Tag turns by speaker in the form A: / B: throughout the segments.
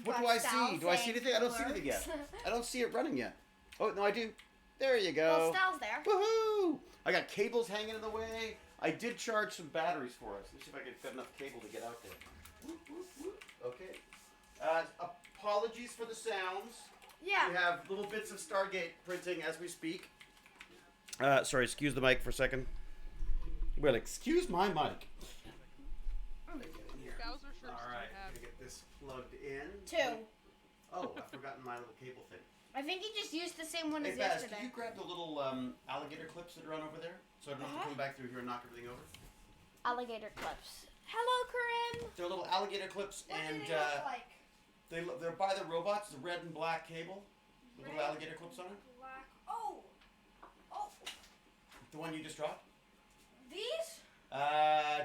A: What do I see? Do I see anything? I don't see anything yet. I don't see it running yet. Oh, no, I do. There you go.
B: Well, Style's there.
A: Woohoo! I got cables hanging in the way. I did charge some batteries for us. Let me see if I can get enough cable to get out there. Whoop, whoop, whoop. Okay. Apologies for the sounds.
B: Yeah.
A: We have little bits of Stargate printing as we speak. Sorry, excuse the mic for a second. Well, excuse my mic. All right, I'm gonna get this plugged in.
B: 2.
A: Oh, I've forgotten my little cable thing.
B: I think he just used the same one
A: Hey,
B: as
A: Baz,
B: yesterday.
A: can you grab the little alligator clips that are on over there? So I don't have to come back through here and knock everything over?
B: Alligator clips. Hello, Corinne.
A: They're little alligator clips,
B: What
A: and
B: do they look like?
A: they're by the robots, the red and black cable. The little
B: Red,
A: alligator clips on it.
B: Black. Oh. Oh.
A: The one you just dropped?
B: These?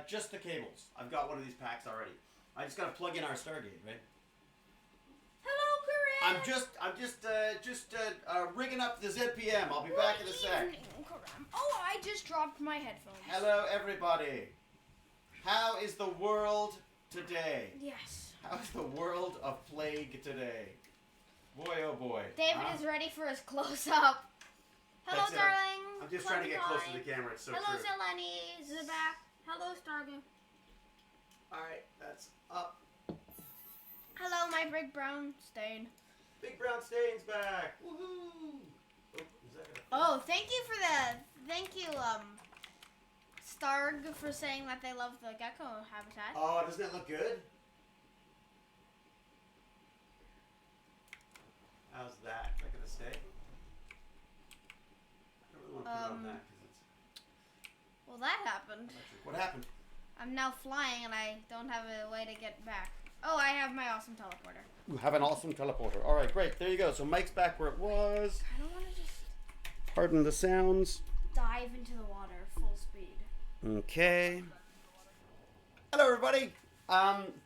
A: Just the cables. I've got one of these packs already. I just got to plug in our Stargate, right?
B: Hello, Corinne.
A: I'm just rigging up the ZPM. I'll be back in a sec.
B: Evening, Corinne. Oh, I just dropped my headphones.
A: Hello, everybody. How is the world today?
B: Yes.
A: How is the world of plague today? Boy, oh boy.
B: David is ready for his close-up. Hello,
A: That's it.
B: darling.
A: I'm just trying to get close to the camera. It's so
B: Hello,
A: true.
B: Zeleny. Zabak. Hello, Stargate.
A: All right, that's up.
B: Hello, my big brown stain.
A: Big Brown Stain's back. Woohoo! Oh, is that
B: Oh, thank you for thank you, Starg, for saying that they love the gecko habitat.
A: Oh, doesn't that look good? How's that? Is that gonna stay? I don't really want to put it on that because it's.
B: Well, that happened.
A: What happened?
B: I'm now flying and I don't have a way to get back. Oh, I have my awesome teleporter.
A: You have an awesome teleporter. All right, great. There you go. So Mike's back where it was.
B: I don't want to just
A: Pardon the sounds.
B: dive into the water full speed.
A: Okay. Hello, everybody.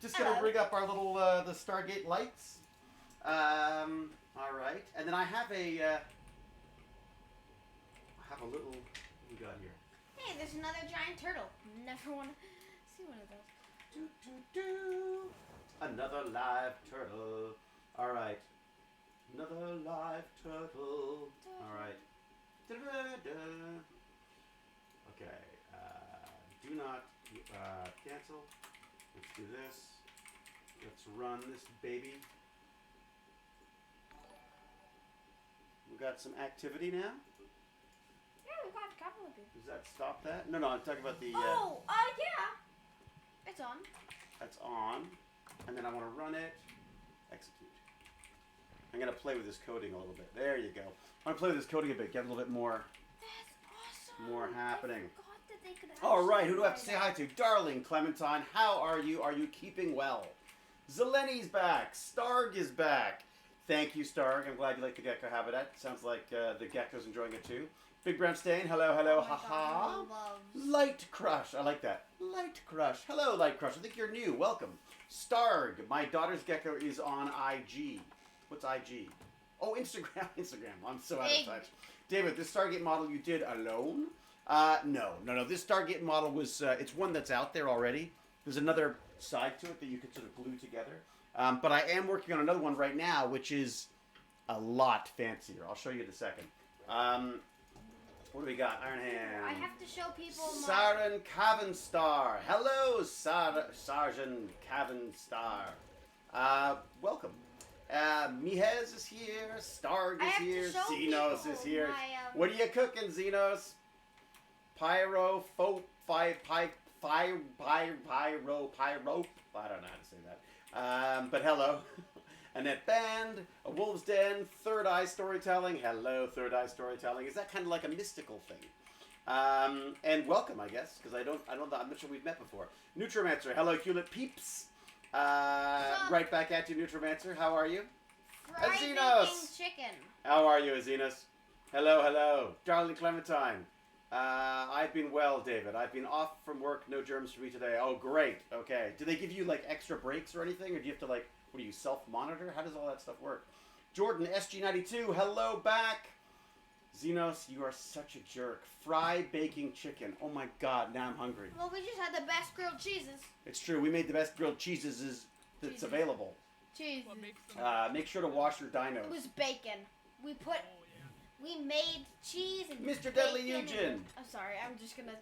A: Just gonna
B: Hello.
A: rig up our little the Stargate lights. All right, and then I have a little. What do we got here?
B: Hey, there's another giant turtle. Never want to see one of those.
A: Do, do, do. Another live turtle. All right. Another live turtle. All right. Da-da-da. Okay. Do not cancel. Let's do this. Let's run this baby. We got some activity now.
B: Yeah, we got a couple of people.
A: Does that stop that? No, I'm talking about the.
B: Yeah. It's on.
A: That's on. And then I want to run it. Execute. I'm going to play with this coding a little bit. There you go. I want to play with this coding a bit. Get a little bit more.
B: That's awesome.
A: More happening.
B: I forgot that they could
A: All right,
B: actually
A: who do I have to say
B: write
A: hi to? Darling Clementine, how are you? Are you keeping well? Zeleny's back. Starg is back. Thank you, Starg. I'm glad you like the gecko habitat. Sounds like the gecko's enjoying it too. Big Brown Stain, hello,
B: Oh my
A: haha.
B: God, he loves-
A: Light Crush, I like that. Light Crush, hello, Light Crush. I think you're new. Welcome. Starg, my daughter's gecko is on IG. What's IG? Oh, Instagram. Instagram. I'm so out of
B: Big.
A: touch. David, this Stargate model you did alone? No. This Stargate model was, it's one that's out there already. There's another side to it that you could sort of glue together. But I am working on another one right now, which is a lot fancier. I'll show you in a second. What do we got? Iron Hand.
B: I have to show people my...
A: Saren Cavenstar. Hello, Sergeant Cavenstar. Welcome. Mihez is here. Starg
B: I
A: is
B: have to
A: here.
B: show
A: Xenos
B: people
A: is here.
B: my,
A: What are you cooking, Xenos? Pyro, pyro. I don't know how to say that. But hello. Annette Band, A Wolf's Den, Third Eye Storytelling. Hello, Third Eye Storytelling. Is that kind of like a mystical thing? And welcome, I guess, because I'm not sure we've met before. Nutromancer, hello, Hewlett Peeps. Right back at you, Nutromancer. How are you?
B: fried
A: Azinos.
B: baking chicken.
A: How are you, Azinos? Hello. Darling Clementine. I've been well, David. I've been off from work. No germs for me today. Oh, great. Okay. Do they give you, like, extra breaks or anything? Or do you have to, like, what do you, self-monitor? How does all that stuff work? Jordan, SG92, hello back. Xenos, you are such a jerk. Fried baking chicken. Oh, my God. Now I'm hungry.
B: Well, we just had the best grilled cheeses.
A: It's true. We made the best grilled cheeses that's available.
B: Cheese.
A: Make sure to wash your dinos.
B: It was bacon. We made cheese and
A: Mr. Deadly
B: bacon
A: Eugen.
B: I'm sorry. I'm just gonna.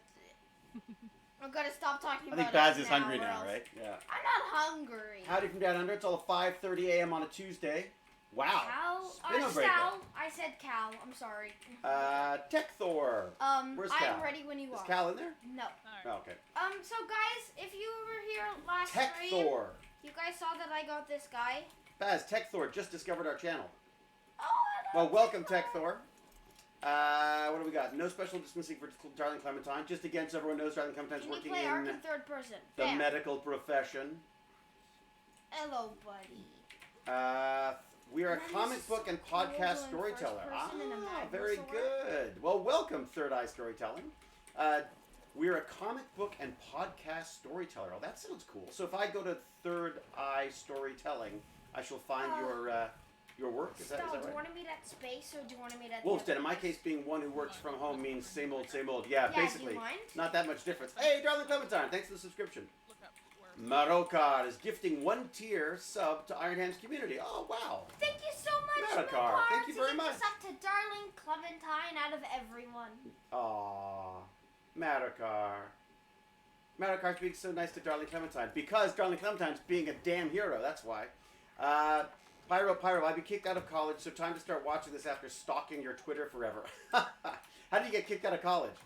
B: I'm gonna stop talking
A: I
B: about
A: think Baz
B: it
A: is
B: now,
A: hungry
B: or
A: now,
B: else-
A: right? Yeah.
B: I'm not hungry.
A: Howdy from Down Under. It's all 5:30 a.m. on a Tuesday. Wow.
B: Cal?
A: Spinno breaker.
B: Cal. I said Cal. I'm sorry.
A: Tech Thor. Where's Cal?
B: I'm ready when you
A: Is
B: are.
A: Cal in there?
B: No.
A: Oh, okay.
B: So guys, if you were here last
A: Tech
B: stream,
A: Thor.
B: you guys saw that I got this guy.
A: Baz, Tech Thor just discovered our channel.
B: Oh, I
A: Well,
B: love
A: welcome, Tech Thor. What do we got? No special distancing for Darling Clementine. Just again, so everyone knows, Darling Clementine's
B: Can you
A: working
B: play
A: in
B: Ark in third person?
A: the
B: Bam.
A: medical profession.
B: Hello, buddy.
A: We are a
B: That
A: comic
B: is
A: book and
B: so
A: podcast
B: cool doing
A: storyteller.
B: first person in a
A: Ah,
B: mag
A: very
B: sword.
A: good. Well, welcome, Third Eye Storytelling. We're a comic book and podcast storyteller. Oh, that sounds cool. So if I go to Third Eye Storytelling, I shall find your work. Is that
B: Do you
A: right?
B: want to meet at space or do you want to meet at
A: Wolfstead, in my case, being one who works from home means same old, same old. Yeah,
B: Yeah,
A: basically.
B: do you mind?
A: Not that much difference. Hey, Darling Clementine, thanks for the subscription. Marokar is gifting 1 tier sub to Iron Hand's community. Oh, wow.
B: Thank you so much,
A: Marokar,
B: Makar,
A: thank you
B: to
A: very
B: give
A: much.
B: this up to Darling Clementine out of everyone.
A: Aww. Marokar. Marokar's being so nice to Darling Clementine. Because Darling Clementine's being a damn hero, that's why. Pyro, I've been kicked out of college, so time to start watching this after stalking your Twitter forever. How did you get kicked out of college?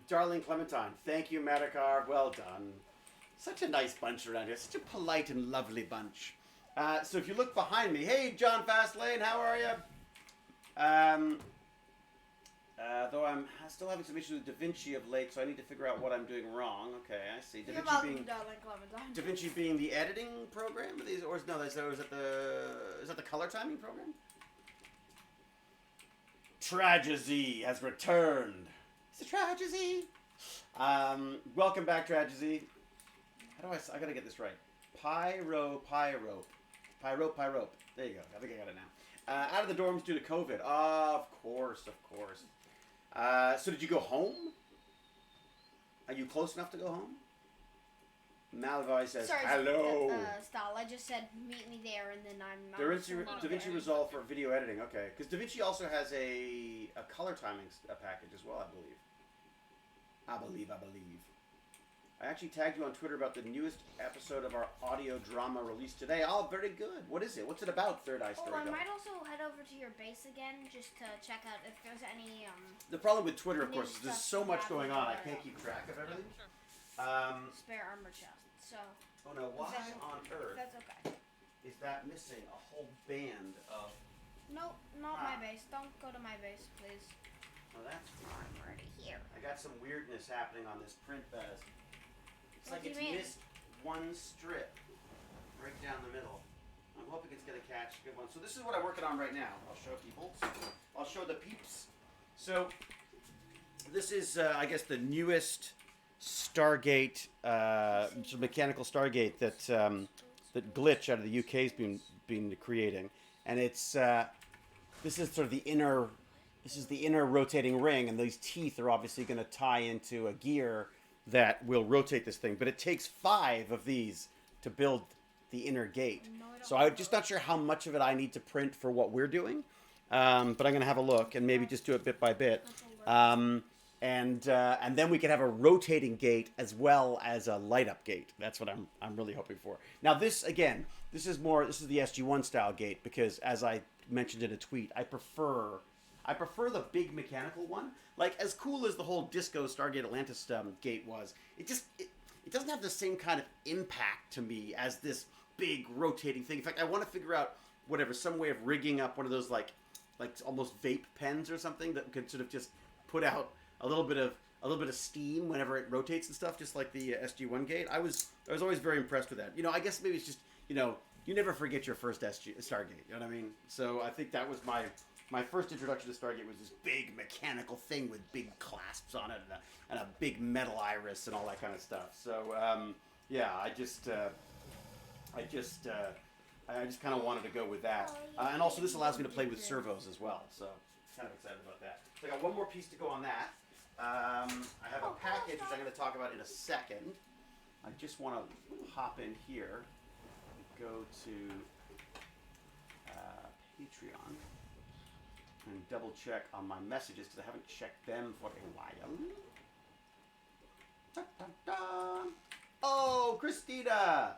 A: Darling Clementine, thank you, Marokar. Well done. Such a nice bunch around here. Such a polite and lovely bunch. So if you look behind me, hey, John Fastlane, how are you? Though I'm still having some issues with DaVinci of late, so I need to figure out what I'm doing wrong. Okay, I see.
B: You're
A: DaVinci
B: welcome,
A: being
B: Darling Clementine.
A: DaVinci being the editing program, or is that the color timing program? Tragedy has returned. It's a tragedy. Welcome back, Tragedy. How do I gotta get this right. Pyro. There you go. I think I got it now. Out of the dorms due to COVID. Of course. So did you go home? Are you close enough to go home? Malavoy says,
B: Sorry,
A: hello.
B: Stall, I just said meet me there and then I'm not.
A: DaVinci Resolve for video editing. Okay. Because DaVinci also has a color timing package as well, I believe. I actually tagged you on Twitter about the newest episode of our audio drama released today. Oh, very good. What is it? What's it about, Third Eye Story?
B: I might also head over to your base again just to check out if there's any.
A: The problem with Twitter, of
B: new
A: course, is there's
B: stuff
A: so much
B: happening
A: going on. I
B: there.
A: can't keep track of everything.
B: Spare armor chest. So.
A: Oh no! Why
B: That's-
A: on earth
B: That's okay.
A: is that missing a whole band of?
B: Nope, not my base. Don't go to my base, please.
A: Oh, that's fine.
B: I'm already here.
A: I got some weirdness happening on this print, Baz. It's
B: What
A: like
B: do
A: it's
B: you mean?
A: missed one strip right down the middle. I'm hoping it's gonna catch a good one. So this is what I'm working on right now. I'll show people. I'll show the peeps. So this is, I guess, the newest Stargate, mechanical Stargate that that Glitch out of the UK's been creating, and it's this is sort of the inner. This is the inner rotating ring, and these teeth are obviously going to tie into a gear that will rotate this thing. But it takes 5 of these to build the inner gate. So I'm just not sure how much of it I need to print for what we're doing. But I'm going to have a look and maybe just do it bit by bit. And then we can have a rotating gate as well as a light up gate. That's what I'm really hoping for. Now this is the SG-1 style gate because, as I mentioned in a tweet, I prefer the big mechanical one. Like, as cool as the whole Disco Stargate Atlantis gate was, it doesn't have the same kind of impact to me as this big rotating thing. In fact, I want to figure out some way of rigging up one of those like almost vape pens or something that could sort of just put out a little bit of steam whenever it rotates and stuff, just like the SG-1 gate. I was always very impressed with that. I guess maybe it's just you never forget your first Stargate. You know what I mean? So I think that was my first introduction to Stargate was this big mechanical thing with big clasps on it and a big metal iris and all that kind of stuff. So yeah, I just kind of wanted to go with that. And also this allows me to play with servos as well. So kind of excited about that. So I got one more piece to go on that. I have a package which I'm going to talk about in a second. I just want to hop in here go to Patreon and double check on my messages because I haven't checked them for a while. Dun, dun, dun. Oh, Christina!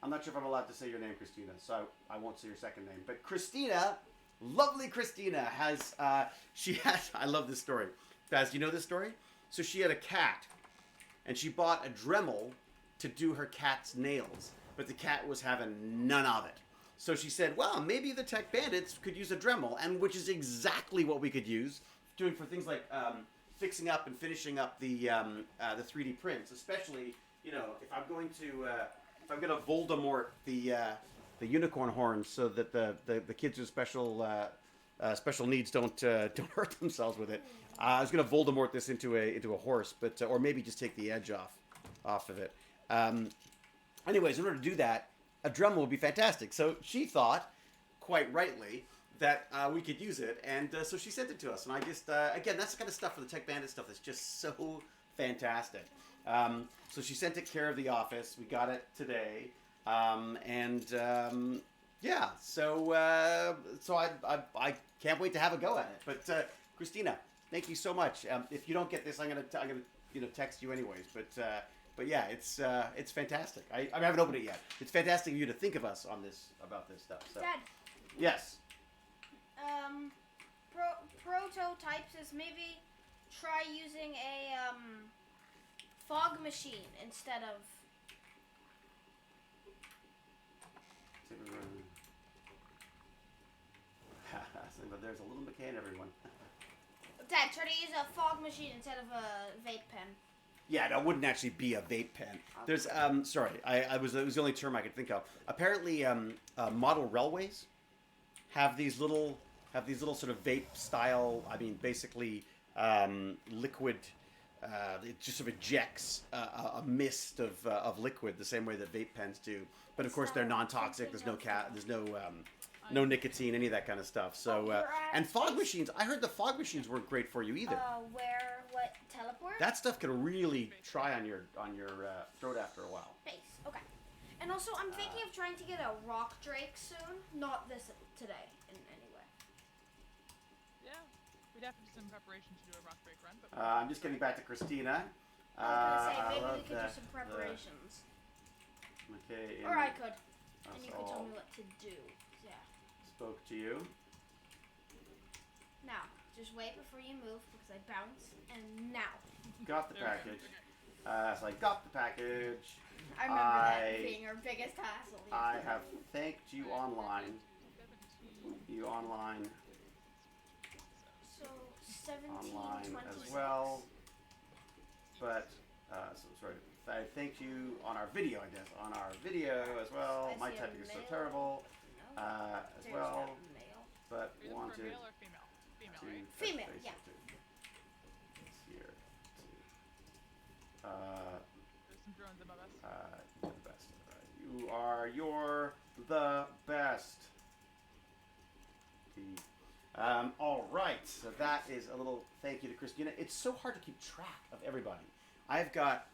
A: I'm not sure if I'm allowed to say your name, Christina, so I won't say your second name. But Christina, lovely Christina, has, I love this story. Baz, do you know this story? So she had a cat, and she bought a Dremel to do her cat's nails, but the cat was having none of it. So she said, well, maybe the Tech Bandits could use a Dremel, and which is exactly what we could use, doing for things like fixing up and finishing up the 3D prints, especially, you know, if I'm going to Voldemort the unicorn horns so that the kids with special needs don't hurt themselves with it. I was going to Voldemort this into a horse, but or maybe just take the edge off of it. Anyways, in order to do that, a Dremel would be fantastic. So she thought, quite rightly, that we could use it, and so she sent it to us. And I just, again, that's the kind of stuff for the Tech Bandit stuff that's just so fantastic. So she sent it care of the office. We got it today, yeah. So I can't wait to have a go at it. But Christina, thank you so much. If you don't get this, I'm gonna text you anyways. But yeah, it's fantastic. I haven't opened it yet. It's fantastic of you to think of us about this stuff. So.
B: Dad.
A: Yes.
B: Prototypes is maybe try using a fog machine instead of.
A: But there's a little McCain, everyone.
B: Dad, try to use a fog machine instead of a vape pen.
A: Yeah, that wouldn't actually be a vape pen. There's sorry, it was the only term I could think of. Apparently, model railways have these little sort of vape style. I mean, basically liquid. It just sort of ejects a mist of liquid the same way that vape pens do. But of course, they're non-toxic. There's no nicotine, any of that kind of stuff. So and fog machines. I heard the fog machines weren't great for you either.
B: What teleport?
A: That stuff can really try on your throat after a while.
B: Base. Okay. And also, I'm thinking of trying to get a rock drake soon. Not this today, in any way.
C: Yeah, we'd have to do some preparation to do a rock break run. But
A: I'm just getting back to Christina.
B: I was gonna say maybe we could do some preparations.
A: Okay.
B: Or I could, and you could tell me what to do. Yeah.
A: Spoke to you.
B: Now, just wait before you move because I bounce. And now.
A: Got the package. So I got the package.
B: I remember that being our biggest hassle.
A: I have thanked you online.
B: So 17,
A: online
B: 20
A: as well. But so sorry. I thanked you on our video, I guess. On our video as well. My typing is so terrible. As well. But wanted
C: male or female? Female, right?
B: Female, yeah.
A: Here.
C: There's some drones above us.
A: You're the best. You're the best. All right. So that is a little thank you to Christina. It's so hard to keep track of everybody. I've got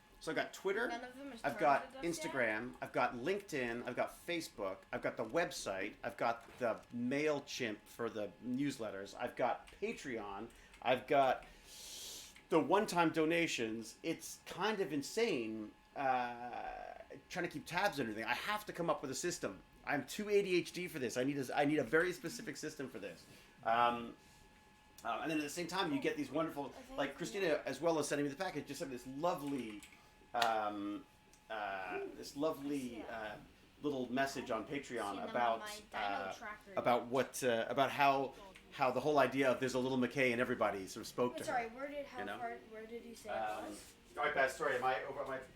A: Twitter.
B: None of them is
A: I've got
B: targeted us
A: Instagram.
B: yet?
A: I've got LinkedIn. I've got Facebook. I've got the website. I've got the MailChimp for the newsletters. I've got Patreon. I've got the one-time donations. It's kind of insane trying to keep tabs on everything. I have to come up with a system. I'm too ADHD for this. I need a very specific system for this. And then at the same time, you get these wonderful, like Christina, as well as sending me the package, just sent me this lovely little message on Patreon about how the whole idea of there's a little McKay in everybody sort of spoke to her.
B: Sorry, where did you say it was?
A: All right, Baz, sorry, am I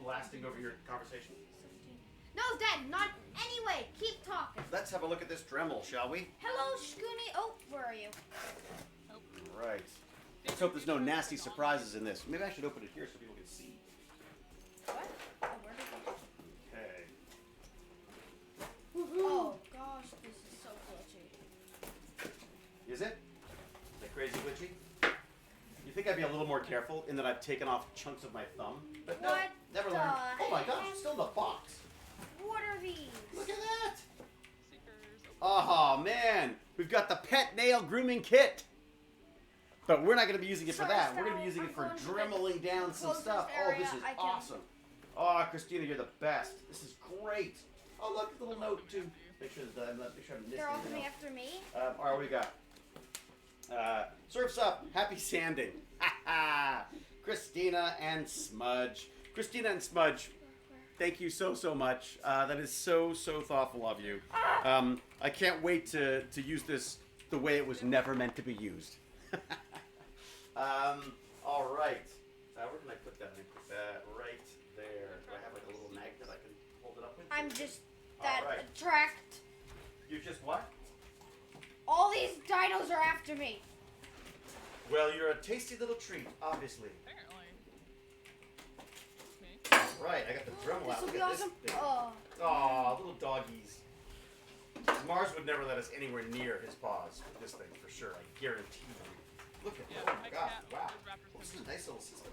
A: blasting over your conversation?
B: 17. No, Dad, not anyway. Keep talking.
A: Let's have a look at this Dremel, shall we?
B: Hello, Shkuni. Oh, where are you?
A: Right. Let's hope there's no nasty surprises in this. Maybe I should open it here so people can see.
B: What? Oh, where did it go?
A: Okay.
B: Oh, gosh, this is so glitchy.
A: Is it? Is that crazy glitchy? You think I'd be a little more careful in that I've taken off chunks of my thumb? But no,
B: What
A: never
B: the
A: learned. Oh my gosh,
B: heck?
A: it's still in the box.
B: What are these?
A: Look at Oh man, we've got the pet nail grooming kit. But we're not going to be using it for
B: Sorry,
A: that. We're going to be
B: Sal,
A: using it
B: I'm
A: for
B: going to the
A: dremeling down some
B: closest
A: stuff. Oh,
B: area
A: this is
B: I can.
A: awesome. Oh, Christina, you're the best. This is great. Oh, look, a little note too. Make sure that I'm missing
B: They're all
A: anything
B: coming
A: else.
B: after me.
A: All right, what we got? Surf's up. Happy sanding. Ha ha. Christina and Smudge. Christina and Smudge, thank you so much. That is so thoughtful of you. I can't wait to use this the way it was never meant to be used. All right. Where can I put that? I put that right there. Do I have like a little magnet I can hold it up with?
B: I'm just that
A: All right.
B: attract.
A: You just what?
B: All these dinos are after me.
A: Well, you're a tasty little treat, obviously.
C: Apparently. Me?
A: Right, I got the Dremel
B: This
A: out.
B: will
A: Look
B: be
A: at
B: awesome.
A: this thing.
B: Oh.
A: Aw, little doggies. Mars would never let us anywhere near his paws with this thing, for sure. I guarantee you. Look at
C: Yeah,
A: oh my
C: my
A: god,
C: cat
A: wow.
C: with raptors
A: This
C: can
A: is a nice little system.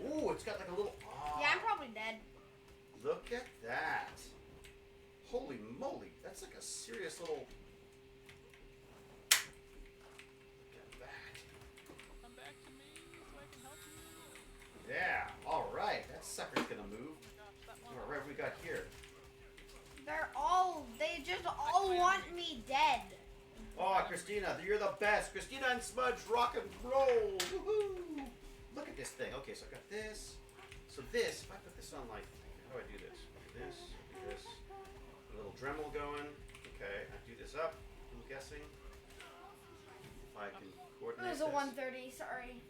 A: Ooh, it's got like a little...
B: Yeah, I'm probably dead.
A: Look at that. Holy moly, that's like a serious little... Look at that.
C: Come back to me so I can help you.
A: Yeah, alright, that sucker's gonna move.
C: Oh my gosh, that one.
A: Alright, what have we got here?
B: They just all want me dead.
A: Oh, Christina, you're the best. Christina and Smudge rock and roll. Woohoo! Look at this thing. Okay, so I've got this. So this, if I put this on like, how do I do this? This, this. A little Dremel going. Okay, I do this up, I'm guessing. If I can
B: It
A: coordinate
B: was a
A: this.
B: 130, sorry.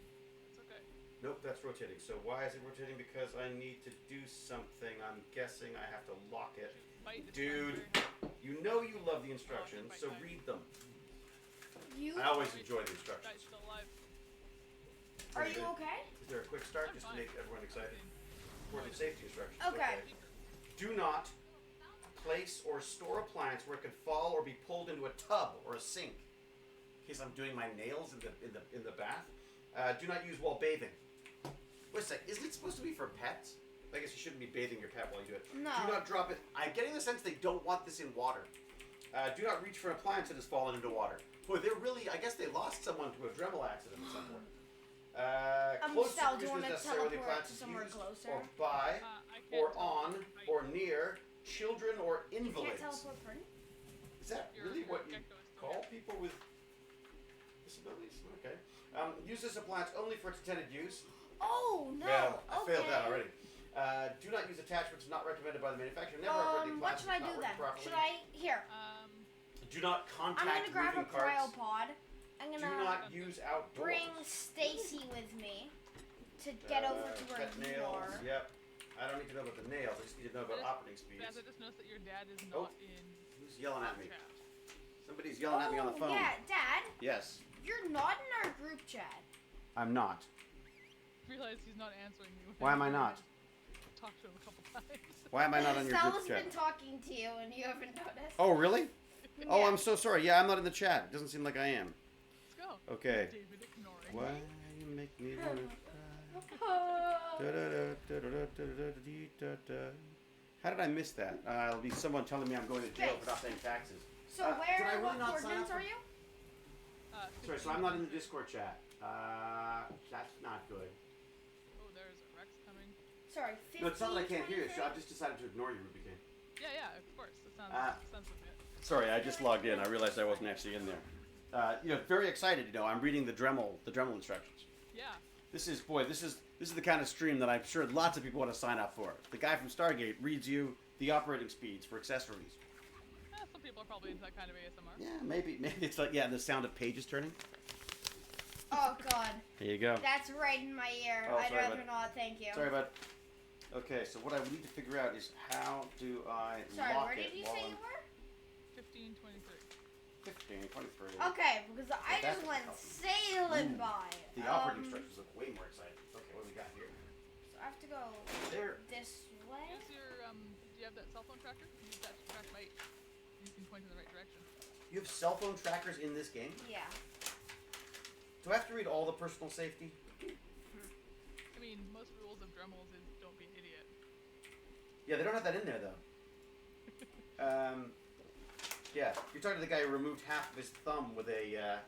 C: It's okay.
A: Nope, that's rotating. So why is it rotating? Because I need to do something. I'm guessing I have to lock it.
C: Bite is
A: Dude,
C: primary.
A: you know you love the instructions, so read them.
B: You
A: I always enjoy the
C: Guy's
A: instructions.
C: still alive.
B: are you okay?
A: Is there a quick start
C: I'm
A: just to
C: fine.
A: make everyone excited? Important safety instructions.
B: Okay.
A: Do not place or store appliance where it can fall or be pulled into a tub or a sink. In case I'm doing my nails in the bath. Do not use while bathing. Wait a sec. Isn't it supposed to be for pets? I guess you shouldn't be bathing your pet while you do it.
B: No.
A: Do not drop it. I'm getting the sense they don't want this in water. Do not reach for an appliance that has fallen into water. Boy, they're really. I guess they lost someone to a Dremel accident at some point. Close
B: Sal, do you
A: supervision
B: want
A: is
B: to
A: necessary when the
B: teleport
A: appliance
B: to
A: is
B: somewhere
A: used
B: closer?
A: or by
C: I can't
A: or
C: teleport.
A: on or near children or
B: You
A: invalids.
B: can't teleport for me?
A: Is that
C: Your-
A: really
C: your
A: what you
C: gecko is still
A: call
C: here.
A: people with disabilities? Okay. Use this appliance only for its intended use.
B: Oh, no.
A: Yeah, I
B: okay.
A: failed that already. Do not use attachments not recommended by the manufacturer. Never operate the
B: What
A: appliance
B: should I
A: if it's
B: do
A: not
B: then?
A: working properly.
B: Should I? Here.
A: Do not
B: I'm
A: contact
B: gonna grab a
A: moving parts.
B: cryopod. I'm
A: Do
B: gonna
A: not use outdoors.
B: bring Stacy with me to get over to where
A: Pet
B: you
A: nails.
B: are.
A: Yep. I don't need to know about the nails. I just need to know about operating speeds.
C: Baz, I just noticed that your dad is
A: Oh.
C: not in
A: Who's yelling at me?
C: chat.
A: Somebody's yelling at me on the phone.
B: Yeah, Dad,
A: Yes.
B: you're not in our group chat.
A: I'm not.
C: Realize he's not answering me.
A: Why am I not?
C: Talked to him a couple times.
A: Why am I not on your
B: Sal's
A: group chat?
B: been talking to you and you haven't noticed.
A: Oh, really? Oh,
B: Yeah.
A: I'm so sorry. Yeah, I'm not in the chat. It doesn't seem like I am.
C: Let's go.
A: Okay.
C: David ignoring.
A: Why you make me wanna cry? Da-da-da-da-da-da-da-da-da-da-da. How did I miss that? It'll be someone telling me I'm going to jail for not paying taxes.
B: So
A: did I
B: where,
A: really
B: what
A: not sign
B: coordinates
A: up
B: are
A: for-
B: you?
A: Sorry, so I'm not in the Discord chat. That's not good.
C: Oh, there's a Rex coming.
B: Sorry, 15,
A: No, it's not that I can't hear you.
B: 23?
A: So I've just decided to ignore you, Ruby King.
C: Yeah, of course. That sounds sensible.
A: Sorry, I just logged in. I realized I wasn't actually in there. Very excited. I'm reading the Dremel instructions.
C: Yeah.
A: This is the kind of stream that I'm sure lots of people want to sign up for. The guy from Stargate reads you the operating speeds for accessories.
C: Some people are probably into that kind of ASMR.
A: Yeah, maybe it's like the sound of pages turning.
B: Oh God,
A: There you go.
B: that's right in my ear.
A: Oh,
B: I'd
A: sorry,
B: rather
A: bud.
B: not, thank you.
A: Sorry, bud. Okay, so what I need to figure out is how do I
B: Sorry,
A: lock
B: where
A: it
B: did you
A: while
B: say
A: I'm
B: you were?
C: 1523.
A: 15, 23.
B: Okay, because I
A: that's
B: just
A: what
B: went
A: helps.
B: sailing
A: Ooh.
B: by.
A: The operating instructions look way more exciting. Okay, what do we got here?
B: So I have to go
A: There.
B: this way.
C: Use your, do you have that cell phone tracker? Use that to track light. You can point in the right direction.
A: You have cell phone trackers in this game?
B: Yeah.
A: Do I have to read all the personal safety?
C: I mean, most rules of Dremels is don't be an idiot.
A: Yeah, they don't have that in there though. Yeah, you're talking to the guy who removed half of his thumb with a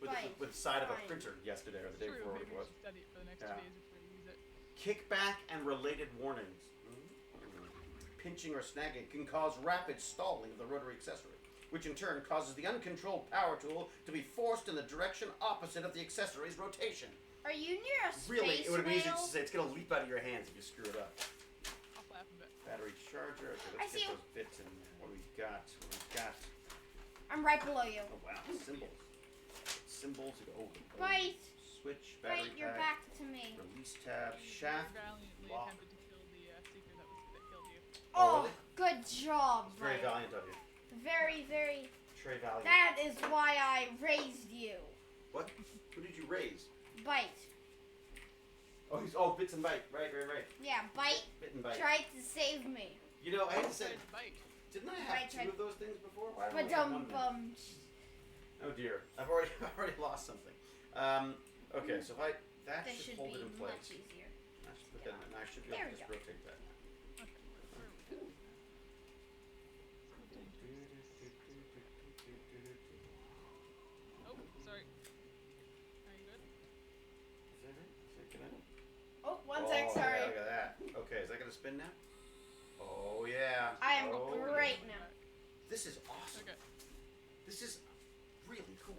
B: Right.
A: with the side of a
B: Fine.
A: printer yesterday or the day
C: True,
A: before
C: maybe
A: it
C: we
A: was.
C: should study it for the next
A: Yeah.
C: 2 days before we use it.
A: Kickback and related warnings. Pinching or snagging can cause rapid stalling of the rotary accessory, which in turn causes the uncontrolled power tool to be forced in the direction opposite of the accessory's rotation.
B: Are you near a space
A: Really, it would have been easy to
B: whale?
A: say it's going to leap out of your hands if you screw it up.
C: I'll laugh a bit.
A: Battery charger. Okay,
B: I
A: let's
B: see
A: get
B: you.
A: those bits in there. What do we got? What do we got?
B: I'm right below you.
A: Oh wow, symbols. Symbols. Oh,
B: Bite.
A: switch. Battery
B: Bite your
A: pack.
B: back to me.
A: Release tab.
C: You
A: Shaft.
C: valiantly
A: lock.
C: attempted to kill the seeker that killed you.
A: Oh,
B: Oh,
A: really?
B: good job,
A: It's very
B: Bite.
A: valiant of you.
B: Very, very.
A: Trey Valiant.
B: That is why I raised you.
A: What? Who did you raise?
B: Bite.
A: Oh, Bits and Bite. Right.
B: Yeah, Bite
A: Bit and Bite.
B: tried to save me.
A: You know, I hate to say,
C: Decided to bite.
A: didn't I have
B: Bite
A: two
B: tried-
A: of those things before? Why
B: But
A: do I only have one now?
B: bum.
A: Oh dear, I've already lost something. Okay, so if that
B: This
A: should
B: should
A: hold
B: be
A: it in place.
B: much easier.
A: I should put that in, and I should be
B: There
A: able
B: we
A: to just
B: go.
A: rotate that.
C: Okay, where are we? Oh, sorry. Are you good?
A: Is that right? Is that good?
B: Oh, one sec,
A: Oh,
B: sorry.
A: yeah, look at that. Okay, is that gonna spin now? Oh yeah.
B: I am
A: Oh,
B: great
A: yeah.
B: now.
A: This is awesome.
C: Okay.
A: This is really cool.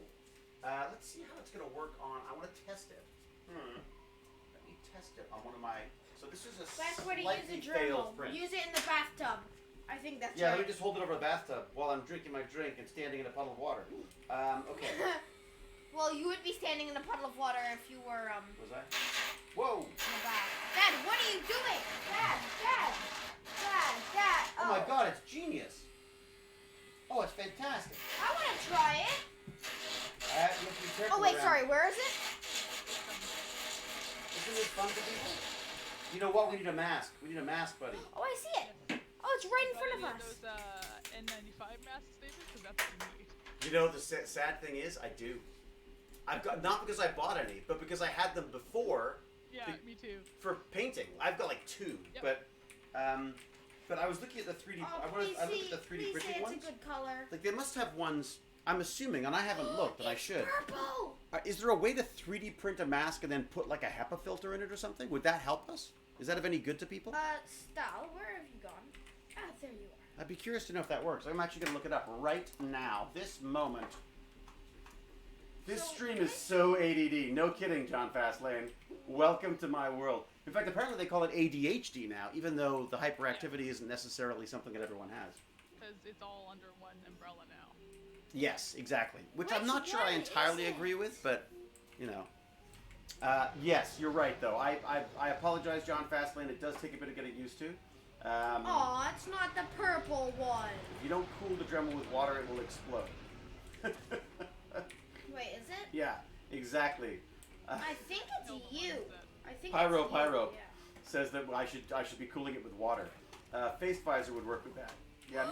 A: Let's see how it's gonna work on. I want to test it. Let me test it on one of my. So this is a
B: Best way to use
A: slightly
B: a journal.
A: failed print.
B: Use it in the bathtub. I think that's
A: Yeah,
B: right.
A: let me just hold it over the bathtub while I'm drinking my drink and standing in a puddle of water. Okay.
B: Well, you would be standing in a puddle of water if you were
A: Was I? Whoa!
B: in the bath. Dad, what are you doing? Dad.
A: Oh my God, it's genius! Oh, it's fantastic.
B: I want to try it.
A: You have to be careful
B: Oh wait,
A: around-
B: sorry. Where is it?
A: Isn't this fun for people? You know what? We need a mask. We need a mask, buddy.
B: Oh, I see it. Oh, it's right in front of us.
C: Those N95 masks, David, because that's what you need.
A: You know the sad thing is, I do. I've got not because I bought any, but because I had them before
C: Yeah, me too.
A: for painting. I've got like two,
C: Yep.
A: but I was looking at the 3D.
B: Oh,
A: I
B: please
A: looked
B: see,
A: at the 3D
B: please say
A: printing
B: it's
A: ones.
B: a good color.
A: Like they must have ones. I'm assuming, and I haven't looked, but I
B: It's
A: should.
B: Purple.
A: Is there a way to 3D print a mask and then put like a HEPA filter in it or something? Would that help us? Is that of any good to people?
B: Style, where have you gone? Ah, there you are.
A: I'd be curious to know if that works. I'm actually going to look it up right now, this moment. This
B: So,
A: stream is so ADD. No kidding, John Fastlane. Welcome to my world. In fact, apparently they call it ADHD now, even though the hyperactivity isn't necessarily something that everyone has.
C: Because it's all under one umbrella now.
A: Yes, exactly. Which I'm
B: Which
A: not sure I
B: one
A: entirely
B: is it?
A: agree with, but, you know. Yes, you're right, though. I apologize, John Fastlane. It does take a bit of getting used to.
B: Aw, it's not the purple one.
A: If you don't cool the Dremel with water, it will explode.
B: Wait, is it?
A: Yeah, exactly.
B: I think it's
C: No,
B: you.
C: what is that?
B: I think
A: Pyro,
B: it's you.
A: Pyro.
B: Yeah.
A: Says that I should be cooling it with water. Face visor would work with that. Yeah,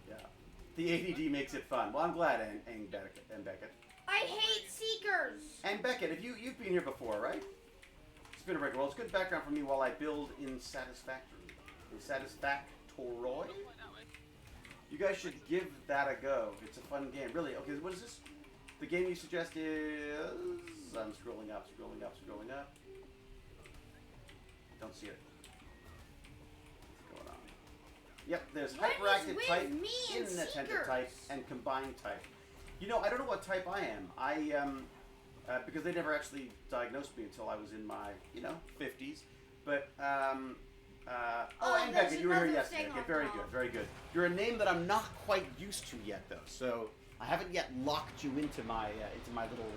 A: yeah. The ADD makes it fun. Well, I'm glad, and Beckett.
B: I hate seekers.
A: And Beckett, if you've been here before, right? Spinner breaker. Well, it's good background for me while I build in Satisfactory. In Satisfactoroid.
C: Don't point that way.
A: You guys should give that a go. It's a fun game. Really. Okay, what is this? The game you suggest is... I'm scrolling up. Don't see it. What's going on? Yep, there's
B: What is
A: hyperactive
B: with
A: type,
B: me and
A: inattentive type,
B: seekers?
A: and combined type. You know, I don't know what type I am. Because they never actually diagnosed me until I was in my, 50s. But, and
B: there's
A: Beckett, you were here
B: another
A: yesterday.
B: thing
A: Okay,
B: on
A: very
B: top.
A: good, very good. You're a name that I'm not quite used to yet, though. So I haven't yet locked you into my little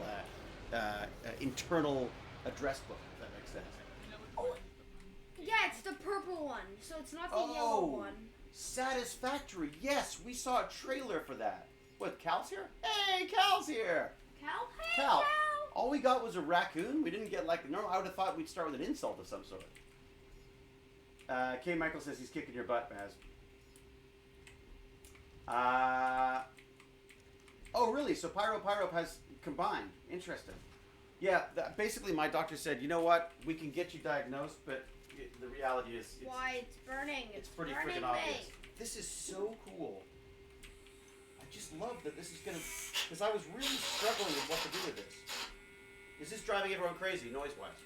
A: internal address book, if that makes sense.
C: You know which
A: Oh.
C: one is the one.
B: Yeah, it's the purple one, so it's not the
A: Oh.
B: yellow one.
A: Satisfactory. Yes, we saw a trailer for that. What, Cal's here? Hey, Cal's here.
B: Cal? Hey,
A: Cal.
B: Cal.
A: All we got was a raccoon. We didn't get I would have thought we'd start with an insult of some sort. K. Michael says he's kicking your butt, Maz. Oh, really? So Pyro has combined. Interesting. Yeah, basically my doctor said, you know what? We can get you diagnosed, but the reality is
B: Why it's burning?
A: it's pretty
B: burning
A: freaking
B: me.
A: obvious. This is so cool. just love that this is gonna, because I was really struggling with what to do with this. Is this driving everyone crazy, noise-wise?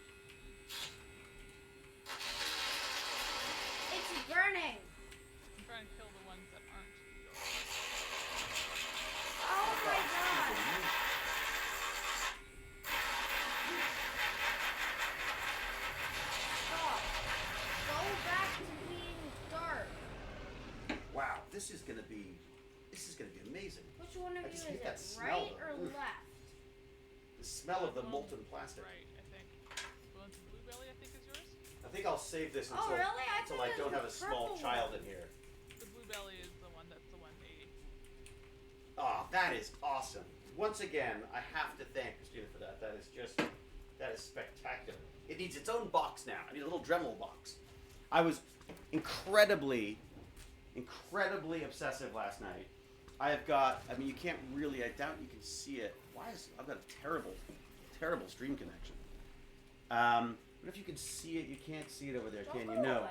B: It's burning.
C: I'm trying to kill the ones that aren't yours.
B: Oh my god. Stop. Go back to being dark.
A: Wow, this is gonna be amazing.
B: Which one of
A: I
B: you
A: just
B: is
A: hate that
B: it?
A: smell,
B: Right
A: though.
B: or
A: Oof.
B: left?
A: The smell of the molten plastic.
C: Right, I think. The one from Bluebelly, I think, is yours.
A: I think I'll save this
B: Oh,
A: until,
B: really? I
A: until
B: thought
A: I
B: it
A: don't
B: was
A: have a
B: the
A: small
B: purple
A: child
B: one.
A: in here.
C: The Bluebelly is the one that's the 180.
A: Oh, that is awesome. Once again, I have to thank Christina for that. That is spectacular. It needs its own box now. I need a little Dremel box. I was incredibly obsessive last night. I mean, you can't really, I doubt you can see it. I've got a terrible stream connection. But if you can see it, you can't see it over there,
B: Don't
A: can
B: go
A: you? No.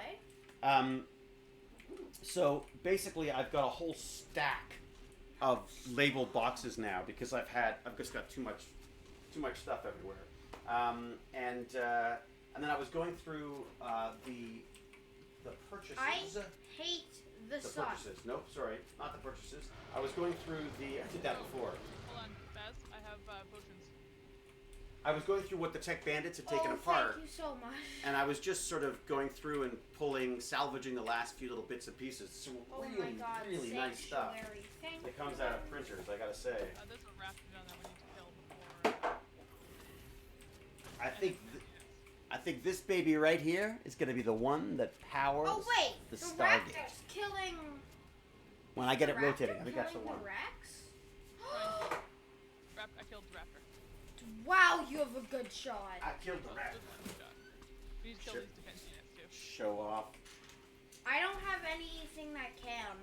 B: away.
A: So basically, I've got a whole stack of labeled boxes now because I've just got too much stuff everywhere. And then I was going through the purchases.
B: I hate the
A: The
B: sun.
A: purchases. Nope, sorry, not the purchases. I was going through I did that before.
C: Hold on, Baz. I have potions.
A: I was going through what the Tech Bandits had taken
B: Oh,
A: apart.
B: thank you so much.
A: And I was just sort of going through and salvaging the last few little bits and pieces. Some
B: Oh
A: really,
B: my god,
A: really nice stuff.
B: sanctuary. Thank
A: It comes
B: you.
A: out of printers, I gotta say.
C: There's a raptor that we need to kill before.
A: I think this baby right here is gonna be the one that powers
B: Oh wait,
A: the
B: the
A: Stargate.
B: raptor's killing.
A: When I get it
B: the
A: rotating, I
B: raptor
A: think that's the
B: killing
A: one.
B: Rex?
C: I killed the raptor.
B: Wow, you have a good shot.
A: I killed the
C: Well,
A: rat.
C: just one shot. We need to kill
A: Sure.
C: these defense units too.
A: Show off.
B: I don't have anything that can.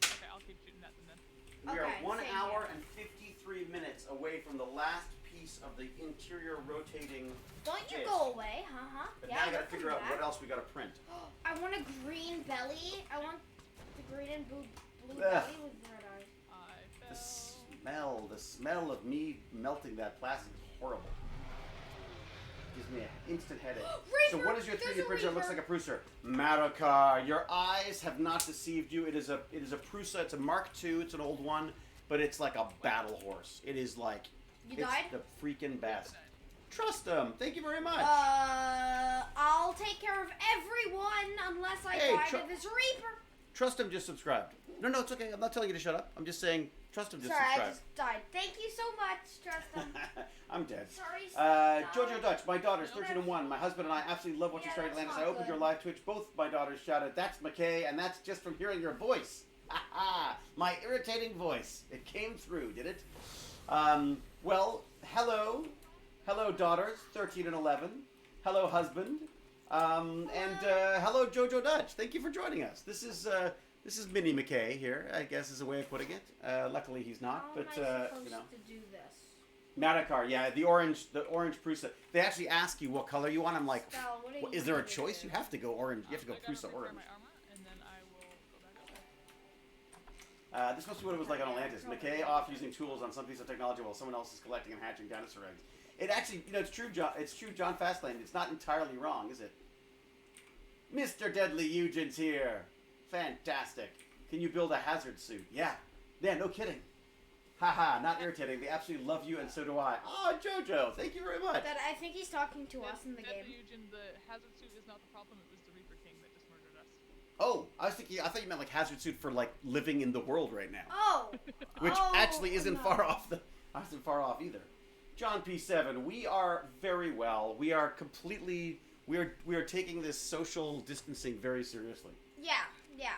C: Okay, I'll keep shooting at them then.
A: We are
B: Okay,
A: 1
B: same
A: hour
B: here.
A: and 53 minutes away from the last piece of the interior rotating.
B: Don't you
A: Yes.
B: go away, huh?
A: But
B: Yeah,
A: now I
B: you'll
A: gotta
B: come
A: figure out
B: back.
A: what else we gotta print.
B: I want a green belly. I want the green and blue
A: Ugh.
B: belly with red eyes.
C: I
A: The
C: fell.
A: smell of me melting that plastic is horrible. Gives me an instant headache. So
B: Reaper!
A: what is your
B: There's
A: 3D
B: a
A: printer that looks like
B: Reaper.
A: a Prusa? Marikar, your eyes have not deceived you. It is a Prusa. It's a Mark II. It's an old one, but it's like a battle horse. It is like
B: You
A: it's
B: died?
A: the freaking best. Trust them. Thank you very much.
B: I'll take care of everyone unless I
A: Hey,
B: die
A: tru-
B: to this Reaper.
A: Trust him just subscribed. No, it's okay. I'm not telling you to shut up. I'm just saying trust him just
B: Sorry, I
A: subscribe.
B: just died. Thank you so much, Tristan.
A: I'm dead.
B: Sorry,
A: Jojo Dutch, my daughter's 13 and 1. My husband and I absolutely love what you
B: Yeah,
A: started,
B: that's
A: Atlantis.
B: not
A: I opened
B: good.
A: your live Twitch. Both my daughters shouted, "That's McKay," and that's just from hearing your voice. My irritating voice. It came through, did it? Well, hello, daughters, 13 and 11. Hello, husband, and hello, Jojo Dutch. Thank you for joining us. This is Mini McKay here, I guess is a way of putting it. Luckily, he's not,
B: How
A: but
B: am I supposed
A: you know.
B: to do this?
A: Marikar, yeah, the orange Prusa. They actually ask you what color you want. I'm like,
B: Spell, what are
A: well,
B: you
A: is there a
B: doing?
A: choice? You have to go orange. You have to go
C: I gotta
A: Prusa
C: repair
A: orange.
C: my armor, and then I will go back up there.
A: This must be what it was like on Atlantis. McKay off using tools on some piece of technology while someone else is collecting and hatching dinosaur eggs. It actually, it's true, John. It's true, John Fastlane. It's not entirely wrong, is it? Mr. Deadly Eugen's here. Fantastic. Can you build a hazard suit? Yeah, no kidding. Haha, not irritating. They absolutely love you, and so do I. Oh, Jojo, thank you very much.
B: That I think he's talking to us in the game.
C: Eugen, the hazard suit is not the problem. It was the Reaper King that just murdered us.
A: Oh, I thought you meant like hazard suit for like living in the world right now,
B: Oh,
A: which
B: Oh,
A: actually isn't
B: no.
A: far off. Isn't far off either. John P7, we are very well. We are completely. We are taking this social distancing very seriously.
B: yeah.
A: Yeah.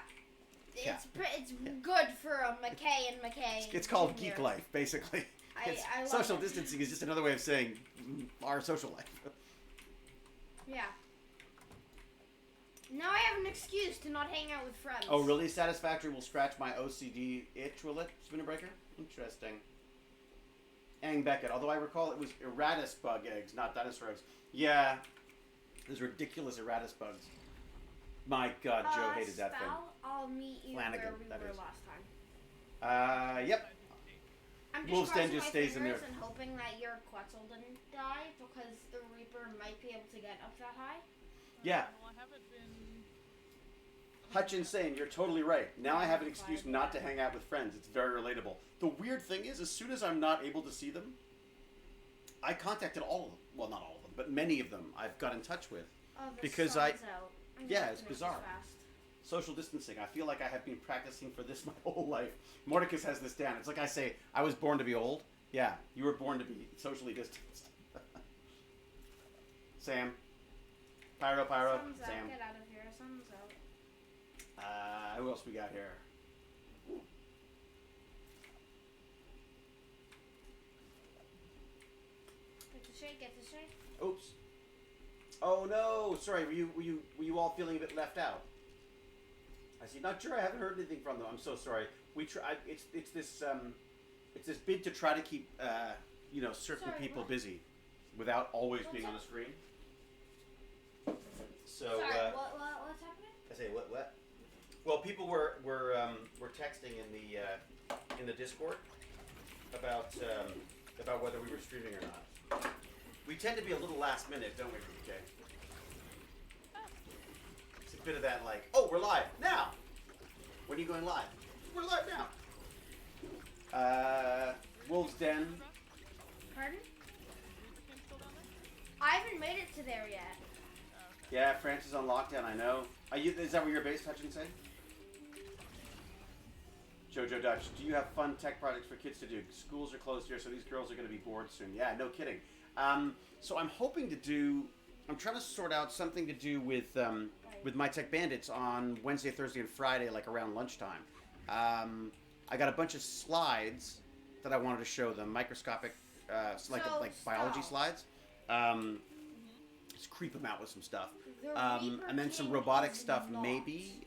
B: It's good for a McKay and McKay.
A: It's called
B: Jr.
A: geek life, basically.
B: I love
A: Social
B: it.
A: distancing is just another way of saying our social life.
B: Yeah. Now I have an excuse to not hang out with friends.
A: Oh, really? Satisfactory will scratch my OCD itch, will it? Spinner Breaker? Interesting. Ang Beckett. Although I recall it was Erratus bug eggs, not dinosaur eggs. Yeah. Those ridiculous Erratus bugs. My God, Joe hated that thing.
B: Spell, I'll meet you
A: Flanagan,
B: where we
A: that
B: were
A: is.
B: last time.
A: Yep.
B: I'm just
A: Wolf's Den
B: crossing
A: just
B: my
A: stays in
B: fingers
A: there.
B: and hoping that your Quetzal didn't die because the Reaper might be able to get up that high.
A: Yeah.
C: Well, I haven't been.
A: Hutch insane, you're totally right. Now I have an excuse not to hang out with friends. It's very relatable. The weird thing is, as soon as I'm not able to see them, I contacted all of them. Well, not all of them, but many of them I've got in touch with.
B: Oh, the
A: Because
B: sun's out. I'm gonna
A: yeah,
B: have
A: it's
B: to make this
A: bizarre.
B: fast.
A: Social distancing. I feel like I have been practicing for this my whole life. Mordecus has this down. It's like I say, I was born to be old. Yeah, you were born to be socially distanced. Sam. Pyro,
B: Sun's
A: Sam.
B: out. Get out of here. Sun's out.
A: Who else we got here?
B: Get the shade. Get the shade.
A: Oops. Oh no! Sorry, were you all feeling a bit left out? I see. Not sure. I haven't heard anything from them. I'm so sorry. We try. It's this bid to try to keep certain
B: Sorry,
A: people
B: what?
A: busy, without always
B: What's
A: being on
B: up?
A: the screen. So
B: Sorry. What's happening?
A: I say what? Well, people were texting in the Discord about whether we were streaming or not. We tend to be a little last minute, don't we, BK? It's a bit of that, like, oh, we're live now. When are you going live? We're live now. Wolf's Den.
B: Pardon?
C: Reaper King still down there?
B: I haven't made it to there yet.
C: Oh, okay.
A: Yeah, France is on lockdown. I know. Is that where you're based, Hutchinson? Jojo Dutch, do you have fun tech projects for kids to do? Schools are closed here, so these girls are going to be bored soon. Yeah, no kidding. So I'm hoping to do. I'm trying to sort out something to do with My Tech Bandits on Wednesday, Thursday, and Friday, like around lunchtime. I got a bunch of slides that I wanted to show them, microscopic, like biology slides. Just creep them out with some stuff. And then some robotic stuff, maybe.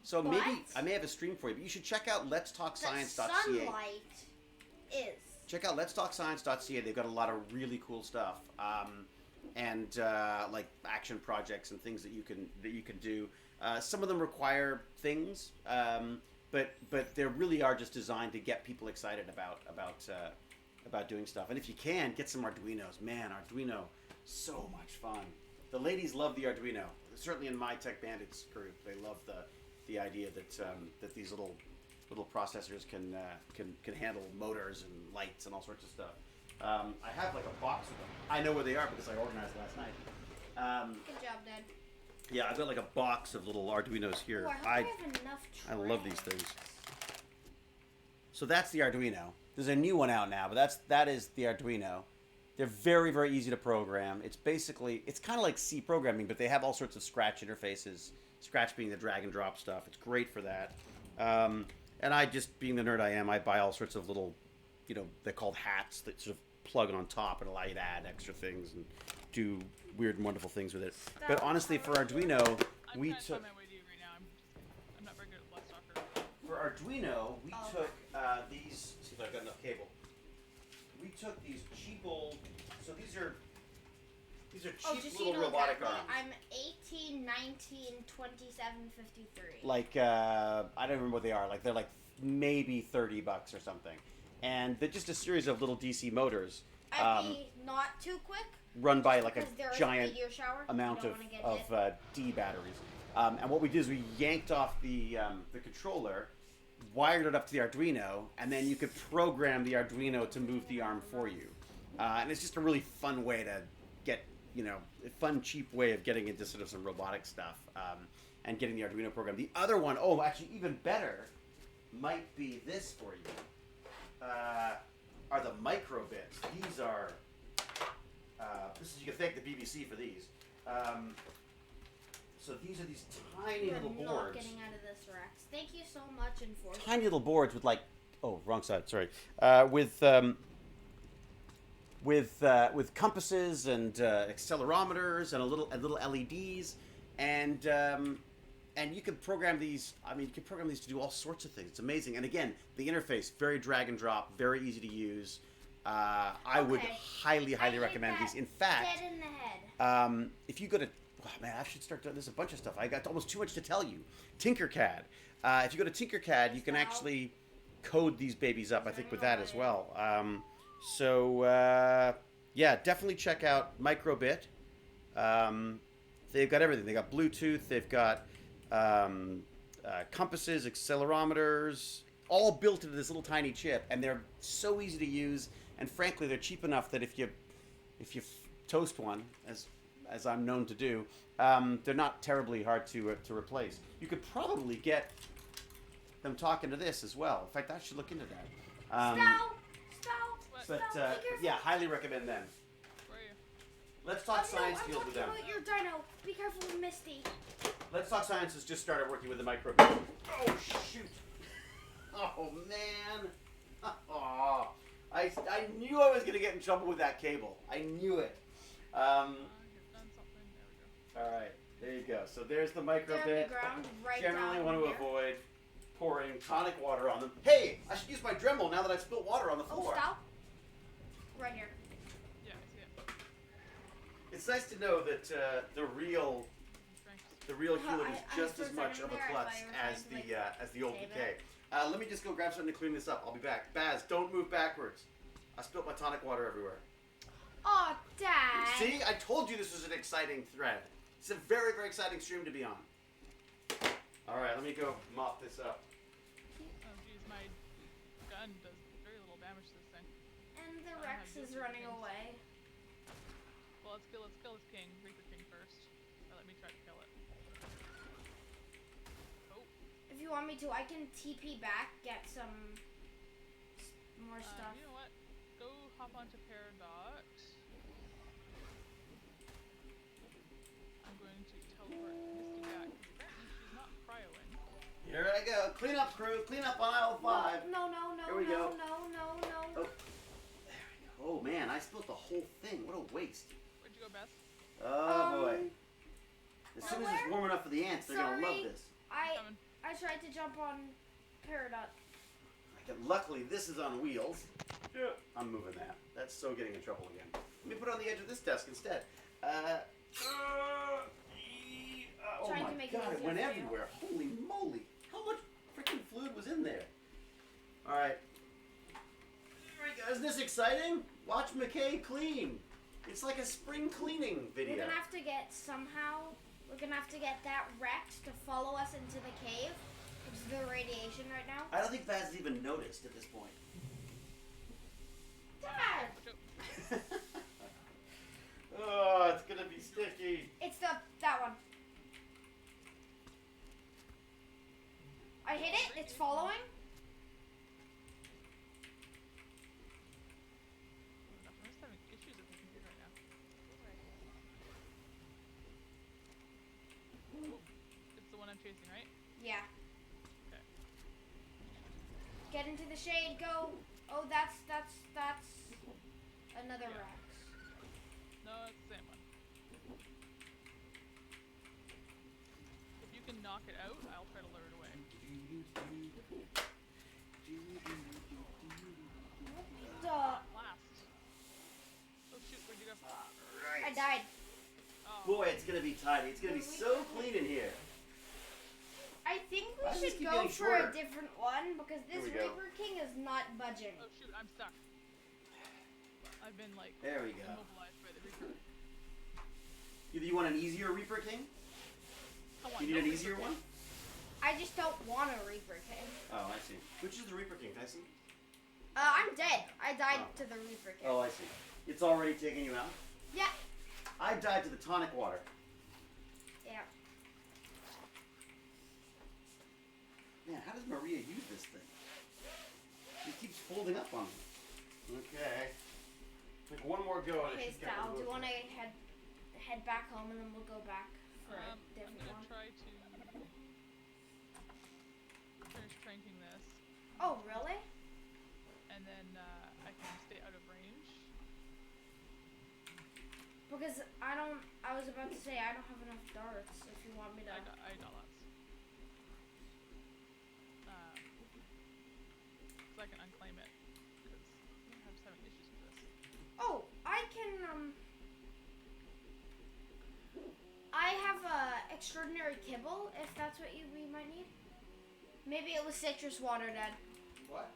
A: So
B: But-
A: maybe I may have a stream for you, but you should check out letstalkscience.ca.
B: Sunlight is.
A: Check out letstalkscience.ca. They've got a lot of really cool stuff, and like action projects and things that you can do. Some of them require things, but they really are just designed to get people excited about doing stuff. And if you can, get some Arduinos. Man, Arduino, so much fun. The ladies love the Arduino. Certainly in my Tech Bandits group, they love the idea that these little processors can handle motors and lights and all sorts of stuff. I have like a box of them. I know where they are because I organized last night.
B: Good job, Dad.
A: Yeah, I've got like a box of little Arduinos here.
B: Oh, I hope I have enough
A: I love these
B: trays.
A: things. So that's the Arduino. There's a new one out now, but that is the Arduino. They're very, very easy to program. It's kind of like C programming, but they have all sorts of Scratch interfaces. Scratch being the drag and drop stuff. It's great for that. And I just, being the nerd I am, I buy all sorts of little, they're called hats that sort of plug on top and allow you to add extra things and do weird and wonderful things with it. But honestly, for Arduino,
C: I'm
A: we
C: trying to
A: took...
C: find my way to you right now. I'm not very good at Let's Talker.
A: For Arduino, we
B: Oh.
A: took these. See if I've got enough cable. We took these cheap old. So these are cheap little robotic arms.
B: I'm 18, 19, 27, 53.
A: Like I don't remember what they are. Like they're like maybe $30 or something, and they're just a series of little DC motors.
B: I'd be not too quick.
A: Run by like a
B: Because there is
A: giant
B: meteor shower.
A: amount
B: You don't wanna get hit.
A: D batteries. And what we did is we yanked off the controller, wired it up to the Arduino, and then you could program the Arduino to move the arm for you. And it's just a really fun way to get, a fun, cheap way of getting into sort of some robotic stuff and getting the Arduino program. The other one, actually even better, might be this for you. Are the microbits. These are... you can thank the BBC for these. So these are these tiny
B: You're
A: little
B: not
A: boards.
B: getting out of this, Rex. Thank you so much, Enforcer.
A: Tiny little boards with like, wrong side. Sorry. With compasses and accelerometers and little LEDs, and you can program these. I mean, you can program these to do all sorts of things. It's amazing. And again, the interface very drag and drop, very easy to use. I would
B: Okay.
A: highly
B: I hit
A: recommend
B: that
A: these. In fact,
B: Dead in the head.
A: if you go to, man, I should start doing this. A bunch of stuff. I got almost too much to tell you. Tinkercad. If you go to Tinkercad, you can
B: Wow.
A: actually code these babies up, I think, with that as well. Yeah, definitely check out Microbit. They've got everything. They got Bluetooth. They've got compasses, accelerometers, all built into this little tiny chip, and they're so easy to use. And frankly, they're cheap enough that if you toast one, as I'm known to do, they're not terribly hard to replace. You could probably get them talking to this as well. In fact, I should look into that. But yeah, highly recommend them.
C: Where are you?
A: Let's talk science field with them.
B: I'm talking about your dino. Be careful with Misty.
A: Let's Talk Science has just started working with the microbit. Oh, shoot. Oh, man. Oh, I knew I was going to get in trouble with that cable. I knew it.
C: You've done something. There we go.
A: All right. There you go. So there's the
B: They're on
A: microbit.
B: the ground, right
A: Generally
B: down
A: want to
B: here.
A: avoid pouring tonic water on them. Hey, I should use my Dremel now that I've spilled water on the
B: Oh,
A: floor.
B: stop. Right here.
C: Yeah, I see it.
A: It's nice to know that the real Hewlett is
B: I
A: just
B: threw
A: as much
B: something
A: of a
B: there. I
A: klutz
B: thought you were
A: as
B: trying to,
A: the old
B: save
A: PK.
B: it.
A: Let me just go grab something to clean this up. I'll be back. Baz, don't move backwards. I spilled my tonic water everywhere.
B: Oh, Dad.
A: See, I told you this was an exciting thread. It's a very, very exciting stream to be on. All right, let me go mop this up.
C: Oh, geez, my gun does very little damage to this thing.
B: And the Rex is running away.
C: Well, let's kill this king, Reaper King first. Or let me try to kill it. Oh,
B: If you want me to, I can TP back, get some more stuff.
C: you know what? Go hop onto Paradox. I'm going to teleport Misty back. Apparently she's not cryoing.
A: Here I go. Clean up, crew. Clean up on aisle 5.
B: No.
A: Here we go.
B: No.
A: Oh, there we go. Oh, man, I spilled the whole thing. What a waste.
C: Where'd you go, Beth?
A: Oh, boy. As soon as it's
B: nowhere.
A: warm enough for the ants, they're going to love
B: Sorry.
A: this.
C: Coming.
B: I tried to jump on Paradox.
A: Luckily, this is on wheels. I'm moving that. That's so getting in trouble again. Let me put it on the edge of this desk instead. Oh
B: Trying
A: my
B: to make it
A: god, it
B: easier
A: went
B: for you.
A: everywhere. Holy moly. How much freaking fluid was in there? Alright. There we go. Isn't this exciting? Watch McKay clean. It's like a spring cleaning video.
B: We're gonna have to get that Rex to follow us into the cave. Which is the radiation right now.
A: I don't think Baz has even noticed at this point.
B: Dad!
C: Watch out.
A: Oh, it's gonna be sticky.
B: It's that one. I hit it. It's following.
C: I'm just having issues with my computer right now. Oh, it's the one I'm chasing, right?
B: Yeah.
C: Okay.
B: Get into the shade. Go. Oh, that's another
C: Yeah.
B: Rex.
C: No, it's the same one. If you can knock it out, I'll try to lure it away. Last. Oh shoot, where'd you go?
B: I died.
C: Oh,
A: Boy, it's gonna be tidy. It's gonna be so clean in here.
B: I think
A: Why
B: we
A: does this
B: should
A: keep
B: go
A: getting
B: for
A: shorter?
B: a different one because this
A: Here we go.
B: Reaper King is not budging.
C: oh shoot, I'm stuck. I've been like
A: There we go.
C: immobilized by the Reaper.
A: You want an easier Reaper King?
C: I want
A: You need
C: no
A: an
C: Reaper
A: easier
C: King.
A: one?
B: I just don't want a Reaper King.
A: Oh, I see. Which is the Reaper King? Can I see?
B: I'm dead. I died
A: Oh.
B: to the Reaper King.
A: Oh, I see. It's already taking you out?
B: Yeah.
A: I died to the tonic water.
B: Yeah.
A: Man, how does Maria use this thing? It keeps folding up on me. Okay. Like one more go and I
B: Okay,
A: should get
B: Stal,
A: one
B: do
A: of
B: you
A: those.
B: want to head back home and then we'll go back for a
C: I'm
B: different
C: gonna
B: one?
C: try to finish tranking this,
B: Oh, really?
C: and then I can stay out of range.
B: Because I was about to say I don't have enough darts if you want me to.
C: I got lots. So I can unclaim it, because I'm just having issues with this.
B: Oh, I can, I have extraordinary kibble if that's what we might need. Maybe it was citrus water, Dad.
A: What?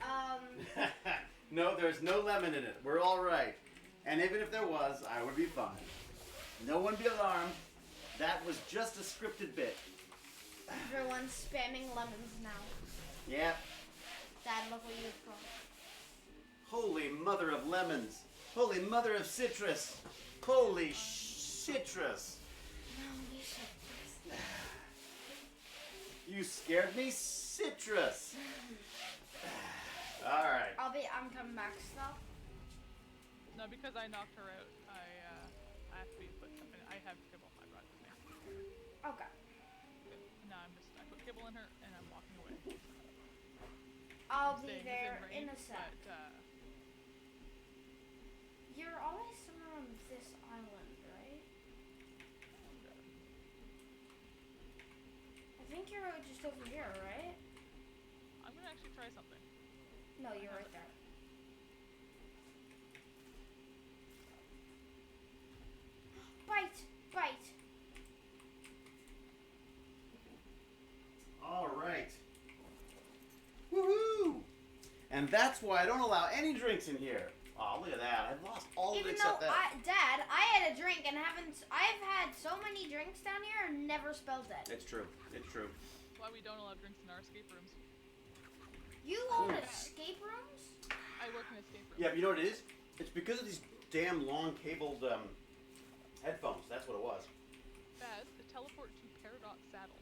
B: Um,
A: No, there's no lemon in it. We're all right. And even if there was, I would be fine. No one be alarmed. That was just a scripted bit.
B: everyone's spamming lemons now.
A: Yep.
B: Dad, look what you brought.
A: Holy mother of lemons. Holy mother of citrus. Holy citrus.
B: No, you should.
A: You scared me, citrus. All right.
B: I'm coming back still.
C: No, because I knocked her out, I have to put something. I have kibble. I brought with me.
B: Okay.
C: Okay. Now I put kibble in her, and I'm walking away.
B: I'll
C: I'm
B: be
C: staying
B: there
C: within
B: in a
C: range,
B: sec.
C: But,
B: You're always somewhere on this island, right? I think you're just over here, right?
C: I'm gonna actually try something.
B: No, you're right there. Bite! Bite!
A: All right. Woohoo! And that's why I don't allow any drinks in here. Oh, look at that. I've lost all of it
B: Even
A: except
B: though,
A: that.
B: Dad, I had a drink and I've had so many drinks down here and never spilled it.
A: It's true. It's true.
C: That's why we don't allow drinks in our escape rooms.
B: You own escape rooms?
C: I work in escape rooms.
A: Yeah, but you know what it is? It's because of these damn long cabled headphones. That's what it was.
C: Baz, the teleport to Paradox Saddle.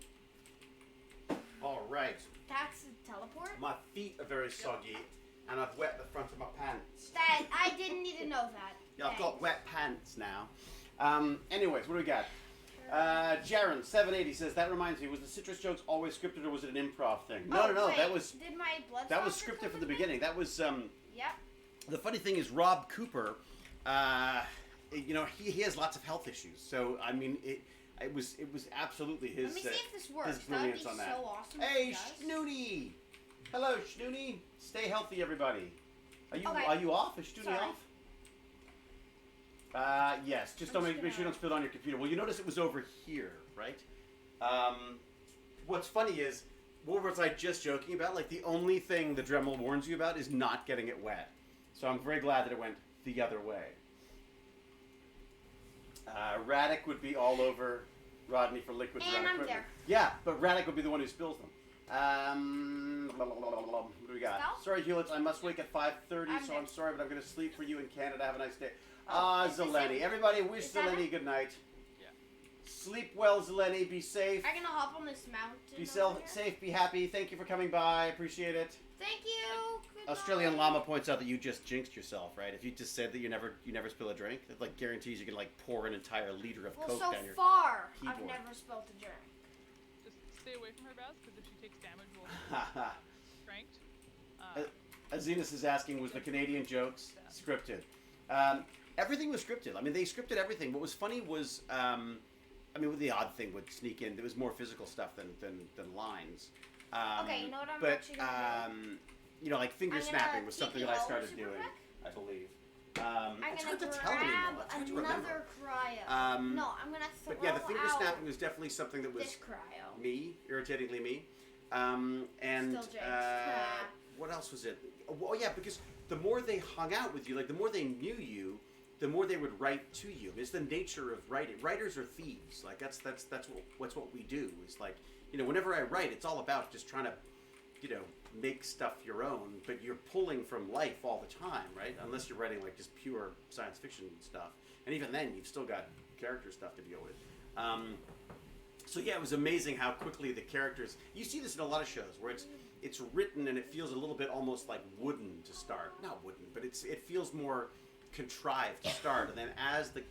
A: All right.
B: That's a teleport?
A: My feet are very soggy, and I've wet the front of my pants.
B: That, I didn't need to know that.
A: Yeah, I've got wet pants now. Anyways, what do we got? Jaren 780 says, that reminds me, was the citrus jokes always scripted or was it an improv thing? No,
B: wait,
A: that was
B: Did my blood
A: scripted from the beginning. That was
B: Yep.
A: the funny thing is Rob Cooper, you know, he has lots of health issues. So I mean it was absolutely his
B: Let me see if this works.
A: his brilliance
B: That'd be
A: on that.
B: so awesome if
A: Hey
B: it does.
A: Schnooty! Hello Schnooty! Stay healthy everybody.
B: Okay.
A: Are you off? Is Schnooty
B: Sorry.
A: off? Yes, just don't
B: I'm
A: make
B: just
A: sure you
B: gonna-
A: don't spill it on your computer. Well, you notice it was over here, right? What's funny is, what was I just joking about? Like, the only thing the Dremel warns you about is not getting it wet. So I'm very glad that it went the other way. Radek would be all over Rodney for liquids
B: And
A: around
B: I'm
A: equipment.
B: there.
A: Yeah, but Radek would be the one who spills them. Blah, blah, blah, blah, blah. What do we got?
B: Scalp?
A: Sorry, Hewlett, I must wake at 5:30,
B: I'm
A: so
B: there.
A: I'm sorry, but I'm going to sleep for you in Canada. Have a nice day.
B: Is this
A: Zeleny.
B: it?
A: Everybody wish
B: Is that
A: Zeleny
B: it?
A: good night.
C: Yeah.
A: Sleep well, Zeleny. Be safe.
B: I'm gonna hop on this mountain.
A: Be
B: over here.
A: safe, be happy. Thank you for coming by. Appreciate it.
B: Thank you. Good
A: Australian
B: night.
A: Llama points out that you just jinxed yourself, right? If you just said that you never spill a drink, it like guarantees you can like pour an entire liter of
B: Well,
A: Coke
B: so
A: down your
B: far,
A: keyboard.
B: I've never spilled a drink.
C: Just stay away from her, Baz, because if she takes damage, we'll cranked.
A: Azenas is asking, was the Canadian jokes scripted? Everything was scripted. I mean, they scripted everything. What was funny was, I mean, the odd thing would sneak in. There was more physical stuff than lines.
B: Okay, you know what I'm
A: but,
B: actually gonna do?
A: you know, like finger
B: I'm gonna
A: snapping was
B: keep
A: something
B: you
A: that I
B: all
A: started
B: super
A: doing,
B: quick.
A: I believe.
B: I'm
A: It's
B: gonna
A: hard to tell anymore.
B: grab
A: It's hard to remember.
B: another cryo.
A: No,
B: I'm gonna throw
A: But yeah, the finger
B: out
A: snapping was definitely something that was
B: this cryo.
A: me, irritatingly me. And
B: Still James.
A: what else was it? Oh yeah, because the more they hung out with you, like the more they knew you, the more they would write to you. It's the nature of writing. Writers are thieves. Like that's what we do. It's like, you know, whenever I write, it's all about just trying to, you know, make stuff your own, but you're pulling from life all the time, right? Unless you're writing like just pure science fiction stuff, and even then, you've still got character stuff to deal with. So yeah, it was amazing how quickly the characters. You see this in a lot of shows where it's written and it feels a little bit almost like wooden to start. Not wooden, but it feels more contrived to start, and then as the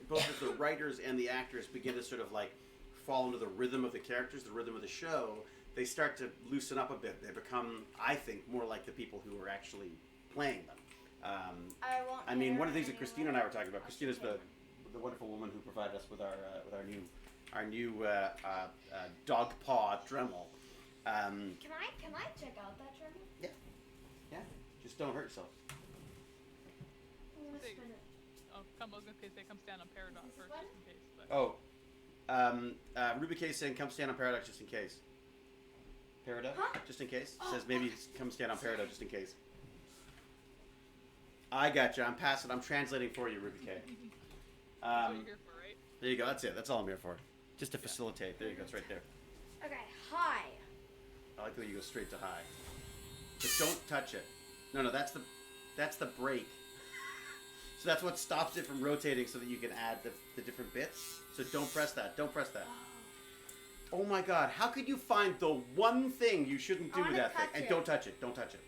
A: both of the writers and the actors begin to sort of like fall into the rhythm of the characters, the rhythm of the show, they start to loosen up a bit. They become, I think, more like the people who are actually playing them. I mean, one of the things that Christina and I were talking about. Christina's the wonderful woman who provided us with our new dog paw Dremel.
B: Can I check out that Dremel?
A: Yeah. Just don't hurt yourself.
B: Let's
C: Say-
B: spin it.
C: Oh, I was gonna say come stand on Paradox
B: Is this
C: first,
B: one?
C: just in case. But
A: Oh, Ruby K saying, "Come stand on Paradox just in case." Peridot?
B: Huh?
A: Just in case.
B: Oh,
A: Says maybe come stand on Peridot just in case. I gotcha. I'm passing. I'm translating for you, Ruby K.
C: That's what you're here for, right?
A: There you go. That's it. That's all I'm here for. Just to facilitate. There you go. It's right there.
B: Okay, hi.
A: I like the way you go straight to high. But don't touch it. No, that's the brake. So that's what stops it from rotating so that you can add the different bits. So don't press that. Don't press that. Oh my god. How could you find the one thing you shouldn't do
B: I
A: with
B: wanna
A: that thing?
B: touch
A: And
B: it.
A: don't touch it. Don't touch it.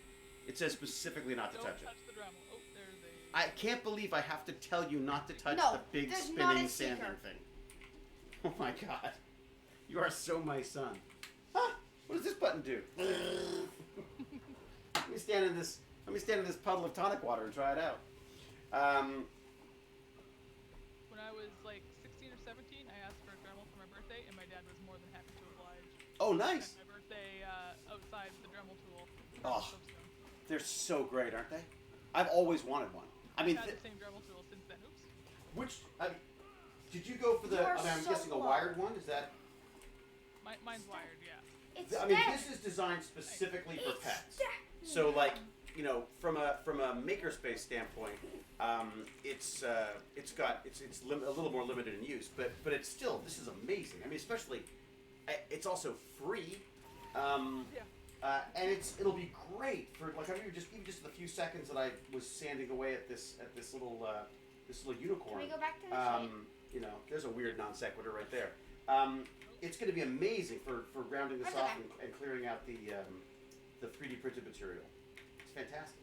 A: It says specifically not to
C: Don't
A: touch it.
C: touch the Dremel. Oh, there's a...
A: I can't believe I have to tell you not to touch
B: No,
A: the big
B: there's not
A: spinning
B: a secret.
A: sanding thing. Oh my god. You are so my son. Huh? What does this button do? Let me stand in this puddle of tonic water and try it out.
C: When I was like 16 or 17, I asked for a Dremel for my birthday, and my dad was more than happy to oblige.
A: Oh, nice.
C: Spent my birthday outside with the Dremel tool.
A: Oh, they're so great, aren't they? I've always wanted one. I mean,
C: I've had the same Dremel tool since then. Oops.
A: did you go for the?
B: You are
A: I'm
B: so
A: guessing a
B: low.
A: wired one. Is that?
C: Mine's wired, yeah.
B: It's
A: I mean,
B: dead.
A: this is designed specifically for
B: It's
A: pets.
B: dead.
A: So, like, you know, from a makerspace standpoint, it's a little more limited in use, but it's still, this is amazing. I mean, especially, it's also free, and it'll be great for, like, I mean, even just the few seconds that I was sanding away at this little unicorn.
B: Can we go back to the shape?
A: You know, there's a weird non sequitur right there. It's going to be amazing for rounding this
B: That's
A: off
B: okay.
A: and clearing out the 3D printed material. It's fantastic.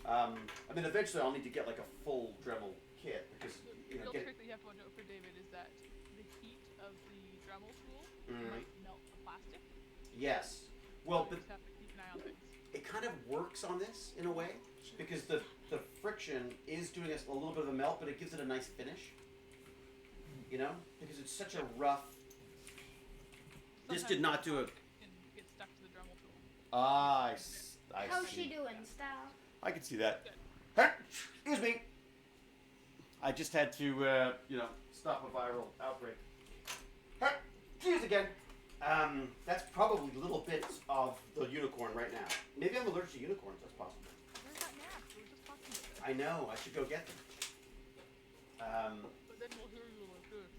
A: I mean, eventually I'll need to get like a full Dremel kit because
C: The real trick that you have to watch out for, David, is that the heat of the Dremel tool might melt the plastic.
A: Yes. Well,
C: So
A: but
C: you just have to keep an eye on things.
A: it kind of works on this in a way because the friction is doing a little bit of a melt, but it gives it a nice finish. You know, because it's such a rough. This did not do it.
C: Can get stuck to the Dremel tool.
A: I
B: How's
A: see.
B: she doing, style?
A: I can see that.
C: Good.
A: Huh, excuse me. I just had to, stop a viral outbreak. Huh, excuse again. That's probably little bits of the unicorn right now. Maybe I'm allergic to unicorns. That's possible.
C: Where's that mask? We were just talking about that.
A: I know. I should go get them.
C: But then we'll hear you like this.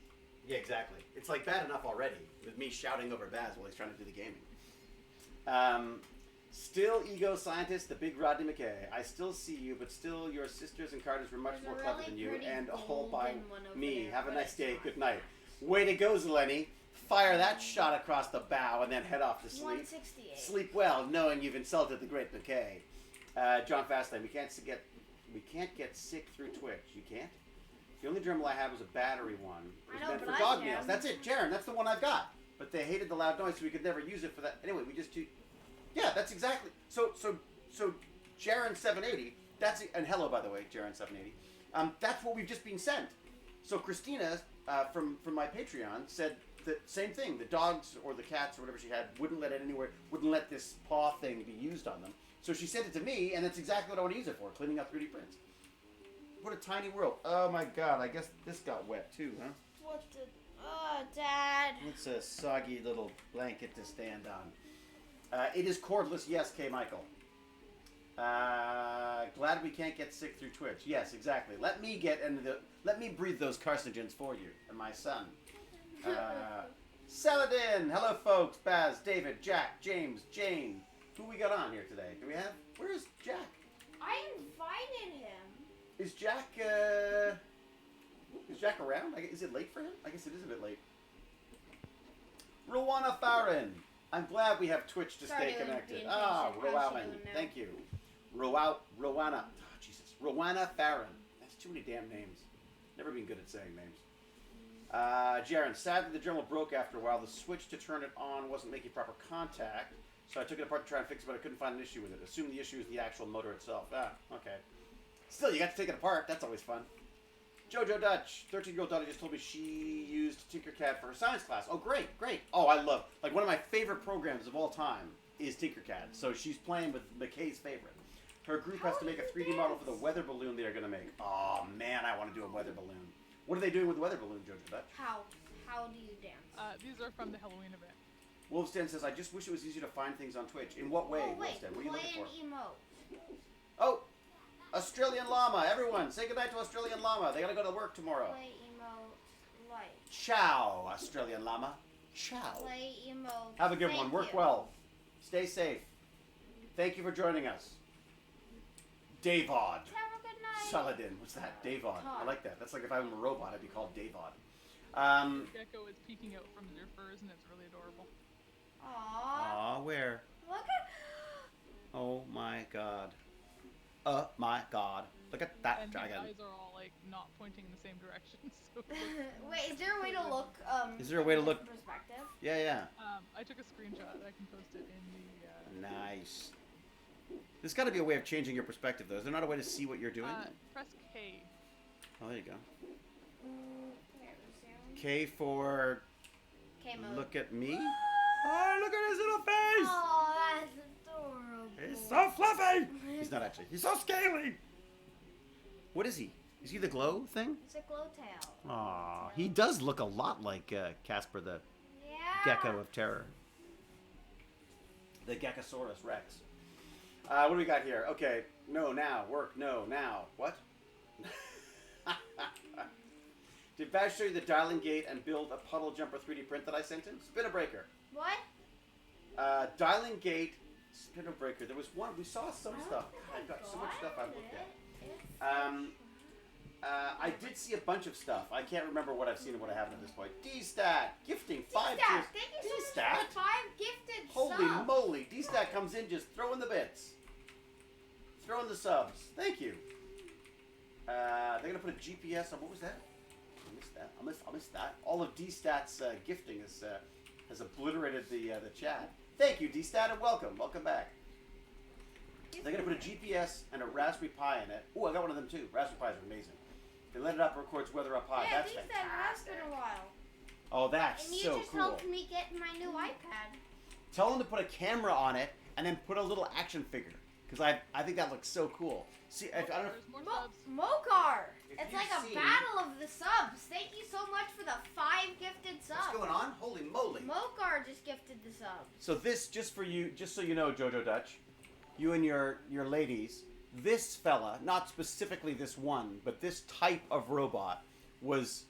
A: Yeah, exactly. It's like bad enough already with me shouting over Baz while he's trying to do the gaming. Still ego scientist, the big Rodney McKay. I still see you, but still your sisters and Carters were much
B: There's a
A: more clever
B: really
A: than you,
B: pretty
A: and all by
B: golden one over
A: me.
B: there,
A: Have a
B: but
A: nice
B: it's
A: day.
B: not.
A: Good night. Way to go, Zeleny. Fire that shot across the bow and then head off to sleep.
B: 168.
A: Sleep well, knowing you've insulted the great McKay. John Fastlane, we can't get sick through Twitch. You can't? The only Dremel I had was a battery one. It was
B: I know,
A: meant
B: but
A: for
B: I
A: dog
B: can.
A: nails. That's it, Jaren. That's the one I've got. But they hated the loud noise, so we could never use it for that. Anyway, we just do. Yeah, that's exactly. So Jaren 780. That's it. And hello, by the way, Jaren 780. That's what we've just been sent. So Christina from my Patreon said the same thing. The dogs or the cats or whatever she had wouldn't let this paw thing be used on them. So she sent it to me, and that's exactly what I want to use it for, cleaning up 3D prints. What a tiny world. Oh my god, I guess this got wet too, huh?
B: What the... Oh, Dad.
A: It's a soggy little blanket to stand on. It is cordless, yes, K. Michael. Glad we can't get sick through Twitch. Yes, exactly. Let me breathe those carcinogens for you and my son. Saladin! Hello, folks. Baz, David, Jack, James, Jane. Who we got on here today? Do we have? Where is Jack?
B: I invited him.
A: Is Jack around? Is it late for him? I guess it is a bit late. Rowana Farron. I'm glad we have Twitch to
B: Sorry,
A: stay
B: I'm
A: connected.
B: being
A: Ah,
B: patient. How's she
A: Rowan.
B: doing now?
A: Thank you. Rowana. Oh, Jesus. Rowana Farron. That's too many damn names. Never been good at saying names. Jaren, sadly the Dremel broke after a while. The switch to turn it on wasn't making proper contact, so I took it apart to try and fix it, but I couldn't find an issue with it. Assume the issue is the actual motor itself. Ah, okay. Still, you got to take it apart. That's always fun. Jojo Dutch, 13-year-old daughter just told me she used Tinkercad for her science class. Oh, great. Oh, I love, like, one of my favorite programs of all time is Tinkercad. So she's playing with McKay's favorite. Her group has to make a 3D model for the weather balloon they are going to make. Oh, man, I want to do a weather balloon. What are they doing with the weather balloon, Jojo Dutch?
B: How do you dance?
C: These are from the Halloween event.
A: Wolfsden says, I just wish it was easier to find things on Twitch. In what way,
B: Oh, wait.
A: Wolfsden? What are you
B: Play
A: looking
B: an
A: for?
B: emote.
A: Oh, Australian Llama. Everyone, say goodnight to Australian Llama. They gotta go to work tomorrow.
B: Play emote. Like.
A: Ciao, Australian Llama. Ciao.
B: Play emote.
A: Have a good
B: Thank
A: one. Work
B: you.
A: well. Stay safe. Thank you for joining us. Davod.
B: Have a good night.
A: Saladin. What's that? Davod. I like that. That's like if I was a robot, I'd be called Davod.
C: Gecko is peeking out from your furs, and it's really adorable.
B: Aww.
A: Aw, where?
B: Look at.
A: Oh my god. Oh my god. Look at that
C: And
A: dragon.
C: the eyes are all like not pointing in the same direction. So
B: Wait, is there a way to look?
A: Is there a way to look-
B: Perspective.
A: Yeah.
C: I took a screenshot. I can post it in the.
A: Nice. There's got to be a way of changing your perspective, though. Is there not a way to see what you're doing?
C: Press K.
A: Oh, there you go.
B: Here, resume.
A: K for
B: K mode.
A: look at me. Oh, look at his little face!
B: Oh, that's adorable.
A: He's so fluffy! He's not actually. He's so scaly! What is he? Is he the glow thing?
B: It's a glow tail.
A: Aw, he does look a lot like Casper the
B: Yeah.
A: Gecko of Terror. The Geckosaurus Rex. What do we got here? Okay. No, now. Work. No, now. What? Did Vash show you the dialing gate and build a puddle jumper 3D print that I sent him? Spinner breaker.
B: What?
A: Dialing gate, spinner breaker. There was one. We saw some stuff. I've got so much stuff I've looked at. I did see a bunch of stuff. I can't remember what I've seen and what I haven't at this point. D-Stat. Gifting 5
B: D-Stat,
A: tiers.
B: thank you so much
A: D-Stat.
B: for the 5 gifted
A: Holy
B: subs.
A: moly. D-Stat comes in just throwing the bits. Throwing the subs. Thank you. They're going to put a GPS on. What was that? I missed that. I missed that. All of D-Stat's gifting has obliterated the chat. Thank you, D-Stat, and welcome. Welcome back. They're going to put a GPS and a Raspberry Pi in it. Oh, I got one of them too. Raspberry Pis are amazing. They let it up, records weather up high.
B: Yeah,
A: That's
B: D-Stat has
A: fantastic.
B: been a while.
A: Oh, that's
B: And you
A: so
B: just
A: cool.
B: helped me get my new iPad.
A: Tell them to put a camera on it and then put a little action figure. Because I think that looks so cool. See, I don't know.
C: There's more subs.
B: Mokar!
A: If
B: It's
A: you've
B: like a
A: seen-
B: battle of the subs. Thank you so much for the 5 gifted subs.
A: What's going on? Holy moly.
B: Mokar just gifted the subs.
A: So this, just for you, just so you know, Jojo Dutch, you and your ladies, this fella, not specifically this one, but this type of robot was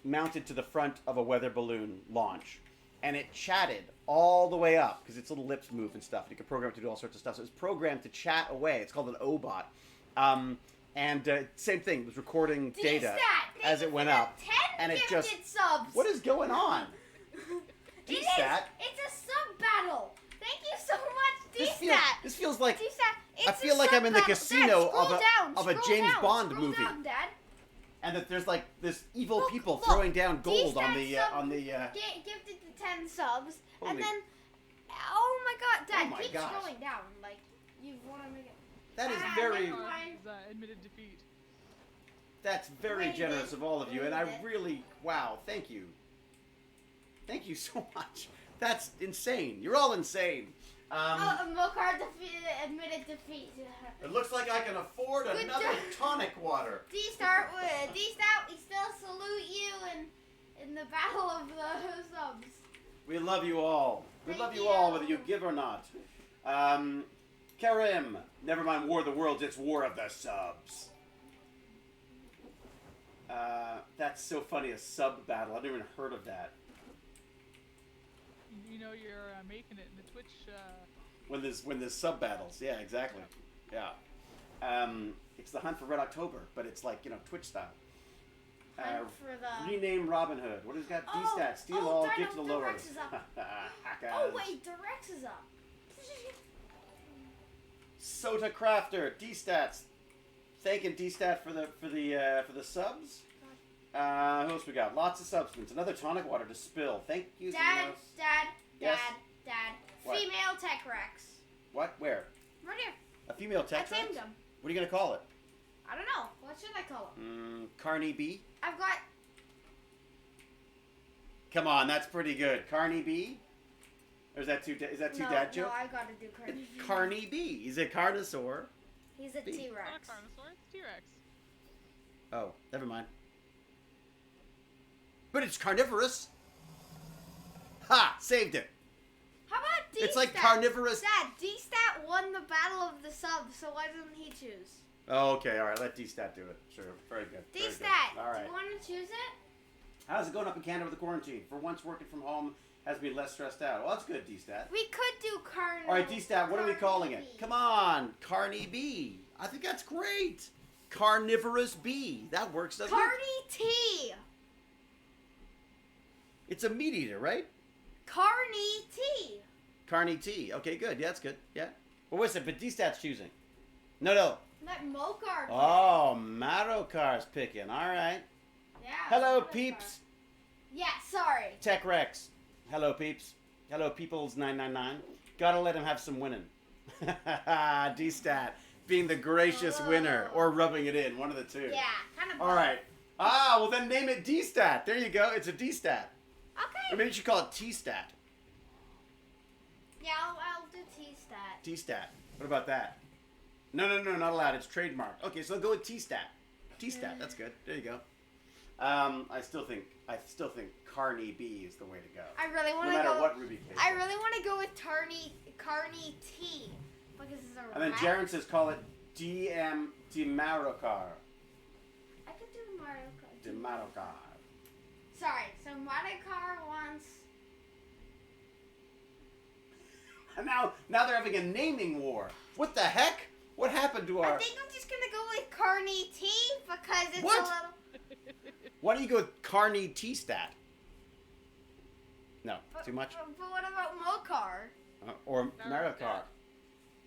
A: mounted to the front of a weather balloon launch. And it chatted all the way up, because its little lips move and stuff. You can program it to do all sorts of stuff. So it was programmed to chat away. It's called an O-bot. Same thing, it was recording data
B: D-Stat,
A: as it went up.
B: 10
A: And it
B: gifted
A: just...
B: subs.
A: What is going on?
B: It is.
A: D-Stat?
B: It's a sub battle. Thank you so much,
A: This
B: D-Stat.
A: feels like...
B: D-Stat, it's
A: I feel
B: a
A: like I'm in the
B: sub-battle.
A: casino
B: Dad,
A: of a
B: scroll
A: James
B: down,
A: Bond
B: scroll
A: movie.
B: Down, Dad.
A: And that there's like this evil
B: Look,
A: people
B: look.
A: throwing down gold on the
B: D-Stat gifted the 10 subs,
A: Holy-
B: and then, oh my God, Dad,
A: Oh my
B: keep
A: gosh.
B: scrolling down. Like you want to make it.
A: That is
B: Ah,
A: very...
B: never mind.
C: Admitted defeat.
A: That's very
B: Wait,
A: generous of all of you, and I
B: wait.
A: really... Wow, thank you. Thank you so much. That's insane. You're all insane.
B: Mokar admitted defeat.
A: It looks like I can afford
B: Good
A: another
B: job.
A: tonic water.
B: D-Stat, we still salute you in the battle of the subs.
A: We love you all. We
B: Thank
A: love you
B: you.
A: all, whether you give or not. Karim, never mind War of the Worlds, it's War of the Subs. That's so funny, a sub battle. I've never even heard of that.
C: You know you're making it in the Twitch.
A: When there's sub battles, yeah, exactly, yeah. It's the Hunt for Red October, but it's like Twitch style.
B: Hunt for the.
A: Rename Robin Hood. What has got
B: Oh,
A: D-Stat? Steal
B: oh,
A: all,
B: Dino-
A: give to the lowers.
B: Rex is up.
A: Hackers.
B: Oh wait, the Rex is up.
A: Sota Crafter, D-Stats. Thanking D-Stat for the subs. Who else we got? Lots of substance. Another tonic water to spill. Thank you.
B: Dad,
A: Xenos.
B: Dad,
A: Yes?
B: Dad.
A: What?
B: Female Tech Rex.
A: What? Where?
B: Right here.
A: A female tech
B: I tamed
A: Rex?
B: him.
A: What are you gonna call it?
B: I don't know. What should I call him?
A: Carney B.
B: I've got.
A: Come on, that's pretty good. Carney B. Or is that too dad joke?
B: No, I gotta do Carney.
A: Carney B. He's a carnosaur.
B: He's a
A: B.
B: T-Rex.
C: Not a Carnosaur, it's T-Rex.
A: Oh, never mind. But it's carnivorous. Ha! Saved it.
B: How about D-Stat?
A: It's like carnivorous.
B: Dad, D-Stat won the Battle of the Subs, so why doesn't he choose?
A: Oh, okay, all right. Let D-Stat do it. Sure, very good. very good.
B: D-Stat,
A: All right.
B: do you want to choose it?
A: How's it going up in Canada with the quarantine? For once, working from home has me less stressed out. Well, that's good, D-Stat.
B: We could do Carnival.
A: All right, D-Stat, what are we calling it? Come on, Carny Bee. I think that's great. Carnivorous bee. That works, doesn't it?
B: Carny T.
A: It's a meat eater, right?
B: Carny T.
A: Carny T. Okay, good. Yeah, that's good. Yeah. Well, what's it? But D-Stat's choosing. No.
B: Let Mokar.
A: Oh, Marokar's picking. All right.
B: Yeah.
A: Hello,
B: Mokar.
A: peeps.
B: Yeah, sorry.
A: Tech Rex. Hello, peeps. Hello, peoples 999. Gotta let him have some winning. D-Stat being the gracious winner or rubbing it in, one of the two.
B: Yeah, kind of.
A: All right. Ah, well then name it D-Stat. There you go. It's a D-Stat. Or
B: Okay.
A: maybe you should call it T-Stat.
B: Yeah, I'll do T-Stat.
A: T-Stat. What about that? No, not allowed. It's trademarked. Okay, so go with T-Stat. T-Stat. That's good. There you go. I still think Carny B is the way to go.
B: I really want
A: No
B: to
A: matter
B: go.
A: what Ruby Cage.
B: I really want to go with Carny T because it's a
A: And then
B: rat.
A: Jaren says call it Demarokar.
B: I could do Mario Kart.
A: Demarokar.
B: Sorry, so Mario Kart wants.
A: And now they're having a naming war. What the heck? What happened to
B: I
A: our...
B: think I'm just gonna go with Carny T because it's
A: What?
B: a little.
A: Why don't you go with Carny T-Stat? No, too much?
B: But what about Mokar?
A: Or Marokar.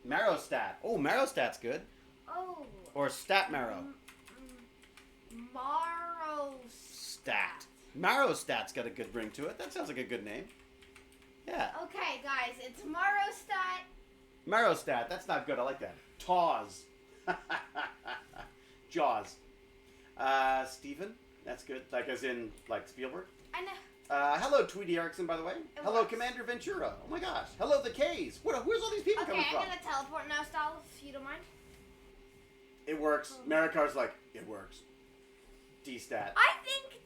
A: Marostat. Oh, Marostat's good.
B: Oh.
A: Or Stat Marrow.
B: Maro.
A: Stat. Marostat's got a good ring to it. That sounds like a good name. Yeah.
B: Okay, guys, it's Marostat.
A: Marostat. That's not good. I like that. Taws. Jaws. Steven. That's good. Like as in, like Spielberg.
B: I know.
A: Hello, Tweety Erickson, by the way. Hello,
B: works.
A: Commander Ventura. Oh my gosh. Hello, the K's. Where's all these people
B: Okay,
A: coming
B: I'm
A: from?
B: gonna teleport now, style, if you don't mind.
A: It works. Marikar's like, it works. D-Stat.
B: I think.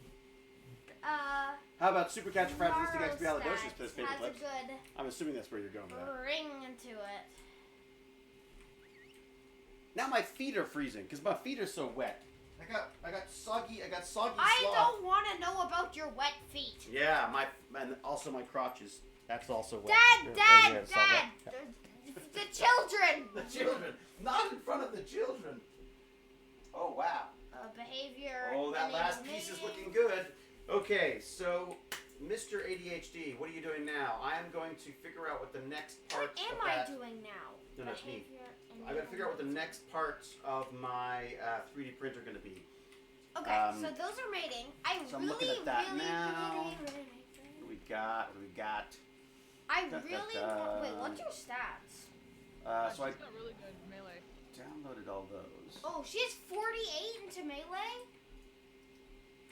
A: How about Supercatcherfragilisticexpialidocious for this paper
B: has a
A: clips?
B: good
A: I'm assuming that's where you're going with that.
B: ring to it.
A: Now my feet are freezing because my feet are so wet. I got soggy
B: I
A: sloth.
B: don't want to know about your wet feet.
A: Yeah, and also my crotches. That's also wet.
B: Dad,
A: Yeah, it's all
B: Dad,
A: wet.
B: the children.
A: The children, not in front of the children. Oh wow.
B: Behavior.
A: Oh, that last piece is looking good. Okay, so Mr. ADHD, what are you doing now? I am going to figure out what the next
B: What
A: parts
B: am
A: of
B: I
A: that.
B: doing now?
A: No, that's me.
B: Behavior and
A: I gotta figure out what the next parts of my 3D printer are gonna be.
B: Okay, so those are mating.
A: so I'm looking at that now.
B: really.
A: What do we got? What do we got?
B: I
A: Da, da,
B: really
A: da.
B: want. Wait, what's your stats?
A: So I
C: She's got really good melee.
A: downloaded all those,
B: Oh, she has 48 into melee.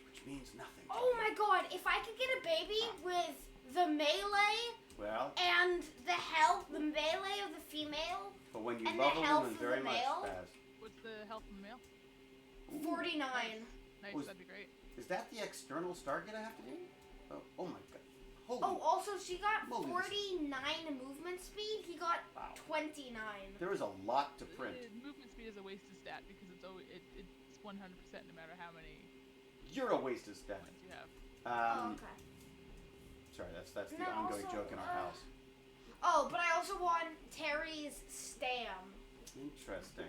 A: which means nothing. to
B: Oh
A: me.
B: my god! If I could get a baby with the melee
A: Well,
B: and the melee of the female,
A: but when you
B: and the
A: love a
B: health
A: woman
B: of
A: very
B: the
A: much,
B: male?
A: Baz.
C: What's the health of the male?
B: 49.
C: Nice,
A: Was-
C: that'd be great.
A: Is that the external Stargate I have to do? Oh my god. Holy.
B: Oh, also she got
A: Holy
B: 49 movement speed. He got
A: Wow.
B: 29.
A: There is a lot to print.
C: Movement speed is a wasted stat because it's always it's 100% no matter how many
A: You're a wasted stat.
C: points you have.
B: Oh, okay.
A: Sorry, that's the
B: No,
A: ongoing
B: also,
A: joke in our house.
B: Oh, but I also want Terry's stam.
A: Interesting.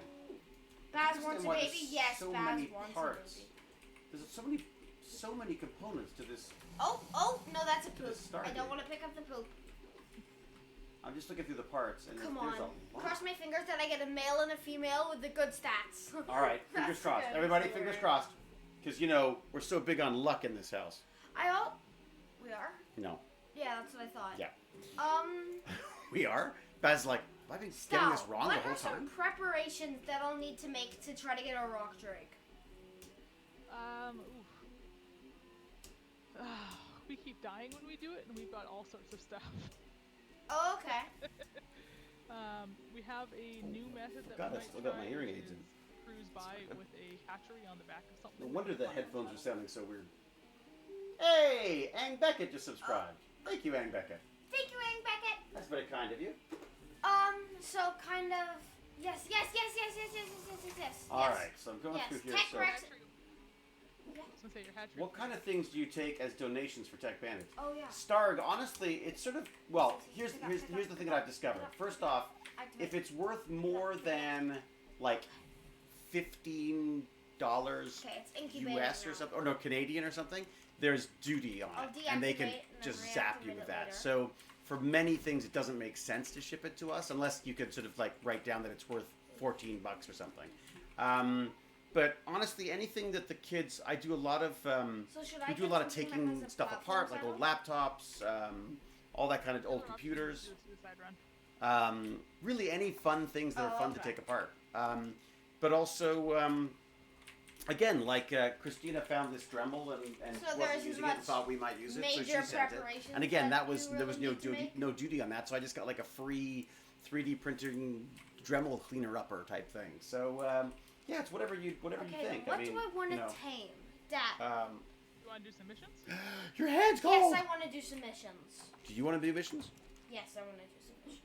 B: Baz
A: Understand
B: wants a
A: why
B: baby.
A: there's
B: Yes,
A: so
B: Baz
A: many
B: wants
A: parts.
B: a baby.
A: There's so many components to this.
B: Oh, no, that's a poop.
A: This Stargate.
B: I don't want to pick up the poop.
A: I'm just looking through the parts, and
B: Come
A: there's
B: on.
A: a lot.
B: Cross my fingers that I get a male and a female with the good stats.
A: All right, fingers
B: That's
A: crossed.
B: good.
A: Everybody, fingers crossed. Because, we're so big on luck in this house.
B: We are?
A: No.
B: Yeah, that's what I thought.
A: Yeah.
B: Um,
A: We are? Baz's like, I've been getting this wrong
B: what
A: the whole
B: are some
A: time?
B: preparations that I'll need to make to try to get a rock drake?
C: Oof. We keep dying when we do it, and we've got all sorts of stuff.
B: Oh, okay.
C: We have a new method that
A: God,
C: we
A: I
C: might
A: still got my
C: try
A: hearing aids
C: is
A: in.
C: Cruise by with a hatchery on the back of something.
A: No wonder the headphones are sounding so weird. Hey, Ang Beckett just subscribed. Thank you, Ang Beckett.
B: Thank you, Ang Beckett.
A: That's very kind of you.
B: So kind of. Yes.
A: All right, so I'm going through here.
B: Tech
A: So,
B: Rex.
C: I was gonna say your hatchery.
A: what kind of things do you take as donations for Tech Bandits?
B: Oh yeah.
A: Starg, honestly, it's sort of here's the thing that I've discovered. First off, if it's worth more than like $15
B: Okay, it's incubated
A: US or
B: now.
A: something, or no, Canadian or something, there's duty on
B: I'll
A: it, and they can
B: deactivate and then
A: just zap you
B: reactivate
A: with
B: it
A: that.
B: later.
A: So for many things, it doesn't make sense to ship it to us unless you could sort of like write down that it's worth $14 or something. But honestly, anything that the kids, I do a lot of.
B: So should I
A: We do a
B: get
A: lot of
B: something that
A: taking
B: has a
A: stuff
B: platform
A: apart, like old
B: settle?
A: laptops, all that kind of old
C: Another option is to
A: computers.
C: do a suicide run.
A: Really, any fun things that are
B: Oh,
A: fun to
B: okay.
A: take apart. But also, again, like Christina found this Dremel and
B: So there
A: wasn't
B: isn't
A: using it and
B: much
A: thought we might use it, so she
B: major
A: sent it.
B: preparations
A: And again,
B: that
A: there was
B: you
A: no
B: really need to make?
A: no duty on that, so I just got like a free 3D printing Dremel cleaner upper type thing. So yeah, it's whatever you
B: Okay,
A: think.
B: what
A: I mean,
B: do I want to
A: you know,
B: tame? Dad.
C: You want to do some missions?
A: your hand's
B: Yes,
A: cold.
B: I want to do some missions.
A: Do you want to do missions?
B: Yes, I want to do some missions.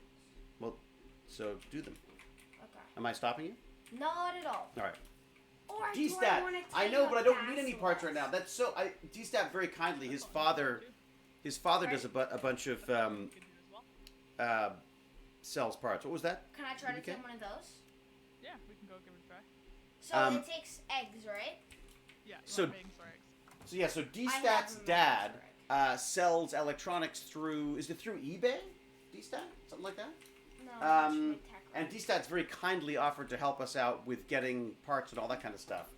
A: Well, so do them.
B: Okay.
A: Am I stopping you?
B: Not at all.
A: All right.
B: Or do I
A: D-Stat.
B: want to
A: I know, but I don't need any parts right now. That's so. D-Stat very kindly. His father does a bunch of
C: You can do as well.
A: sells parts. What was that?
B: Can I try to
A: Okay.
B: tame one of those?
C: Yeah, we can go give it a try.
B: So it takes eggs, right?
C: Yeah. You
A: So-
C: want eggs or eggs?
A: So yeah. So
B: I have
A: D-Stat's
B: them
A: dad
B: right.
A: sells electronics through. Is it through eBay? D-Stat, something like that.
B: No,
A: Um,
B: actually, tech
A: And D-Stat's very kindly offered to help us out with getting parts and all that kind of stuff.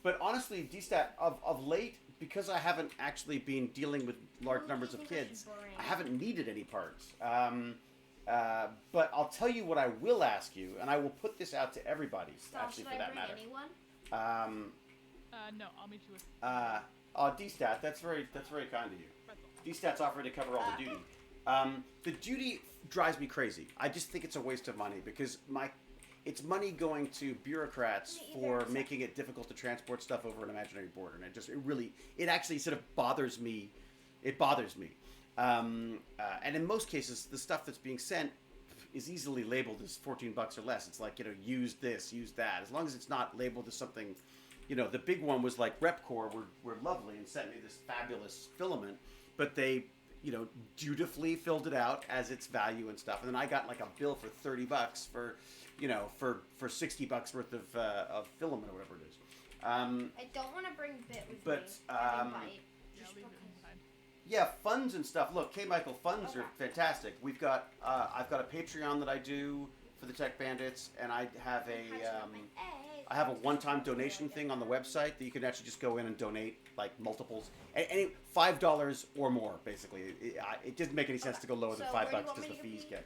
A: But honestly, D-Stat, of late, because I haven't actually been dealing with large
B: Who do
A: numbers
B: you
A: of
B: think I should
A: kids,
B: bring?
A: I haven't needed any parts. But I'll tell you what I will ask you, and I will put this out to everybody,
B: Stop,
A: actually,
B: should
A: for
B: I
A: that
B: bring
A: matter.
B: anyone?
C: No, I'll meet you with
A: D-Stat, that's very kind of you.
C: pretzel.
A: D-Stat's offering to cover all the duty. The duty drives me crazy. I just think it's a waste of money because it's money going to bureaucrats
B: Yeah,
A: for
B: exactly.
A: making it difficult to transport stuff over an imaginary border, and it actually sort of bothers me. It bothers me. And in most cases, the stuff that's being sent is easily labeled as $14 or less. It's like, use this, use that. As long as it's not labeled as something, the big one was like Repcore were lovely and sent me this fabulous filament, but they, dutifully filled it out as its value and stuff. And then I got like a bill for $30 for $60 worth of filament or whatever it is.
B: I don't want to bring Bit with
A: But,
B: me. I think Bite.
C: Yeah,
B: Just
C: leave it
B: because-
C: behind.
A: Yeah, funds and stuff. Look, K. Michael, funds are
B: Okay.
A: fantastic. We've got, I've got a Patreon that I do for the Tech Bandits, and I have I have a one-time donation thing on the website that you can actually just go in and donate like multiples, any $5 or more, basically. It doesn't make any sense to go lower than
B: So where do you
A: $5
B: want
A: because
B: me
A: the
B: to
A: fees
B: be?
A: get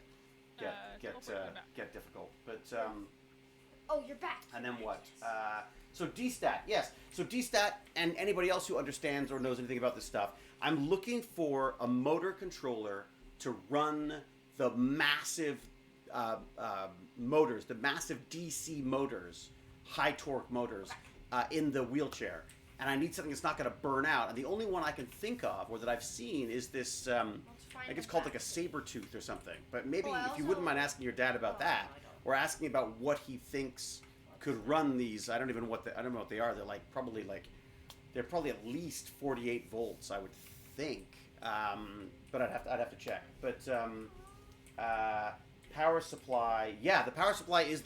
C: Teleport you back.
A: get difficult. But
B: Oh, you're back.
A: and then what? So D-Stat, yes. So D-Stat and anybody else who understands or knows anything about this stuff, I'm looking for a motor controller to run the massive motors, the massive DC motors, high torque motors in the wheelchair. And I need something that's not going to burn out. And the only one I can think of, or that I've seen, is this, I think it's called like a saber tooth or something. But maybe if you wouldn't mind asking your dad about that, or asking about what he thinks could run these. I don't know what they are. They're probably at least 48 volts, I would think. But I'd have to check. But power supply. Yeah, the power supply is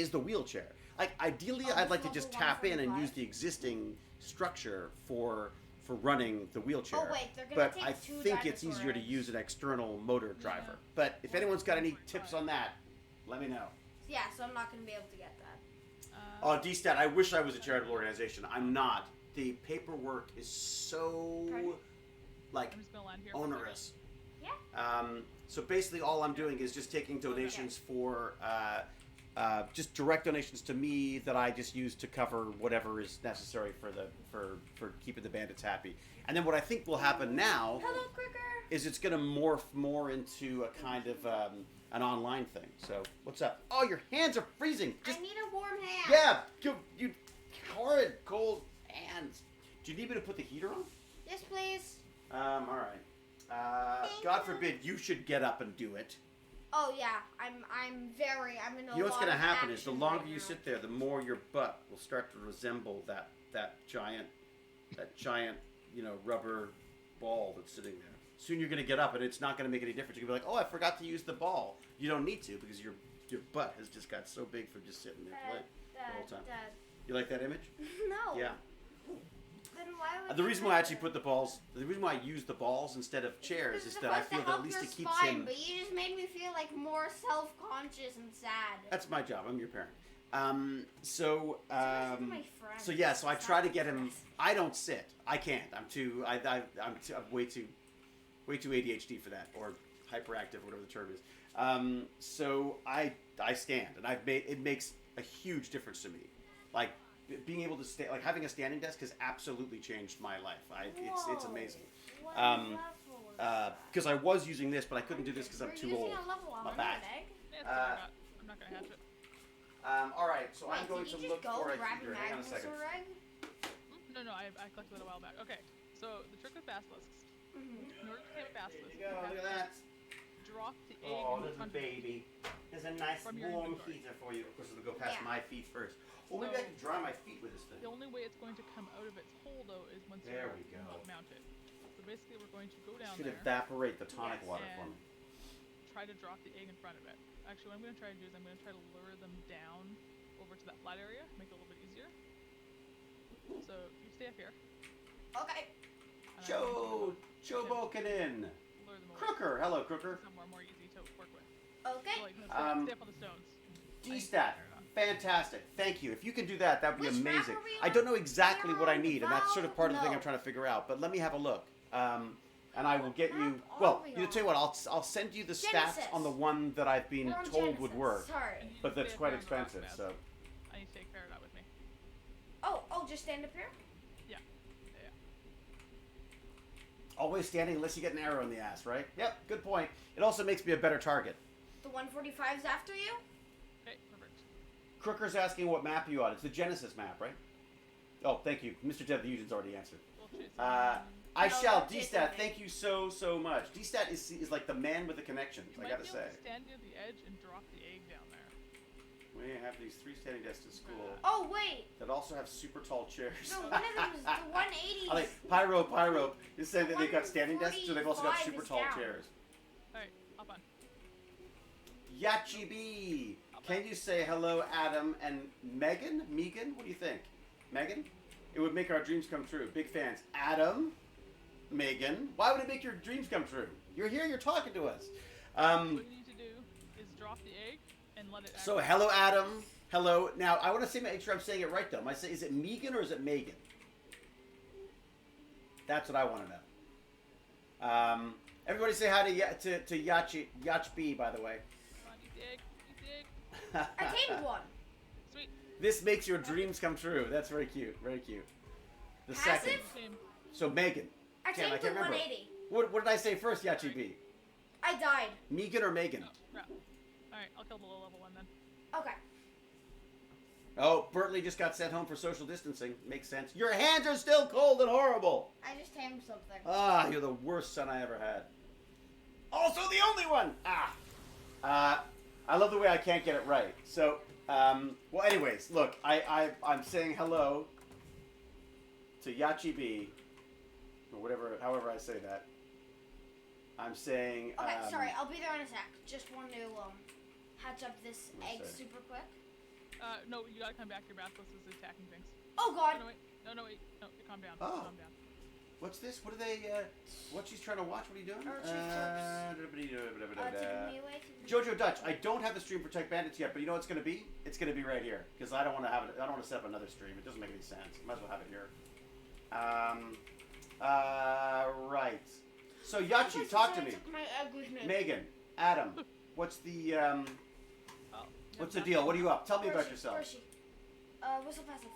A: the wheelchair. Like ideally, I'd like to just tap in and use the existing structure for running the wheelchair.
B: Oh, wait, they're gonna
A: but
B: take
A: I
B: two
A: think it's
B: dinosaur
A: easier to
B: eggs.
A: use an external motor driver. But if anyone's got any tips on that, let me know.
B: Yeah, so I'm not going to be able to get that.
A: Oh, D-Stat, I wish I was a charitable organization. I'm not. The paperwork is so,
B: Pardon?
A: like,
C: I'm just gonna land here. for a second.
A: onerous.
B: Yeah.
A: So basically all I'm doing is just taking donations for, just direct donations to me that I just use to cover whatever is necessary for keeping the bandits happy. And then what I think will happen now
B: Hello, Cricker.
A: is it's going to morph more into a kind of an online thing. So what's up? Oh, your hands are freezing. Just
B: I need a warm hand.
A: yeah, you horrid cold hands. Do you need me to put the heater on?
B: Yes, please.
A: All right. God forbid you should get up and do it.
B: Oh yeah, I'm in a
A: You know what's
B: lot
A: going to
B: of
A: happen is the
B: action
A: longer
B: right
A: you
B: now.
A: sit there, the more your butt will start to resemble that giant, rubber ball that's sitting there. Soon you're going to get up and it's not going to make any difference. You're going to be like, oh, I forgot to use the ball. You don't need to because your butt has just got so big from just sitting there the whole time.
B: Dad.
A: You like that image?
B: No.
A: Yeah.
B: Then why would
A: The
B: you
A: reason
B: do
A: why I actually
B: it?
A: put the reason why I use the balls instead of chairs
B: This
A: is that I
B: supposed
A: feel
B: to
A: that at
B: help
A: least
B: your
A: it keeps
B: spine,
A: him.
B: But you just made me feel like more self-conscious and sad.
A: That's my job. I'm your parent.
B: So my friend.
A: So yeah, so I
B: It's
A: try
B: not
A: to get him.
B: friends.
A: I don't sit. I can't. I'm way too ADHD for that, or hyperactive, whatever the term is. So I stand, and it makes a huge difference to me. Like being able to stay, like having a standing desk has absolutely changed my life. It's amazing.
B: What level is that?
A: Because I was using this, but I couldn't do this because I'm
B: We're
A: too
B: using
A: old.
B: a level
A: My
B: 100
A: back.
B: egg.
C: Yeah, it's fine, I'm not gonna hatch it.
A: All right, so I'm
B: Wait,
A: going
B: did
A: to
B: you
A: look
B: just go
A: for a
B: grabbing
A: heater. Hang on a second.
B: Magnus egg?
C: No, I collected it a while back. Okay, so the trick with basilisks.
B: Mm-hmm.
C: In order to tame a basilisk,
A: There you go. Look at that.
C: drop the egg
A: Oh,
C: in
A: little
C: front of it.
A: baby. There's a nice
C: From your
A: warm
C: inventory.
A: heater for you. Of course, it'll go past
B: Yeah.
A: my feet first. Well, maybe I
C: So-
A: can dry my feet with this thing.
C: The only way it's going to come out of its hole, though, is once
A: There
C: you
A: we go.
C: mount it. So basically, we're going to go down
A: Should
C: there,
A: evaporate the tonic
B: Yes.
A: water for
C: And-
A: me.
C: try to drop the egg in front of it. Actually, what I'm going to try to do is I'm going to try to lure them down over to that flat area, make it a little bit easier. So you stay up here.
B: Okay.
C: and I'm going
A: Chobokanin.
C: to lure them away.
A: Crooker. Hello, Crooker.
C: Somewhere more easy to work with.
B: Okay.
C: So, like, no,
A: Um,
C: stay up on the stones.
A: D-stat. Fantastic. Thank you. If you can do that, that would be
B: Which map
A: amazing.
B: are we
A: I
B: on?
A: don't know exactly
B: We're
A: what I
B: on
A: need, and that's sort of part of the thing
B: Val-
A: I'm trying to figure out. But let me have a look. And I will get
B: What
A: you.
B: map are
A: Well,
B: we
A: you tell you what. I'll send you the stats
B: Genesis.
A: on the one that I've been
B: We're on
A: told would
B: Genesis.
A: work,
B: Sorry.
C: And you
A: but
C: just
A: that's
C: stay up
A: quite
C: here on the rock
A: expensive.
C: map.
A: So.
C: I need to take care of that with me.
B: Oh, just stand up here?
C: Yeah.
A: Always standing unless you get an arrow in the ass, right? Yep, good point. It also makes me a better target.
B: The 145's after you?
C: Okay, perfect.
A: Crooker's asking what map you on. It's the Genesis map, right? Oh, thank you. Mr. Dev the Usion's already answered.
C: We'll chase
A: I
B: No,
A: shall.
B: that's Jason
A: D-Stat,
B: Day.
A: thank you so much. D-Stat is like the man with the connections,
C: You
A: I
C: might
A: gotta
C: be
A: say.
C: able to stand near the edge and drop the egg down there.
A: We have these 3 standing desks at school
B: Oh, wait.
A: that also have super tall chairs.
B: No, one of them is the 180s.
A: I like Pyro. You're saying that they've got standing desks, or they've also got
B: 145
A: super
B: is
A: tall
B: down.
A: chairs.
C: Alright, hop on.
A: Yachi B, can you say hello, Adam and Megan? What do you think? Megan? It would make our dreams come true. Big fans. Adam, Megan, why would it make your dreams come true? You're here, you're talking to us.
C: What you need to do is drop the egg and let it
A: So
C: activate.
A: hello, Adam. Hello. Now I want to make sure I'm saying it right though. Am I say, is it Megan or is it Megan? That's what I want to know. Everybody say hi to Yach B, by the way.
C: Come on, eat the egg. Eat the egg.
B: I tamed one.
C: Sweet.
A: This makes your dreams come true. That's very cute. Very cute. The
B: Passive?
A: second.
C: Same.
A: So Megan.
B: I
A: Damn, I
B: tamed the
A: can't remember.
B: 180.
A: What did I say first, Yachi B?
B: I died.
A: Megan or Megan?
C: Oh, crap. Alright, I'll kill the low level one then.
B: Okay.
A: Oh, Bertley just got sent home for social distancing. Makes sense. Your hands are still cold and horrible.
B: I just tamed something.
A: Ah, you're the worst son I ever had. Also the only one. I love the way I can't get it right. So, well, anyways, look, I'm saying hello to Yachi B, or whatever, however I say that. I'm saying.
B: Okay, sorry. I'll be there in a sec. Just want to hatch up this
A: One
B: egg
A: sec.
B: super quick.
C: No, you gotta come back. Your basilisk is attacking things.
B: Oh God.
C: No, wait. No, wait. No, calm down.
A: Oh.
C: Calm down.
A: What's this? What are they? What she's trying to watch? What are you doing?
B: Or taking me away.
A: Jojo Dutch. I don't have the stream for Tech Bandits yet, but you know what it's going to be? It's going to be right here because I don't want to have it. I don't want to set up another stream. It doesn't make any sense. Might as well have it here. Right. So Yachi, talk to me.
B: My egg with me.
A: Megan, Adam, what's the
C: Oh.
A: what's the deal? What are you up? Tell me about yourself.
B: Where's she? Whistle passive.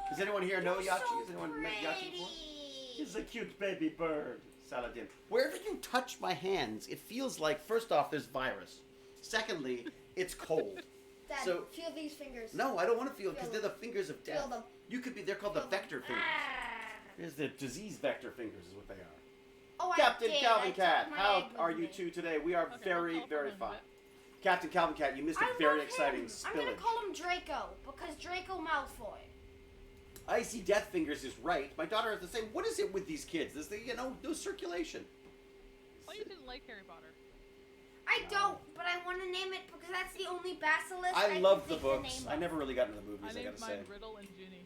A: Does anyone here know
B: You're
A: Yachi?
B: so
A: Has anyone met Yachi before?
B: pretty.
A: He's a cute baby bird. Saladin. Wherever you touch my hands, it feels like, first off, there's virus. Secondly, it's cold.
B: Dad,
A: So-
B: feel these fingers.
A: No, I don't want to feel because
B: Feel
A: they're the fingers of death.
B: Feel them.
A: You could be, they're called the
B: Feel them.
A: vector fingers.
B: Ah.
A: There's the disease vector fingers is what they are.
B: Oh,
A: Captain
B: I did.
A: Calvin
B: I took
A: Cat,
B: my
A: how
B: egg with
A: are you
B: me.
A: two today? We are
C: Okay,
A: very,
C: I'll call
A: very
C: him in a
A: fine.
C: bit.
A: Captain Calvin Cat, you missed a
B: I
A: very
B: love
A: exciting
B: him. I'm
A: spillage.
B: gonna call him Draco because Draco Malfoy.
A: Icy Death Fingers is right. My daughter has the same. What is it with these kids? There's the, no circulation.
C: Oh, you didn't like Harry Potter.
B: I
A: No.
B: don't, but I want to name it because that's the only basilisk
A: I
B: can
A: love the
B: think
A: books.
B: name
A: I
B: of.
A: never really got into the movies,
C: I
A: I
C: named
A: gotta say.
C: mine Riddle and Ginny.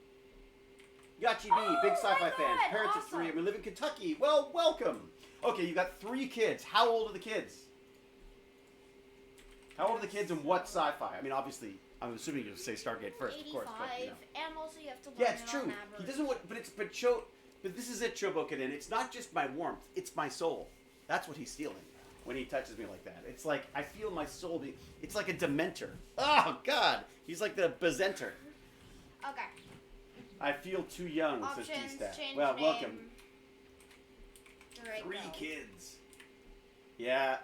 A: Yachi B,
B: Oh
A: big
B: my
A: sci-fi fan.
B: God,
A: Parents of
B: awesome.
A: 3, and we live in Kentucky. Well, welcome. Okay, you got 3 kids. How old are the kids? How old are the kids and what sci-fi? I mean, obviously, I'm assuming you'll say Stargate first, of course. But,
B: 85, and also you have to learn
A: Yeah, it's
B: it
A: true.
B: on
A: He
B: average.
A: doesn't want, but this is it, Chobokaden. It's not just my warmth; it's my soul. That's what he's stealing when he touches me like that. It's like I feel my soul. It's like a dementor. Oh God, he's like the Bazenter.
B: Okay.
A: I feel too young, says
B: Options,
A: T-Stat.
B: change
A: Well,
B: name.
A: welcome.
B: Draco.
A: 3 kids. Yeah.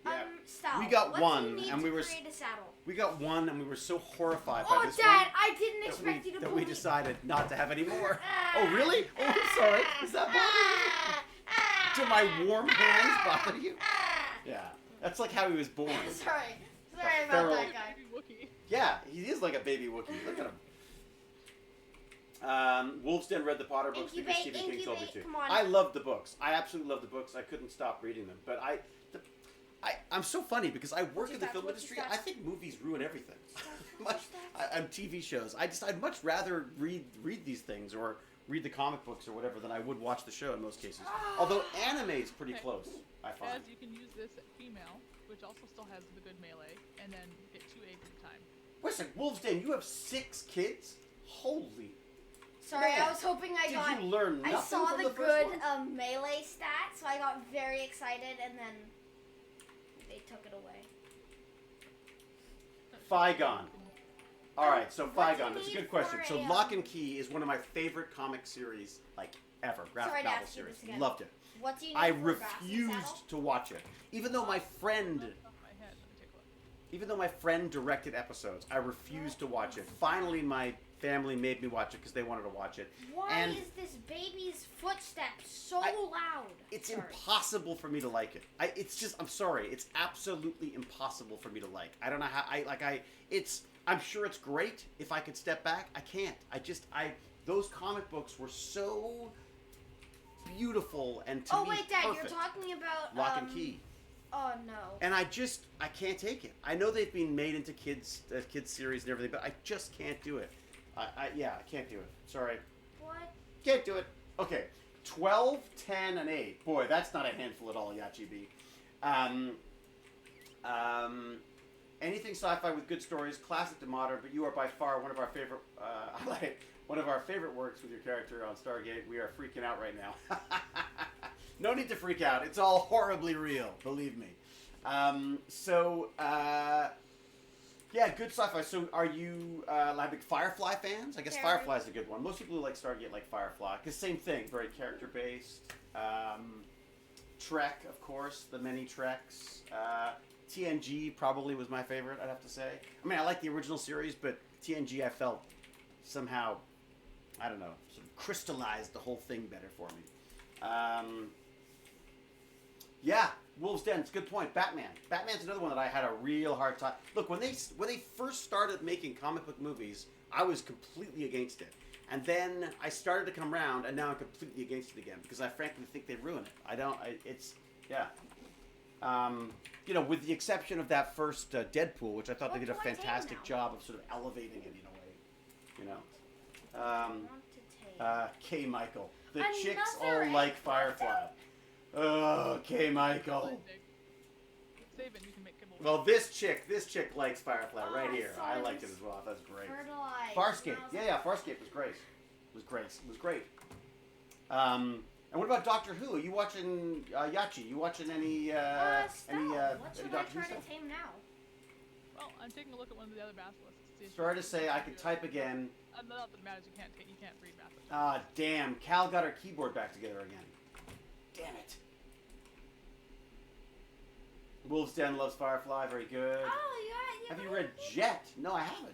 A: Yeah.
B: Stop.
A: We got
B: What do
A: one,
B: you need
A: and
B: to
A: we were
B: create a saddle?
A: We got one, and we were so horrified by
B: Oh,
A: this
B: Dad,
A: one
B: I didn't expect you to
A: that
B: put
A: we
B: me.
A: decided not to have any more. Oh, really? Oh, I'm sorry. Is that bothering you? Do my warm hands bother you? Yeah. That's like how he was born.
B: Sorry about
A: feral-
B: that guy.
C: Baby Wookiee.
A: Yeah, he is like a baby Wookiee. Look at him. Wolf's Den read the Potter books because
B: Incubate,
A: Stephen King told me to.
B: come on.
A: I love the books. I absolutely love the books. I couldn't stop reading them. But I'm so funny because I work in the film industry. I think movies ruin everything. And TV shows. I'd much rather read these things or read the comic books or whatever than I would watch the show in most cases. Although anime is pretty close, I find.
C: As you can use this at female, which also still has the good melee, and then get 2 eggs at a time.
A: Wait a second, Wolf's Den, you have 6 kids? Holy.
B: Sorry,
A: Man,
B: I was hoping I got.
A: Did you learn nothing
B: I saw
A: from
B: the
A: the first
B: good
A: one?
B: melee stat, so I got very excited, and then they took it away.
A: Flygon. Alright, so
B: What do you
A: Flygon, that's a
B: need
A: good question.
B: for
A: So
B: a,
A: Lock and Key is one of my favorite comic series, like, ever. Graphic
B: Sorry to
A: novel
B: ask you
A: series.
B: this again.
A: Loved it.
B: What do you need
A: I
B: for a basket saddle?
A: refused to watch it. Even though my friend
C: Off my head, let me take a look.
A: Even though my friend directed episodes, I refused to watch it. Finally, my family made me watch it because they wanted to watch it.
B: Why
A: And
B: is this baby's footsteps so
A: I-
B: loud?
A: It's
B: Sorry.
A: impossible for me to like it. I'm sorry. It's absolutely impossible for me to like. I don't know how. I'm sure it's great. If I could step back, I can't. Those comic books were so beautiful and to
B: Oh
A: me
B: wait, Dad,
A: perfect.
B: you're talking about
A: Lock and Key.
B: Oh no.
A: And I can't take it. I know they've been made into kids series and everything, but I just can't do it. I can't do it. Sorry.
B: What?
A: Can't do it. Okay. 12, 10, and 8. Boy, that's not a handful at all, Yachi B. Anything sci-fi with good stories, classic to modern, but you are by far one of our favorite, one of our favorite works with your character on Stargate. We are freaking out right now. No need to freak out. It's all horribly real, believe me. Yeah, good sci-fi. So are you like Firefly fans? I guess
B: Very.
A: Firefly's a good one. Most people who like Stargate like Firefly. Because same thing, very character-based. Trek, of course, the many Treks. TNG probably was my favorite, I'd have to say. I mean, I like the original series, but TNG I felt somehow, I don't know, sort of crystallized the whole thing better for me. Yeah, Wolf's Den. It's a good point. Batman. Batman's another one that I had a real hard time. Look, when they first started making comic book movies, I was completely against it. And then I started to come around, and now I'm completely against it again because I frankly think they ruin it. With the exception of that first Deadpool, which I thought they
B: What
A: did a
B: do I take
A: fantastic
B: now?
A: job of sort of elevating it in a way.
B: I want to take.
A: K. Michael. The chicks
B: Another
A: all like
B: egg.
A: Firefly. Oh, K. Michael.
C: Save it, you can make kibble.
A: Well, this chick likes Firefly right
B: Oh,
A: here.
B: sorry.
A: I liked it as well. That's great.
B: Fertilize.
A: Farscape. Yeah, Farscape was great. It was great. And what about Doctor Who? Are you watching Yachi? You watching any
B: Stop.
A: any
B: What should I
A: Doctor Who
B: try to
A: stuff?
B: tame now?
C: Well, I'm taking a look at one of the other basilisks. See if
A: Sorry to
C: you
A: say, I could
C: do it.
A: type again.
C: Not that it matters. You can't breed basilisks.
A: Ah, damn. Cal got her keyboard back together again. Damn it. Wolf's Den loves Firefly. Very good.
B: Oh, yeah.
A: Have you read Jet? No, I haven't.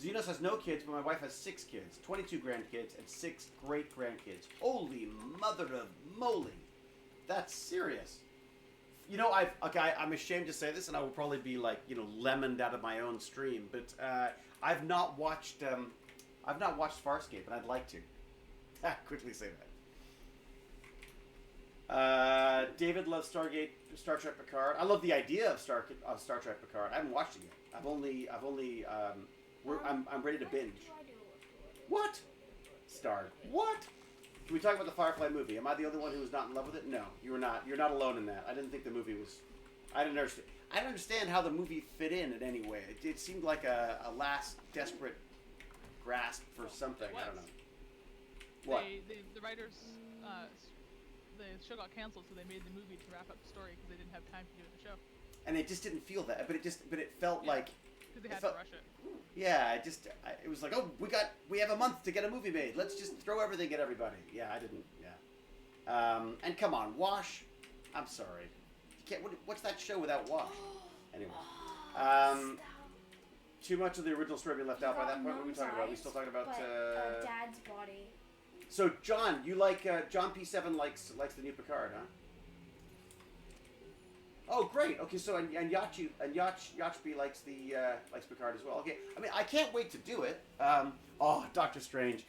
A: Zenos has no kids, but my wife has 6 kids, 22 grandkids, and 6 great-grandkids. Holy mother of moly. That's serious. You know, I'm ashamed to say this, and I will probably be like, you know, lemoned out of my own stream, but I've not watched Farscape, and I'd like to. Quickly say that. David loves Star Trek Picard. I love the idea of Star Trek Picard. I haven't watched it yet. I'm ready to binge. What? Star. What? Can we talk about the Firefly movie? Am I the only one who was not in love with it? No, you were not. You're not alone in that. I didn't think the movie was. I didn't understand how the movie fit in any way. It seemed like a last desperate grasp for something. I don't know. What?
C: The writers, the show got canceled, so they made the movie to wrap up the story because they didn't have time to do the show.
A: And it just didn't feel that, but it felt like.
C: Because they had to rush it.
A: Yeah, it was like, oh, we have a month to get a movie made. Let's just throw everything at everybody. Yeah, I didn't. Yeah. And come on, Wash. I'm sorry. You can't. What's that show without Wash? Anyway. Too much of the original story being left out by that point. What are we talking about? Are we still talking about
B: Dad's body.
A: So John, you like John P7 likes the new Picard, huh? Oh, great. Okay, so and Yachby likes Picard as well. Okay, I mean, I can't wait to do it. Doctor Strange.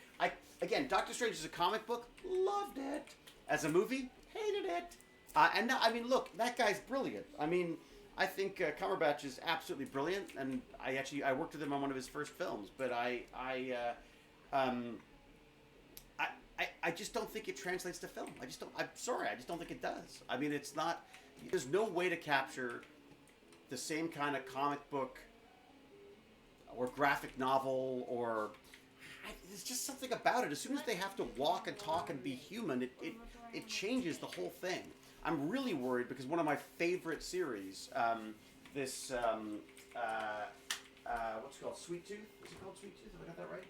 A: Doctor Strange is a comic book. Loved it. As a movie, hated it. And now, I mean, look, that guy's brilliant. I mean, I think Cumberbatch is absolutely brilliant, and I worked with him on one of his first films, but I just don't think it translates to film. I'm sorry, I just don't think it does. I mean, it's not. There's no way to capture the same kind of comic book or graphic novel or there's just something about it. As soon as they have to walk and talk and be human, it changes the whole thing. I'm really worried because one of my favorite series, what's it called? Sweet Tooth? Is it called Sweet Tooth? Have I got that right?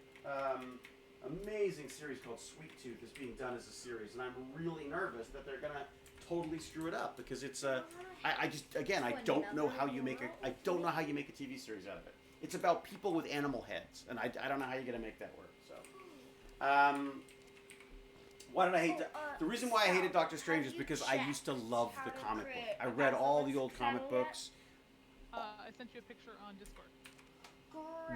A: Amazing series called Sweet Tooth is being done as a series, and I'm really nervous that they're gonna totally screw it up because it's I don't know how you make a TV series out of it. It's about people with animal heads, and I don't know how you're gonna make that work. So, why did I hate the reason why I hated Doctor Strange is because I used to love the comic book. I read all the old comic books.
C: I sent you a picture on Discord.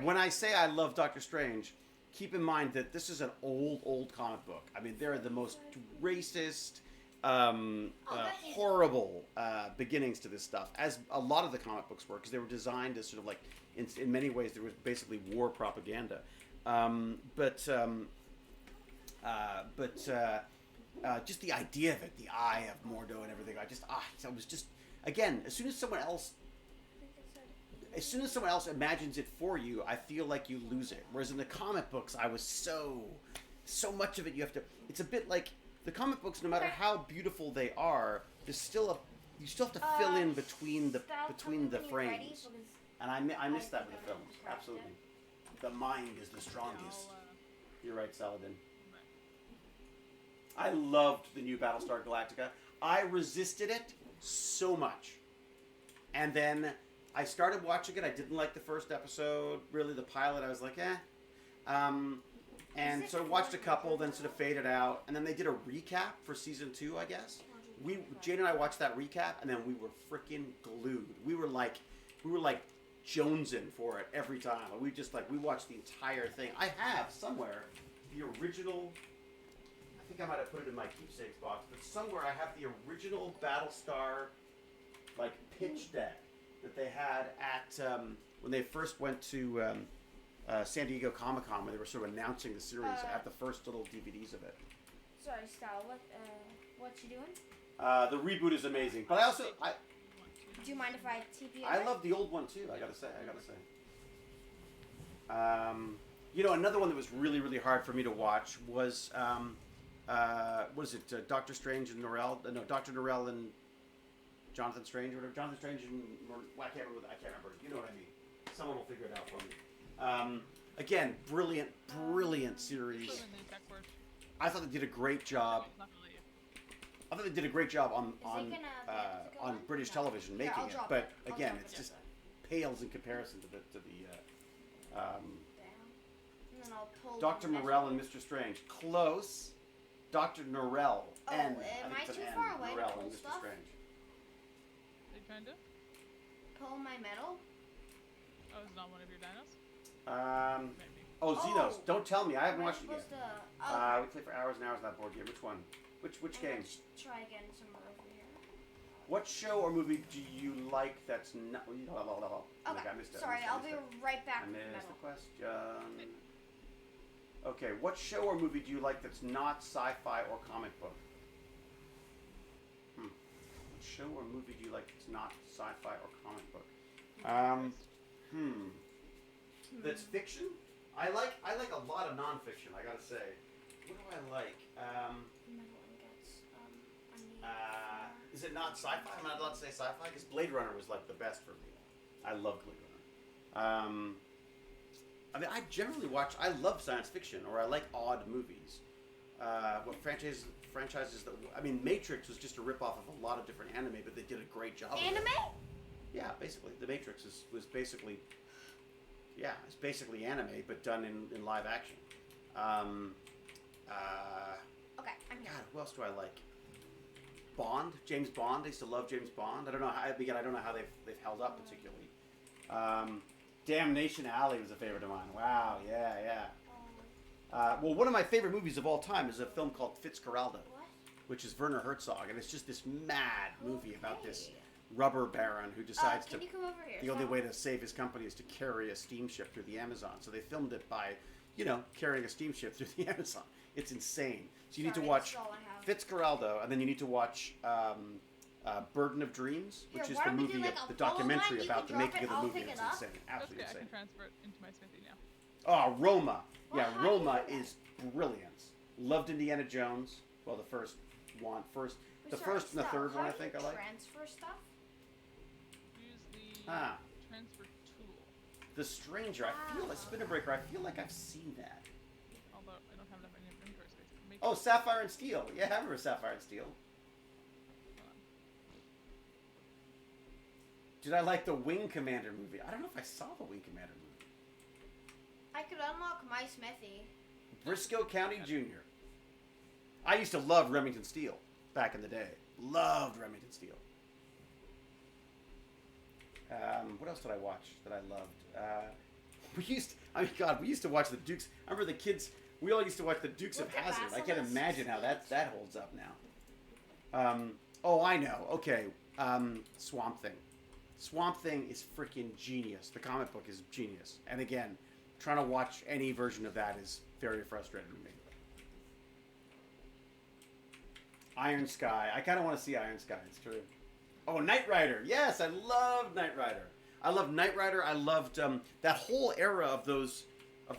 A: When I say I love Doctor Strange, keep in mind that this is an old comic book. I mean, they're the most racist, horrible beginnings to this stuff, as a lot of the comic books were, because they were designed as sort of like, in many ways, there was basically war propaganda. Just the idea of it, the Eye of Mordo and everything, I was just, again, as soon as someone else imagines it for you, I feel like you lose it. Whereas in the comic books, I was so much of it, it's a bit like, the comic books, no matter how beautiful they are, you still have to fill in between the frames. And I miss that with the films, absolutely. The mind is the strongest. You're right, Saladin. I loved the new Battlestar Galactica. I resisted it so much. And then I started watching it. I didn't like the first episode. Really, the pilot, I was like, and so I watched a couple, then sort of faded out. And then they did a recap for season 2, I guess. Jane and I watched that recap, and then we were freaking glued. We were like jonesing for it every time. We watched the entire thing. I have somewhere the original. I think I might have put it in my keepsakes box, but somewhere I have the original Battlestar pitch deck that they had at when they first went to San Diego Comic-Con, when they were sort of announcing the series. I have the first little DVDs of it.
B: Sorry, Stal. What you doing?
A: The reboot is amazing, but I also
B: do you mind if I TP?
A: I love the old one too. I gotta say. Another one that was really, really hard for me to watch was what is it? Doctor Strange and Norrell? No, Doctor Norrell and Jonathan Strange or whatever. Jonathan Strange and I can't remember. You know what I mean? Someone will figure it out for me. Again, brilliant series. I thought they did a great job. I thought they did a great job on British television making it, but again, it's just pales in comparison to the
B: And then I'll pull.
A: Dr.
B: the
A: Morell
B: metal.
A: and Mr. Strange. Close. Dr. Norrell.
B: Oh,
A: N.
B: am
A: think
B: I
A: it's an
B: too
A: N.
B: far away to
A: Norrell
B: pull
A: and Mr.
B: stuff?
A: Strange.
C: What are you trying to do?
B: Pull my metal.
C: Oh, it's not one of your dinos? Maybe.
A: Oh, Xenos.
B: Oh.
A: Don't tell me. I haven't
B: Am I
A: watched it yet.
B: supposed to?
A: We play for hours and hours on that board game. Which one? Which game?
B: Let's try again somewhere over here.
A: What show or movie do you like that's not... Oh my
B: Okay.
A: God, I missed it.
B: Sorry, I'll be right back
A: I
B: with the
A: missed
B: metal.
A: the question. Okay, what show or movie do you like that's not sci-fi or comic book? What show or movie do you like that's not sci-fi or comic book? That's fiction? I like a lot of nonfiction, I gotta say. What do I like?
B: Metal ingots. I need.
A: Is it not sci-fi? I'm not allowed to say sci-fi because Blade Runner was like the best for me. I love Blade Runner. I mean, I generally watch. I love science fiction, or I like odd movies. What franchises that? I mean, Matrix was just a ripoff of a lot of different anime, but they did a great job.
B: Anime?
A: Of it. Yeah, basically, the Matrix was basically. Yeah, it's basically anime, but done in live action.
B: Okay, I'm here.
A: God, who else do I like? Bond, James Bond. I used to love James Bond. I don't know how. Again, I don't know how they've held up particularly. Damnation Alley was a favorite of mine. Wow, yeah. Well, one of my favorite movies of all time is a film called Fitzcarraldo,
B: What?
A: which is Werner Herzog, and it's just this mad movie about this rubber baron who decides
B: Can you come over here?
A: the only way to save his company is to carry a steamship through the Amazon. So they filmed it by, carrying a steamship through the Amazon. It's insane. So you need to watch Fitzcarraldo, and then you need to watch Burden of Dreams, which
B: Here,
A: is
B: why
A: the
B: don't we do,
A: movie,
B: like, a
A: the
B: follow
A: documentary
B: line? You
A: about
B: can
A: the
B: drop
A: making
B: it,
A: of the
B: I'll
A: movie.
B: pick
A: It's
B: it up.
A: insane,
C: That's
A: absolutely
C: okay, I
A: insane.
C: can transfer it into my smithy now.
A: Oh, Roma.
B: Well,
A: Yeah,
B: how do you
A: Roma
B: do that?
A: is brilliant. Loved Indiana Jones. Well, the first and the third one I think I like.
B: Transfer stuff?
C: Use the transfer tool.
A: The Stranger. I feel like Spinner Breaker. I feel like I've seen that.
C: Although I don't have enough inventory space to make
A: Oh, Sapphire and Steel. Yeah, I remember Sapphire and Steel. Did I like the Wing Commander movie? I don't know if I saw the Wing Commander movie.
B: I could unlock my smithy.
A: Briscoe County Jr. I used to love Remington Steele back in the day. Loved Remington Steele. What else did I watch that I loved? We used to watch the Dukes. I remember the kids. We all used to watch the Dukes of
B: With the
A: Hazzard. I can't
B: Basilisk
A: imagine how that holds up now. Oh, I know. Okay, Swamp Thing. Swamp Thing is freaking genius. The comic book is genius. And again, trying to watch any version of that is very frustrating to me. Iron Sky. I kind of want to see Iron Sky. It's true. Oh, Knight Rider. Yes, I love Knight Rider. I love Knight Rider. I loved that whole era of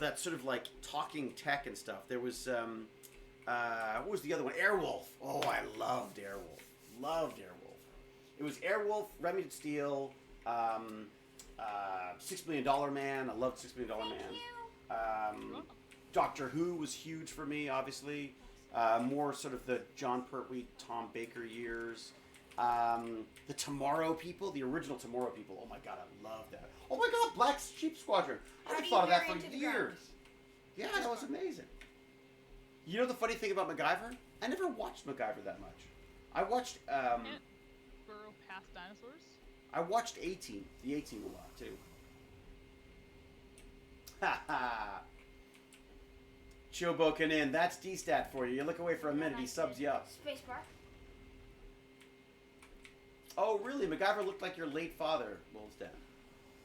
A: that sort of like talking tech and stuff. There was, what was the other one? Airwolf. Oh, I loved Airwolf. Loved Airwolf. It was Airwolf, Remington Steele, $6 Million Man. I loved $6 Million Man. Doctor Who was huge for me, obviously. More sort of the John Pertwee, Tom Baker years. The Tomorrow People, the original Tomorrow People. Oh my God, I love that. Oh my God, Black Sheep Squadron. I haven't thought of that for years. Yeah, that was amazing. You know the funny thing about MacGyver? I never watched MacGyver that much. I watched.
C: Can't burrow past dinosaurs.
A: I watched A-Team, the A-Team a lot too. Ha ha. Choboken in. That's D-Stat for you. You look away for a minute, he subs you up.
B: Spacebar.
A: Oh, really? MacGyver looked like your late father, Wolfsden.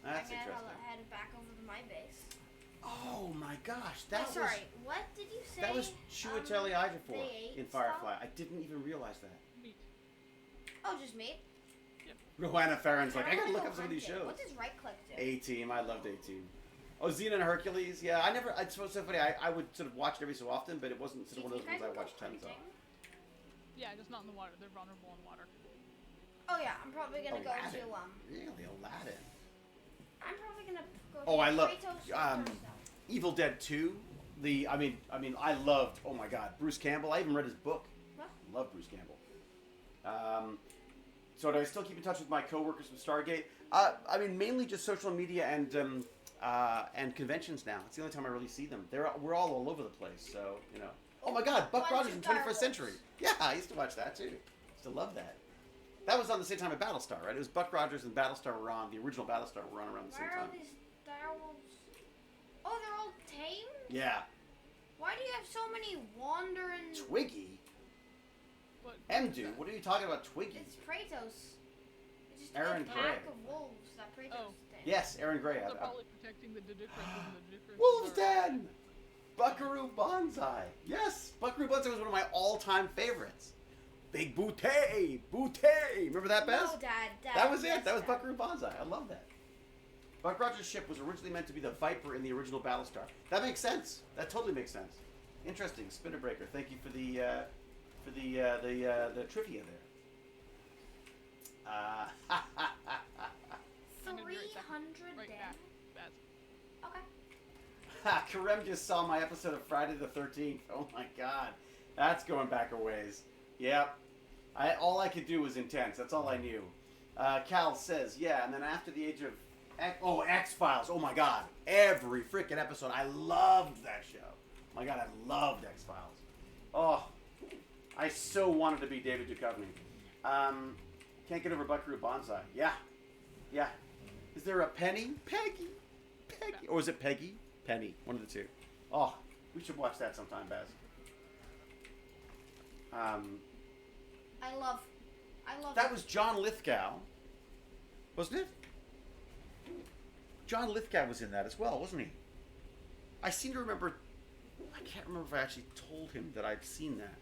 A: That's
B: I
A: interesting.
B: headed back over to my base.
A: Oh my gosh, that was...
B: Sorry, what did you say?
A: That was Chiwetel Ejiofor
B: they
A: in
B: ate
A: Firefly.
B: stuff?
A: I didn't even realize that.
C: Meat.
B: Oh, just meat?
A: Rowanna Farron's like, I gotta
B: wanna
A: look
B: go
A: up some of these
B: hunting.
A: shows.
B: What does right click do?
A: A-Team, I loved A-Team. Oh, Xena and Hercules, yeah, it's so funny, I would sort of watch it every so often, but it wasn't sort of one of those ones I watched tons of.
C: Yeah, just not in the water. They're vulnerable in water.
B: Oh yeah, I'm probably gonna
A: Aladdin.
B: go to
A: Really, Aladdin.
B: I'm probably gonna go to
A: Oh, I love
B: Kratos first,
A: Evil Dead 2. I mean, I loved, oh my God, Bruce Campbell. I even read his book.
B: What?
A: Love Bruce Campbell. So do I still keep in touch with my coworkers from Stargate? I mean, mainly just social media and and conventions now. It's the only time I really see them. We're all over the place. So you know. Oh my God, Buck Rogers in 21st Century. Yeah, I used to watch that too. Used to love that. That was on the same time at Battlestar, right? It was Buck Rogers and Battlestar were on. The original Battlestar were on around the same
B: Why are
A: time.
B: these direwolves? Oh, they're all tame?
A: Yeah.
B: Why do you have so many wandering...
A: Twiggy?
C: What?
A: Mdu, what are you talking about, Twiggy?
B: It's Kratos. It's just
A: Aaron
B: a pack
A: Gray.
B: of wolves that Kratos tamed.
A: Yes, Aaron Gray.
C: They're probably protecting the Didikras.
A: Wolf's Den! Buckaroo Banzai. Yes, Buckaroo Banzai was one of my all-time favorites. Big Bootay! Bootay! Remember that, Bess?
B: No, Dad.
A: That was it.
B: Yes,
A: That was
B: Dad.
A: Buckaroo Banzai. I love that. Buck Rogers' ship was originally meant to be the Viper in the original Battlestar. That makes sense. That totally makes sense. Interesting. Spinner Breaker. Thank you for the trivia there.
B: 300
C: Right
B: damage?
C: back. That's
B: Okay.
A: Karem just saw my episode of Friday the 13th. Oh my God. That's going back a ways. Yep. All I could do was intense. That's all I knew. Cal says, yeah, and then after the age of... X-Files. Oh my God. Every freaking episode. I loved that show. My God, I loved X-Files. Oh, I so wanted to be David Duchovny. Can't get over Buckaroo Banzai. Yeah. Yeah. Is there a Penny? Peggy. Peggy. Or is it Peggy? Penny. One of the two. Oh, we should watch that sometime, Baz.
B: I love
A: That was John Lithgow. Wasn't it? John Lithgow was in that as well, wasn't he? I seem to remember... I can't remember if I actually told him that I'd seen that.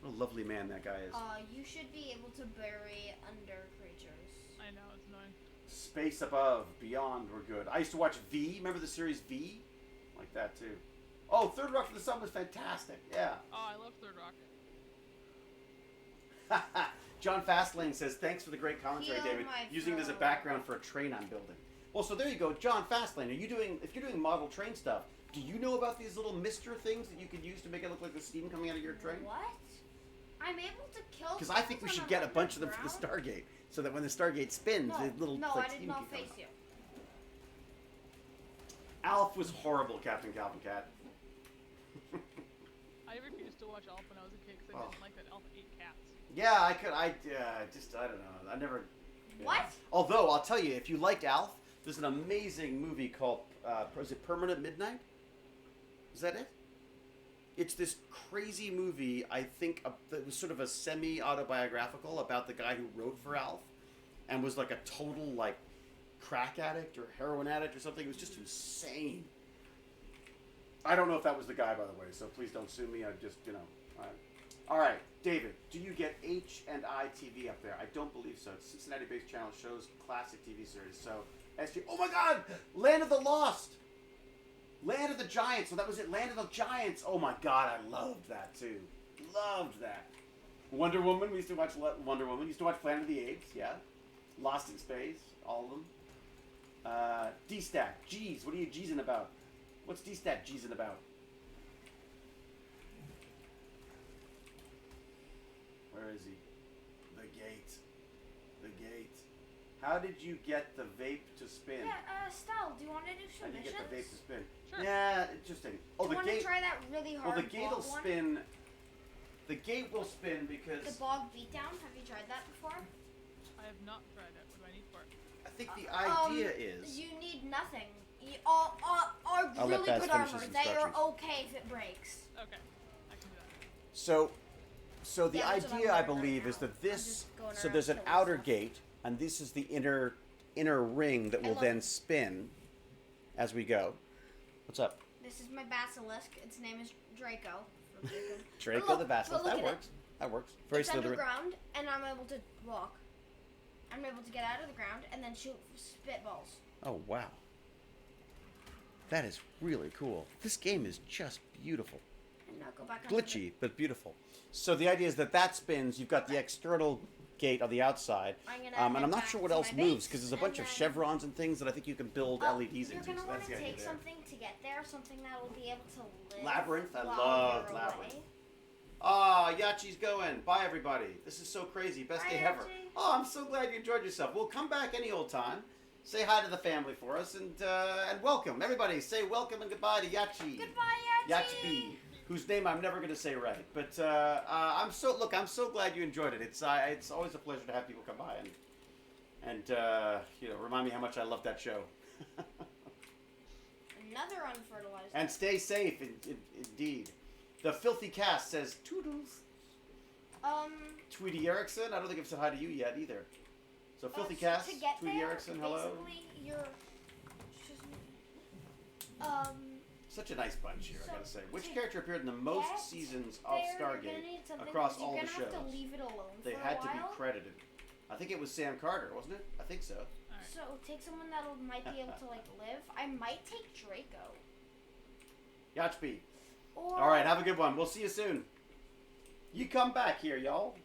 A: What a lovely man that guy is.
B: You should be able to bury under creatures.
C: I know, it's annoying.
A: Space Above, Beyond were good. I used to watch V. Remember the series V? Like that too. Oh, Third Rock from the Sun was fantastic. Yeah.
C: Oh, I love Third Rock.
A: John Fastlane says, thanks for the great commentary,
B: Heal
A: David.
B: my
A: Using it as a
B: throat.
A: background for a train I'm building. Well, so there you go. John Fastlane, if you're doing model train stuff, do you know about these little mister things that you could use to make it look like the steam coming out of your train?
B: What? I'm able to kill.
A: Because I think we should get a bunch of them for the Stargate, so that when the Stargate spins,
B: No,
A: the little
B: no,
A: like,
B: I did
A: steam
B: not
A: can come
B: face
A: out.
B: you.
A: Alf was horrible, Captain Calvin Cat.
C: I refused to watch Elf when I was a kid because I didn't like that Elf ate cats.
A: Yeah, I could. I don't know. I never. Yeah.
B: What?
A: Although I'll tell you, if you liked Alf, there's an amazing movie called is it Permanent Midnight? Is that it? It's this crazy movie. I think that was sort of a semi-autobiographical about the guy who wrote for Alf, and was like a total like crack addict or heroin addict or something. It was just insane. I don't know if that was the guy, by the way. So please don't sue me. I just All right, David, do you get H&I TV up there? I don't believe so. It's Cincinnati-based channel, shows classic TV series. So, SG... Oh my God! Land of the Lost! Land of the Giants. So that was it. Land of the Giants. Oh my God, I loved that too. Loved that. Wonder Woman. We used to watch Wonder Woman. Used to watch Planet of the Apes. Yeah. Lost in Space. All of them. D-Stack. G's. What are you G'ing about? What's D-Stack G'ing about? Where is he? The gate. The gate. How did you get the vape to spin?
B: Yeah, Stell, do you want to do
A: How
B: some
A: did you
B: missions?
A: get the vape to spin?
C: Sure.
A: Yeah, interesting. Oh,
B: Do
A: the
B: you want to
A: gate.
B: try that really hard
A: Well, the gate will
B: bog one?
A: spin. The gate will spin
B: The
A: because
B: bog beatdown? Have you tried that before?
C: I have not tried it. What do I need for it?
A: I think the idea is.
B: You need nothing. Are
A: I'll let
B: really
A: Baz
B: good
A: finish
B: armor.
A: his
B: They are
A: instructions.
B: okay if it breaks.
C: Okay, I can do that.
A: So the
B: Yeah, that's what I'm
A: idea, I
B: doing right
A: believe,
B: now.
A: is that
B: I'm
A: this.
B: just going
A: So
B: around
A: there's an
B: killing
A: outer
B: stuff.
A: gate, and this is the inner ring that
B: I
A: will
B: love
A: then
B: it.
A: spin as we go. What's up?
B: This is my basilisk. Its name is Draco. from Jacob.
A: Draco
B: Look,
A: the Basilisk.
B: but look
A: That
B: at it.
A: works. That works. Very
B: It's
A: Slytherin.
B: underground, and I'm able to walk. I'm able to get out of the ground and then shoot spitballs.
A: Oh wow. That is really cool. This game is just beautiful.
B: And now go back on
A: Glitchy, but beautiful. So the idea is that spins. You've got the external gate on the outside,
B: I'm gonna
A: and
B: head
A: I'm not
B: back
A: sure what
B: to
A: else
B: my
A: moves
B: base,
A: because there's a
B: and
A: bunch of
B: then-
A: chevrons and things that I think you can build LEDs
B: You're
A: into.
B: gonna
A: So
B: want
A: that's
B: to
A: the idea
B: take
A: there.
B: something to get there, something that will be able to live.
A: Labyrinth? I
B: while
A: loved
B: you're
A: Labyrinth.
B: away.
A: Ah, Yachi's going. Bye, everybody. This is so crazy. Best
B: Bye,
A: day ever.
B: Yachi.
A: Oh, I'm so glad you enjoyed yourself. We'll come back any old time. Say hi to the family for us, and welcome. Everybody, say welcome and goodbye to Yachi.
B: Goodbye, Yachi.
A: Whose name I'm never going to say right. But I'm so glad you enjoyed it. It's always a pleasure to have people come by and remind me how much I love that show.
B: Another unfertilized.
A: And stay safe, indeed. The Filthy Cast says toodles. Tweety Erickson, I don't think I've said hi to you yet either. So Filthy Cast, Tweety Erickson, hello.
B: Basically, you're.
A: Such a nice bunch here, I gotta say. Which
B: to
A: character appeared in the most seasons of Stargate across all the shows?
B: You're gonna have to leave it alone
A: They
B: for
A: had
B: a
A: to be
B: while.
A: credited. I think it was Sam Carter, wasn't it? I think so.
C: Alright.
B: So take someone that might be able to live. I might take Draco.
A: Yachby.
B: Or
A: All right, have a good one. We'll see you soon. You come back here, y'all.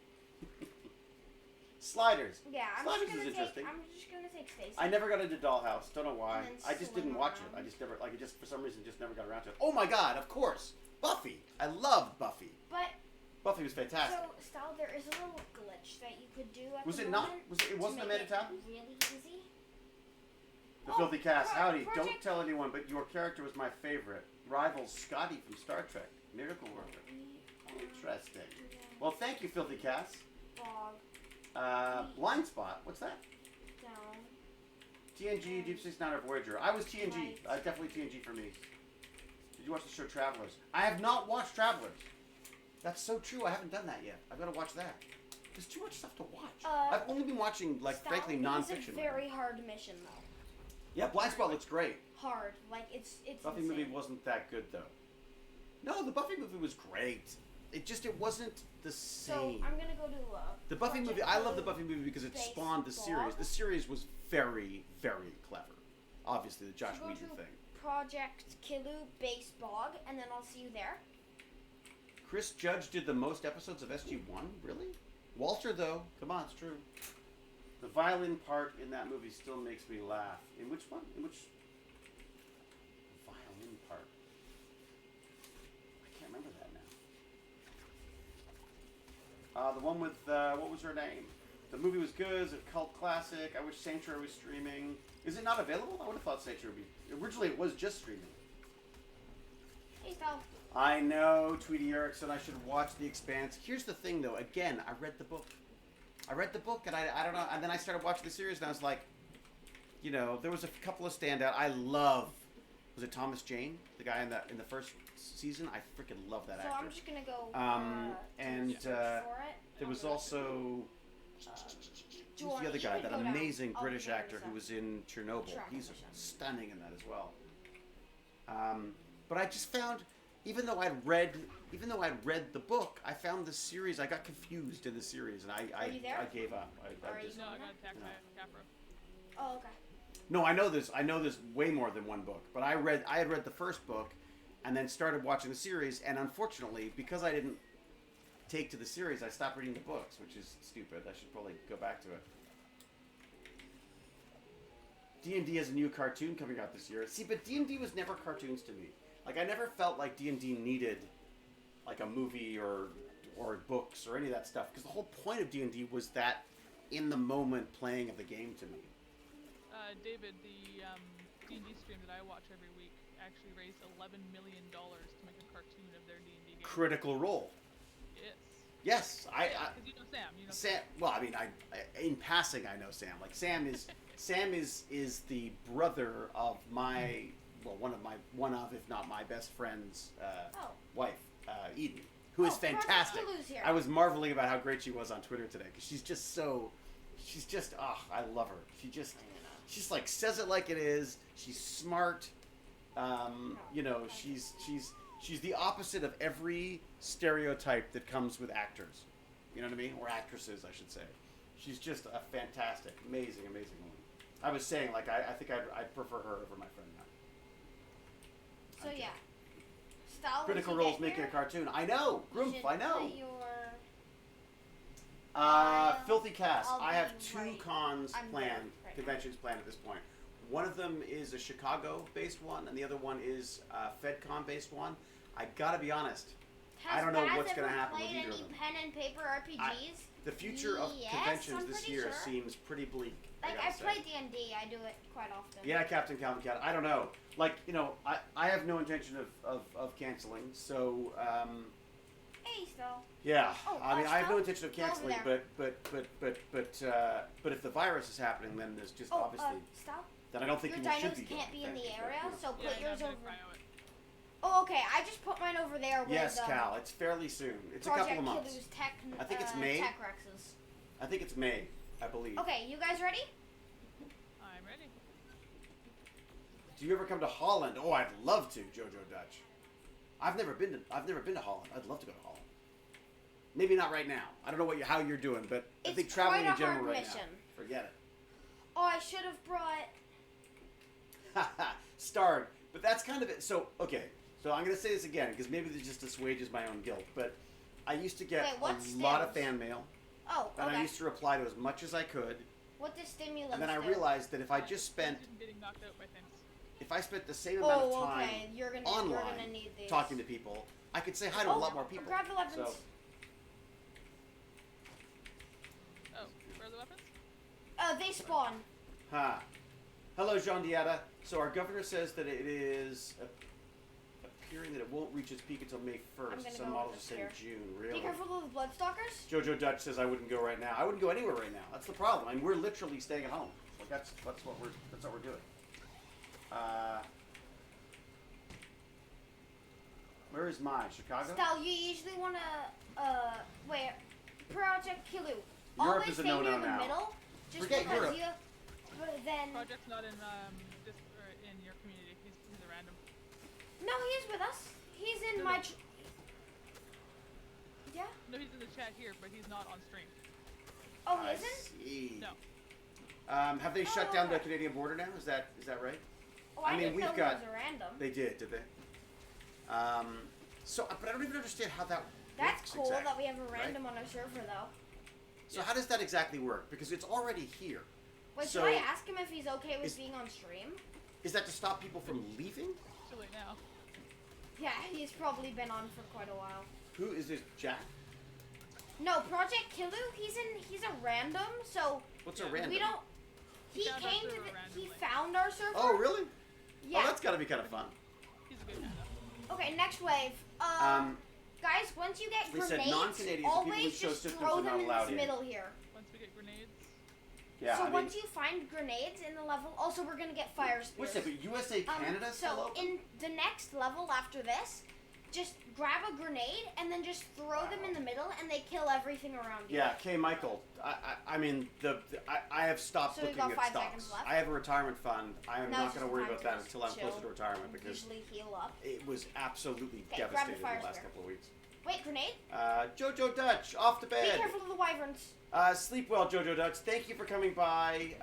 A: Sliders.
B: Yeah,
A: Sliders is interesting.
B: I'm just gonna take Stacy.
A: I never got into Dollhouse. Don't know why.
B: And then
A: I just didn't
B: swim
A: watch
B: around.
A: it. I just never, for some reason, just never got around to it. Oh my God! Of course, Buffy. I loved Buffy.
B: But
A: Buffy was fantastic.
B: so, Style, there is a little glitch that you could do at
A: Was
B: the
A: it not?
B: moment
A: It wasn't
B: to
A: a
B: make
A: made time?
B: it really easy.
A: The Filthy Cast. Howdy. Don't
B: Project-
A: tell anyone, but your character was my favorite. Rival Scotty from Star Trek. Miracle Worker. Interesting. Well, thank you, Filthy Cast.
B: Fog
A: Blind Spot. What's that?
B: down.
A: TNG, Deep Space Nine, or Voyager. I was TNG.
B: Right.
A: Definitely TNG for me. Did you watch the show Travelers? I have not watched Travelers. That's so true. I haven't done that yet. I've got to watch that. There's too much stuff to watch. I've only been watching, frankly, nonfiction.
B: It's a very hard mission, though.
A: Yeah, Blind Spot looks great.
B: Hard. It's
A: Buffy
B: insane.
A: movie wasn't that good, though. No, the Buffy movie was great. It wasn't the same.
B: So, I'm gonna go to,
A: the Buffy
B: Project
A: movie, I love the
B: Blue
A: Buffy movie because it
B: Space
A: spawned the series.
B: Dog.
A: The series was very, very clever. Obviously, the Josh
B: go
A: Whedon
B: to
A: thing.
B: Project Kilu Base Bog, and then I'll see you there.
A: Chris Judge did the most episodes of SG-1? Really? Walter, though. Come on, it's true. The violin part in that movie still makes me laugh. In which one? In which... The violin part. I can't remember that now. The one with, what was her name? The movie was good. It's a cult classic. I wish Sanctuary was streaming. Is it not available? I would have thought Sanctuary would be... Originally, it was just streaming.
B: Hey, Style.
A: I know, Tweety Erickson, I should watch The Expanse. Here's the thing, though. Again, I read the book. And I don't know. And then I started watching the series, and I was like, there was a couple of standout. I love... Was it Thomas Jane? The guy in the first season? I freaking love that
B: So
A: actor.
B: I'm just gonna go.
A: And
B: search for it.
A: there was also... Who's the other guy? That amazing British actor who was in Chernobyl. He's stunning in that as well. But I just found... Even though I'd read the book, I found the series. I got confused in the series, and I gave up. I just,
C: No, I got attacked by a Capra.
B: Oh, okay.
A: no, I know this way more than one book. But I had read the first book, and then started watching the series. And unfortunately, because I didn't take to the series, I stopped reading the books, which is stupid. I should probably go back to it. D&D has a new cartoon coming out this year. See, but D&D was never cartoons to me. Like, I never felt like D&D needed, like, a movie or books or any of that stuff. Because the whole point of D&D was that in-the-moment playing of the game to me.
C: David, the D&D stream that I watch every week actually raised $11 million to make a cartoon of their D&D game.
A: Critical Role.
C: Yes.
A: Yes,
C: Because you know Sam.
A: Sam. Well, I mean, I in passing, I know Sam. Like, Sam is the brother of my... Well, one of, if not my best friend's wife, Eden, who is fantastic. I was marveling about how great she was on Twitter today because she's just, I love her. She's like says it like it is. She's smart. She's the opposite of every stereotype that comes with actors. You know what I mean? Or actresses, I should say. She's just a fantastic, amazing woman. I was saying, like, I think I'd prefer her over my friend now.
B: So yeah. Style.
A: Critical Role's making a cartoon. I know, Grumpf. I know. Filthy Cast. I have two cons planned, conventions planned at this point. One of them is a Chicago-based one, and the other one is a FedCon-based one. I gotta be honest. I don't know what's gonna happen with either of them.
B: Pen and paper RPGs?
A: The future of conventions this year seems pretty bleak.
B: Like,
A: gotta
B: I
A: say.
B: play D&D. I do it quite often.
A: Yeah, Captain Calvin Cat. I don't know. Like, I have no intention of canceling. So,
B: Hey, Stell.
A: yeah.
B: Oh,
A: I mean, I have no
B: Stell,
A: intention of
B: go over
A: canceling,
B: there.
A: but if the virus is happening, then there's just
B: Oh,
A: obviously.
B: Stell.
A: Then I don't think
B: Your
A: you should
B: dinos
A: be
B: can't be in the
A: going.
B: area, so
C: Yeah,
B: put
C: no, I'm
B: yours
C: gonna
B: over.
C: cryo it.
B: Oh, okay. I just put mine over there with
A: Yes, Cal. It's fairly soon. It's a
B: Project
A: couple of months.
B: Kilu's tech,
A: I think it's May.
B: Tech Rexes.
A: I think it's May. I believe.
B: Okay, you guys ready?
C: I'm ready.
A: Do you ever come to Holland? Oh, I'd love to, Jojo Dutch. I've never been to Holland. I'd love to go to Holland. Maybe not right now. I don't know how you're doing, but I
B: It's
A: think traveling
B: quite
A: in
B: a
A: general
B: hard
A: right
B: mission.
A: now. Forget it.
B: Oh, I should have brought.
A: Starred. But that's kind of it. So, okay. So I'm going to say this again, because maybe this just assuages my own guilt. But I used to get
B: Wait,
A: a
B: what's
A: lot of
B: stimulus?
A: fan mail.
B: Oh,
A: And
B: okay.
A: I used to reply to as much as I could.
B: What does stimulus
A: And then I
B: do?
A: realized that if I just spent,
C: I'm getting knocked out by things.
A: if I spent the same amount of
B: Oh,
A: time
B: okay. You're gonna
A: online
B: need these.
A: talking to people, I could say hi to a lot more people.
B: Grab the weapons.
A: So,
C: Oh, where are the weapons?
B: They spawn.
A: Hello, Jean Dieta. So our governor says that it is appearing that it won't reach its peak until May
B: I'm
A: 1st.
B: gonna
A: Some
B: go
A: models
B: up
A: are saying
B: this
A: June.
B: Be
A: Really?
B: careful of the Bloodstalkers.
A: Jojo Dutch says I wouldn't go right now. I wouldn't go anywhere right now. That's the problem. I mean, we're literally staying at home. Like that's what we're doing. Where is mine? Chicago?
B: Stel, you usually wanna wait. Project Kilu.
A: Europe
B: Always
A: is a
B: stay
A: no-no
B: near the
A: now.
B: middle. Just
A: Forget
B: because
A: Europe.
B: you. But then.
C: Project's not in or in your community. He's a random.
B: No, he is with us. He's in
C: No,
B: my.
C: no.
B: Yeah.
C: No, he's in the chat here, but he's not on stream.
B: Oh, he
A: I
B: isn't.
A: see.
C: No.
A: Have they shut
B: Oh,
A: down the
B: okay.
A: Canadian border now? Is that right?
B: Oh,
A: I
B: I
A: mean,
B: didn't
A: we've
B: know
A: got-
B: he was a random.
A: They did they? So, but I don't even understand how that
B: That's
A: works
B: cool
A: exactly.
B: that we have a random on our server, though.
A: So how does that exactly work? Because it's already here.
B: Wait,
A: So-
B: should I ask him if he's okay with
A: is-
B: being on stream?
A: Is that to stop people from leaving?
C: Too late now.
B: Yeah, he's probably been on for quite a while.
A: Who is this? Jack?
B: No, Project Kilu, he's a random, so
A: What's
C: Yeah.
A: a random?
B: we don't. He
C: found our
B: came to
C: server
B: he
C: randomly.
B: found our server.
A: Oh, really?
B: Yeah.
A: Oh, that's got to be kind of fun.
C: He's a good guy though.
B: Okay, next wave. Guys, once you get
A: They said
B: grenades,
A: non-Canadians, the people who
B: always
A: show
B: just
A: symptoms
B: throw
A: are not
B: them in
A: allowed
B: this
A: in.
B: middle here.
C: Once we get grenades,
A: Yeah.
B: So
A: I mean,
B: once you find grenades in the level, also we're gonna get fire spears.
A: what's that? But USA, Canada still
B: So
A: open?
B: in the next level after this, just grab a grenade and then just throw them in the middle, and they kill everything around you.
A: Yeah, K. Michael. I mean, I have stopped
B: So we've
A: looking
B: got
A: at
B: 5
A: stocks.
B: seconds left.
A: I have a retirement fund. I am
B: Now's
A: not
B: just
A: going to
B: the
A: worry
B: time
A: about
B: to
A: that
B: just
A: until I'm
B: chill
A: closer to retirement
B: and
A: because
B: usually heal up.
A: it was absolutely
B: Okay, grab the
A: devastating the
B: fire
A: last
B: spear.
A: couple of weeks.
B: Wait, grenade?
A: Jojo Dutch, off to
B: Be
A: bed.
B: careful of the wyverns.
A: Sleep well, Jojo Dutch. Thank you for coming by.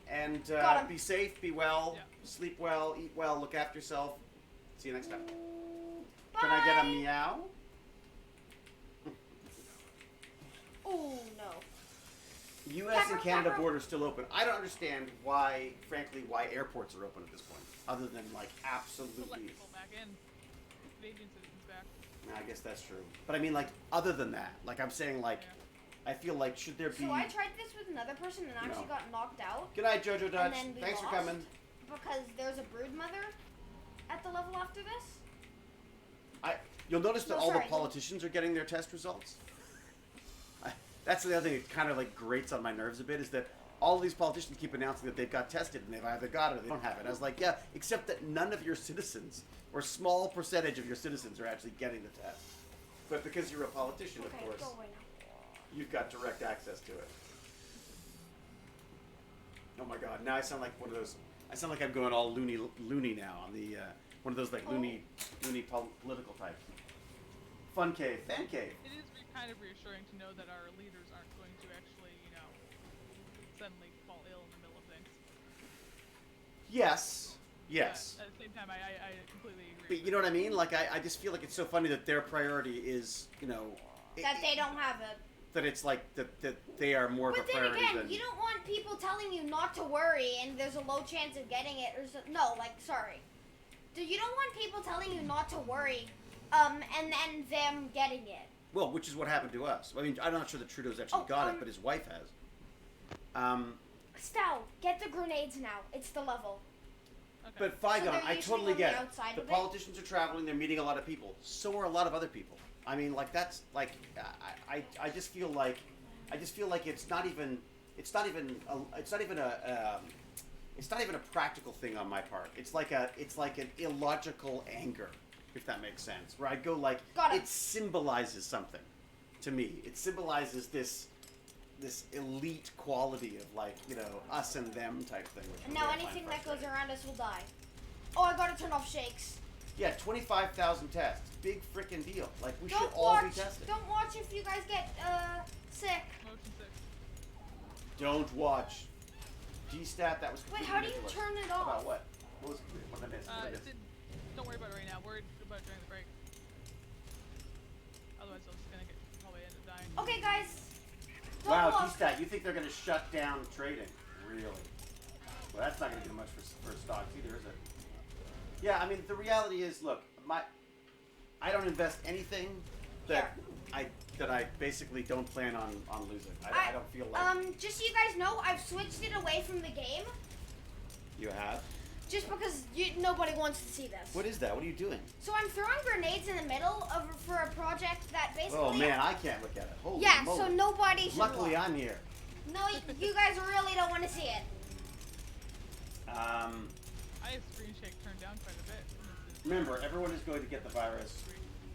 A: And
B: Got him.
A: be safe, be well,
C: Yeah.
A: sleep well, eat well, look after yourself. See you next time.
B: Bye.
A: Can I get a meow?
B: Oh no.
A: U.S. and Canada
B: Pepper.
A: border still open. I don't understand why, frankly, why airports are open at this point, other than like
C: to let
A: absolutely.
C: people back in. Canadian citizens back.
A: I guess that's true. But I mean, like, other than that, like I'm saying, like,
C: Yeah.
A: I feel like should there be?
B: So I tried this with another person and actually
A: No.
B: got knocked out
A: Good night, Jojo Dutch.
B: and then we
A: Thanks
B: lost
A: for coming.
B: because there's a brood mother at the level after this.
A: You'll notice that
B: No,
A: all
B: sorry.
A: the politicians are getting their test results. That's the other thing that kind of like grates on my nerves a bit is that all these politicians keep announcing that they've got tested and they've either got it or they don't have it. I was like, yeah, except that none of your citizens or small percentage of your citizens are actually getting the test. But because you're a politician,
B: Okay,
A: of course,
B: go away now.
A: you've got direct access to it. Oh my God! Now I sound like one of those. I sound like I'm going all loony now on the one of those like loony political types. Fun cave, fan cave.
C: It is kind of reassuring to know that our leaders aren't going to actually, suddenly fall ill in the middle of things.
A: Yes. Yes.
C: At the same time, I completely agree.
A: But you know what I mean? Like, I just feel like it's so funny that their priority is,
B: That they don't have it.
A: that it's like, that they are more
B: But
A: of a
B: then
A: priority
B: again,
A: than...
B: you don't want people telling you not to worry and there's a low chance of getting it or no, like, sorry. You don't want people telling you not to worry, and then them getting it.
A: Well, which is what happened to us. I mean, I'm not sure that Trudeau's actually
B: Oh,
A: got it, but his wife has.
B: Stal, get the grenades now. It's the level.
C: Okay.
A: But
B: So
A: Figon,
B: they're
A: I
B: usually
A: totally
B: on
A: get
B: the
A: it.
B: outside
A: The
B: of it?
A: politicians are traveling, they're meeting a lot of people. So are a lot of other people. I mean, like that's like I just feel like it's not even a practical thing on my part. It's like an illogical anger, if that makes sense. Where I go like
B: Got it.
A: it symbolizes something to me. It symbolizes this elite quality of like, you know, us and them type thing. Which
B: And
A: really
B: now
A: I find
B: anything that goes
A: frustrating.
B: around us will die. Oh, I gotta turn off shakes.
A: Yeah, 25,000 tests. Big freaking deal. Like, we
B: Don't
A: should all be
B: watch.
A: tested.
B: Don't watch if you guys get sick.
C: Motion 6.
A: Don't watch. G-Stat, that was
B: Wait,
A: completely
B: how do you
A: ridiculous.
B: turn it off?
A: About what? What was what did I miss? What did I miss?
C: Don't worry about it right now. Worried about it during the break. Otherwise, I'm just gonna probably end up dying.
B: Okay, guys. Don't
A: Wow,
B: look.
A: G-Stat, you think they're going to shut down trading? Really? Well, that's not going to do much for stocks either, is it? Yeah, I mean, the reality is, look, I don't invest anything that I basically don't plan on losing. I don't feel like
B: Just so you guys know, I've switched it away from the game,
A: you have.
B: just because nobody wants to see this.
A: What is that? What are you doing?
B: So I'm throwing grenades in the middle for a project that basically.
A: Oh man, I can't look at it. Holy
B: Yeah,
A: moly.
B: so nobody should.
A: Luckily,
B: look.
A: I'm here.
B: No, you guys really don't want to see it.
C: I have screen shake turned down quite a bit.
A: Remember, everyone is going to get the virus.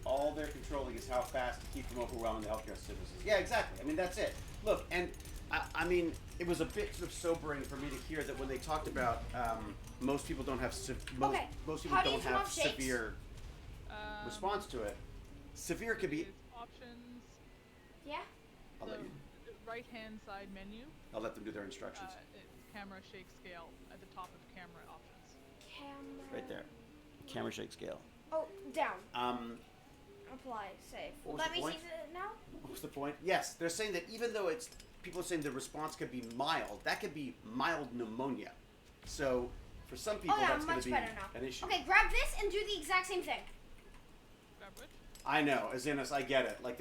A: All they're controlling is how fast to keep from overwhelming the healthcare services. Yeah, exactly. I mean, that's it. Look, and I mean, it was a bit sort of sobering for me to hear that when they talked about most people don't have
B: Okay,
A: most people
B: how do you
A: don't
B: turn
A: have
B: off shakes?
A: severe response to it. Severe could be.
C: Is options.
B: Yeah.
A: I'll let you.
C: Right hand side menu.
A: I'll let them do their instructions.
C: Camera shake scale at the top of camera options.
B: Camera.
A: Right there. Camera shake scale.
B: Oh, down.
A: What
B: Apply. Save.
A: was
B: Let
A: the
B: me
A: point?
B: see it now.
A: was the point? Yes, they're saying that even though people are saying the response could be mild, that could be mild pneumonia. So for some people,
B: Oh yeah,
A: that's going
B: much
A: to be
B: better now.
A: an issue.
B: Okay, grab this and do the exact same thing.
C: Grab which?
A: I know, as in us, I get it. Like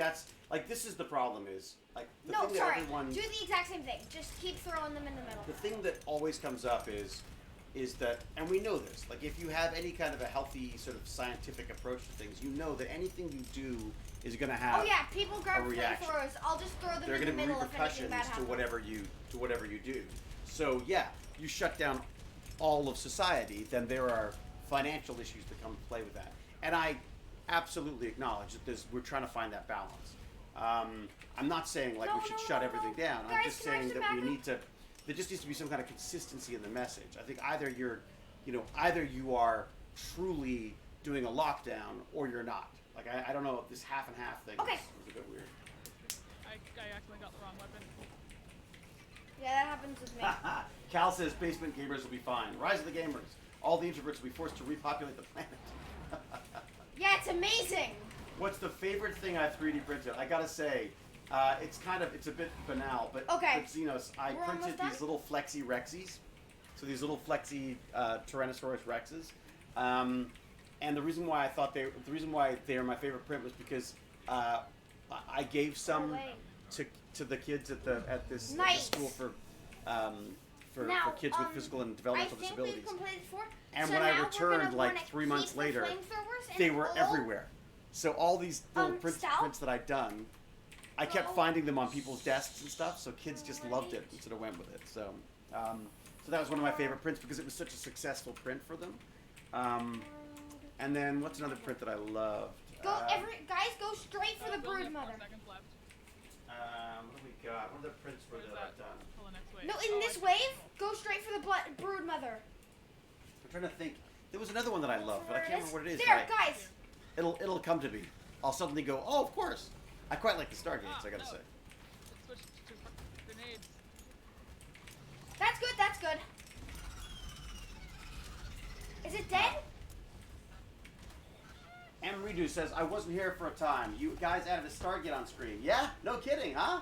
A: this is the problem is like the
B: No,
A: thing
B: sorry.
A: that everyone.
B: Do the exact same thing. Just keep throwing them in the middle.
A: The thing that always comes up is that, and we know this, like if you have any kind of a healthy sort of scientific approach to things, you know that anything you do is going to have.
B: Oh yeah, people grab
A: a reaction.
B: flamethrowers. I'll just throw them
A: There are
B: in
A: going
B: the
A: to be
B: middle if anything
A: repercussions
B: bad
A: to
B: happens.
A: whatever you do. So yeah, you shut down all of society, then there are financial issues that come into play with that. And I absolutely acknowledge that we're trying to find that balance. I'm not saying like
B: No,
A: we should
B: no,
A: shut
B: no,
A: everything
B: no.
A: down. I'm
B: Guys,
A: just
B: can I
A: saying
B: sit
A: that we
B: back?
A: need to. There just needs to be some kind of consistency in the message. I think either either you are truly doing a lockdown or you're not. Like I don't know if this half and half thing
B: Okay.
A: is a bit weird.
C: I accidentally got the wrong weapon.
B: Yeah, that happens with me.
A: Cal says basement gamers will be fine. Rise of the gamers. All the introverts will be forced to repopulate the planet.
B: Yeah, it's amazing.
A: What's the favorite thing I've 3D printed? I gotta say, it's a bit banal, but
B: Okay.
A: Xenos, I
B: We're almost
A: printed
B: done?
A: these little flexi Rexies. So these little flexi Tyrannosaurus Rexes. And the reason why they're my favorite print was because I gave some
B: Oh, wait.
A: to the kids at this
B: Nice.
A: school for
B: Now,
A: kids with physical and developmental
B: I think
A: disabilities.
B: we've completed 4.
A: And
B: so
A: when I
B: now we're
A: returned,
B: gonna
A: like,
B: wanna
A: 3 months
B: keep the
A: later,
B: flamethrowers and
A: They were
B: all-
A: everywhere. So all these little
B: Sal?
A: prints that I'd done, I kept
B: Oh.
A: finding them on people's desks and stuff, so kids just loved it and sort of went with it. So, so that was one of my favorite prints because it was such a successful print for them. And then what's another print that I loved?
B: Guys, go straight for the
C: We only
B: brood
C: have 4
B: mother.
C: seconds left.
A: What do we got? What are the prints
C: Where's
A: that
C: that?
A: I've done?
C: Pull the next wave.
B: No,
C: Oh,
B: in this
C: I-
B: wave, go straight for the brood mother.
A: I'm trying to think. There was another one that I loved, but I can't remember what it is.
B: There,
A: but
B: guys.
A: it'll come to me. I'll suddenly go, oh, of course. I quite like the Stargates, I gotta
C: no.
A: say.
C: Let's switch to grenades.
B: That's good. That's good. Is it dead?
A: M. Redo says, I wasn't here for a time. You guys added a Stargate on screen. Yeah? No kidding, huh?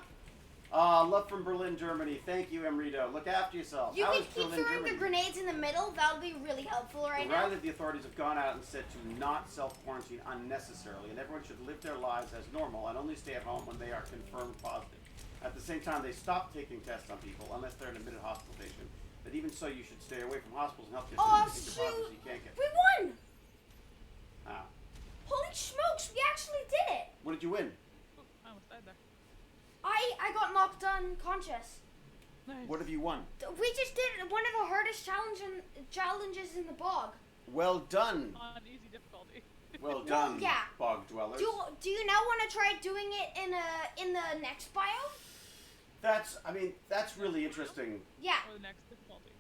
A: Love from Berlin, Germany. Thank you, M. Redo. Look after yourself.
B: You
A: How
B: can
A: is
B: keep
A: Berlin,
B: throwing the
A: Germany?
B: grenades in the middle. That'll be really helpful right now.
A: Riley, the authorities have gone out and said to not self-quarantine unnecessarily, and everyone should live their lives as normal and only stay at home when they are confirmed positive. At the same time, they stopped taking tests on people unless they're in a admitted hospital patient. But even so, you should stay away from hospitals and healthcare
B: Oh,
A: centers to get problems you can't get.
B: We won!
A: Ah.
B: Holy smokes, we actually did it!
A: What did you win?
C: Ooh, I almost died there.
B: I got knocked unconscious.
C: Nice.
A: What have you won?
B: We just did one of the hardest challenges in the bog.
A: Well done.
C: On easy difficulty.
A: Well done,
B: yeah.
A: bog dwellers.
B: Do you now want to try doing it in the next biome?
A: That's really interesting.
B: Yeah.
C: Or the next difficulty.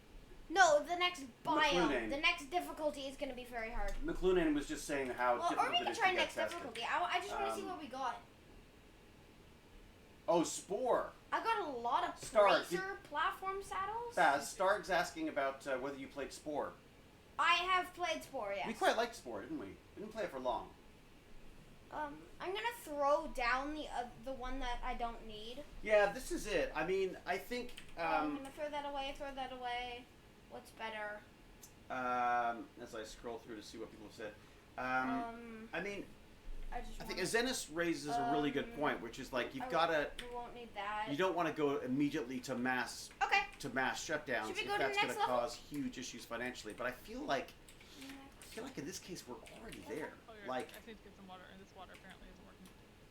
B: No, the next biome.
A: McLuhan.
B: The next difficulty is going to be very hard.
A: McLuhan was just saying how
B: Well,
A: difficult
B: or we
A: it
B: can
A: is
B: try
A: to get
B: next
A: tested.
B: difficulty. I just want to see what we got.
A: Oh, Spore.
B: I got a lot of
A: Stark,
B: Bracer platform saddles.
A: Starg's asking about whether you played Spore.
B: I have played Spore, yes.
A: We quite liked Spore, didn't we? We didn't play it for long.
B: I'm gonna throw down the one that I don't need.
A: Yeah, this is it. I mean, I think.
B: I'm gonna throw that away. Throw that away. What's better?
A: As I scroll through to see what people have said. I mean, I think Azenis raises a really good point, which is like you've got to.
B: We won't need that.
A: You don't want to go immediately to mass
B: Okay.
A: shutdowns
B: Should we
A: if
B: go to
A: that's
B: the
A: going
B: next
A: to
B: level?
A: cause huge issues financially. But I feel like in this case we're already there.
C: Oh, yeah.
A: Like
C: I just need to get some water, and this water apparently isn't working.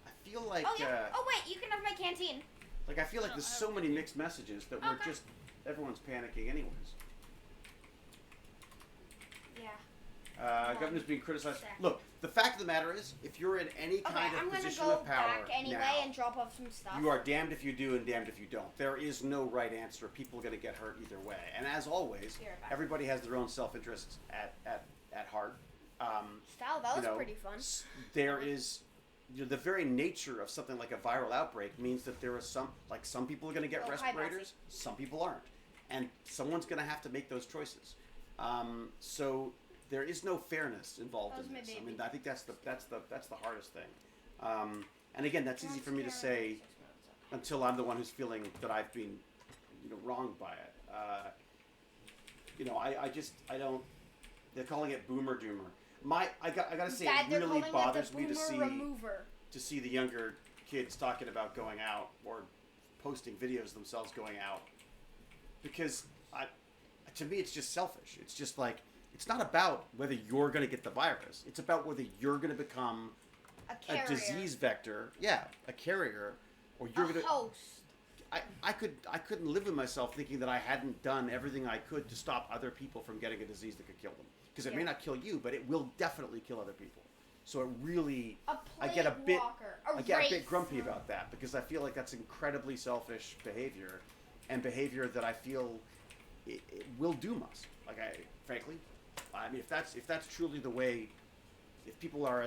A: I feel like
B: Oh yeah. Oh wait, you can have my canteen.
A: I feel like
C: No,
A: there's
C: I
A: so
C: have
A: many
C: canteen.
A: mixed messages that we're
B: Okay.
A: just everyone's panicking anyways.
B: Yeah.
A: Governor's being criticized.
B: Sec.
A: Look, the fact of the matter is, if you're in any
B: Okay,
A: kind
B: I'm
A: of
B: gonna
A: position
B: go
A: of power
B: back anyway
A: now,
B: and drop off some stuff.
A: you are damned if you do and damned if you don't. There is no right answer. People are going to get hurt either way. And as always,
B: Be right back.
A: everybody has their own self-interests at heart.
B: Style, that was
A: you know,
B: pretty fun.
A: There is, the very nature of something like a viral outbreak means that there are some people are going to get
B: Oh, hi,
A: respirators, some people aren't, and someone's going to have to make those choices. So there is no fairness involved
B: That was
A: in
B: my
A: this. I
B: baby.
A: mean, I think that's the hardest thing. And again, that's easy for me to say until I'm the one who's feeling that I've been, wronged by it. I don't. They're calling it boomer doomer. I gotta say,
B: Dad,
A: it
B: they're
A: really
B: calling
A: bothers
B: it the
A: me to
B: boomer
A: see
B: remover.
A: the younger kids talking about going out or posting videos of themselves going out, because to me it's just selfish. It's just like, it's not about whether you're going to get the virus. It's about whether you're going to become
B: A
A: a
B: carrier.
A: disease vector, a carrier, or you're
B: A
A: going to.
B: host.
A: I couldn't live with myself thinking that I hadn't done everything I could to stop other people from getting a disease that could kill them. Because it may
B: Yeah.
A: not kill you, but it will definitely kill other people. So it really,
B: A
A: I get a
B: plague
A: bit,
B: walker.
A: I get a bit
B: wraith.
A: grumpy about that, because I feel like that's incredibly selfish behavior, and behavior that I feel it will doom us. Frankly, I mean, if that's truly the way, if people are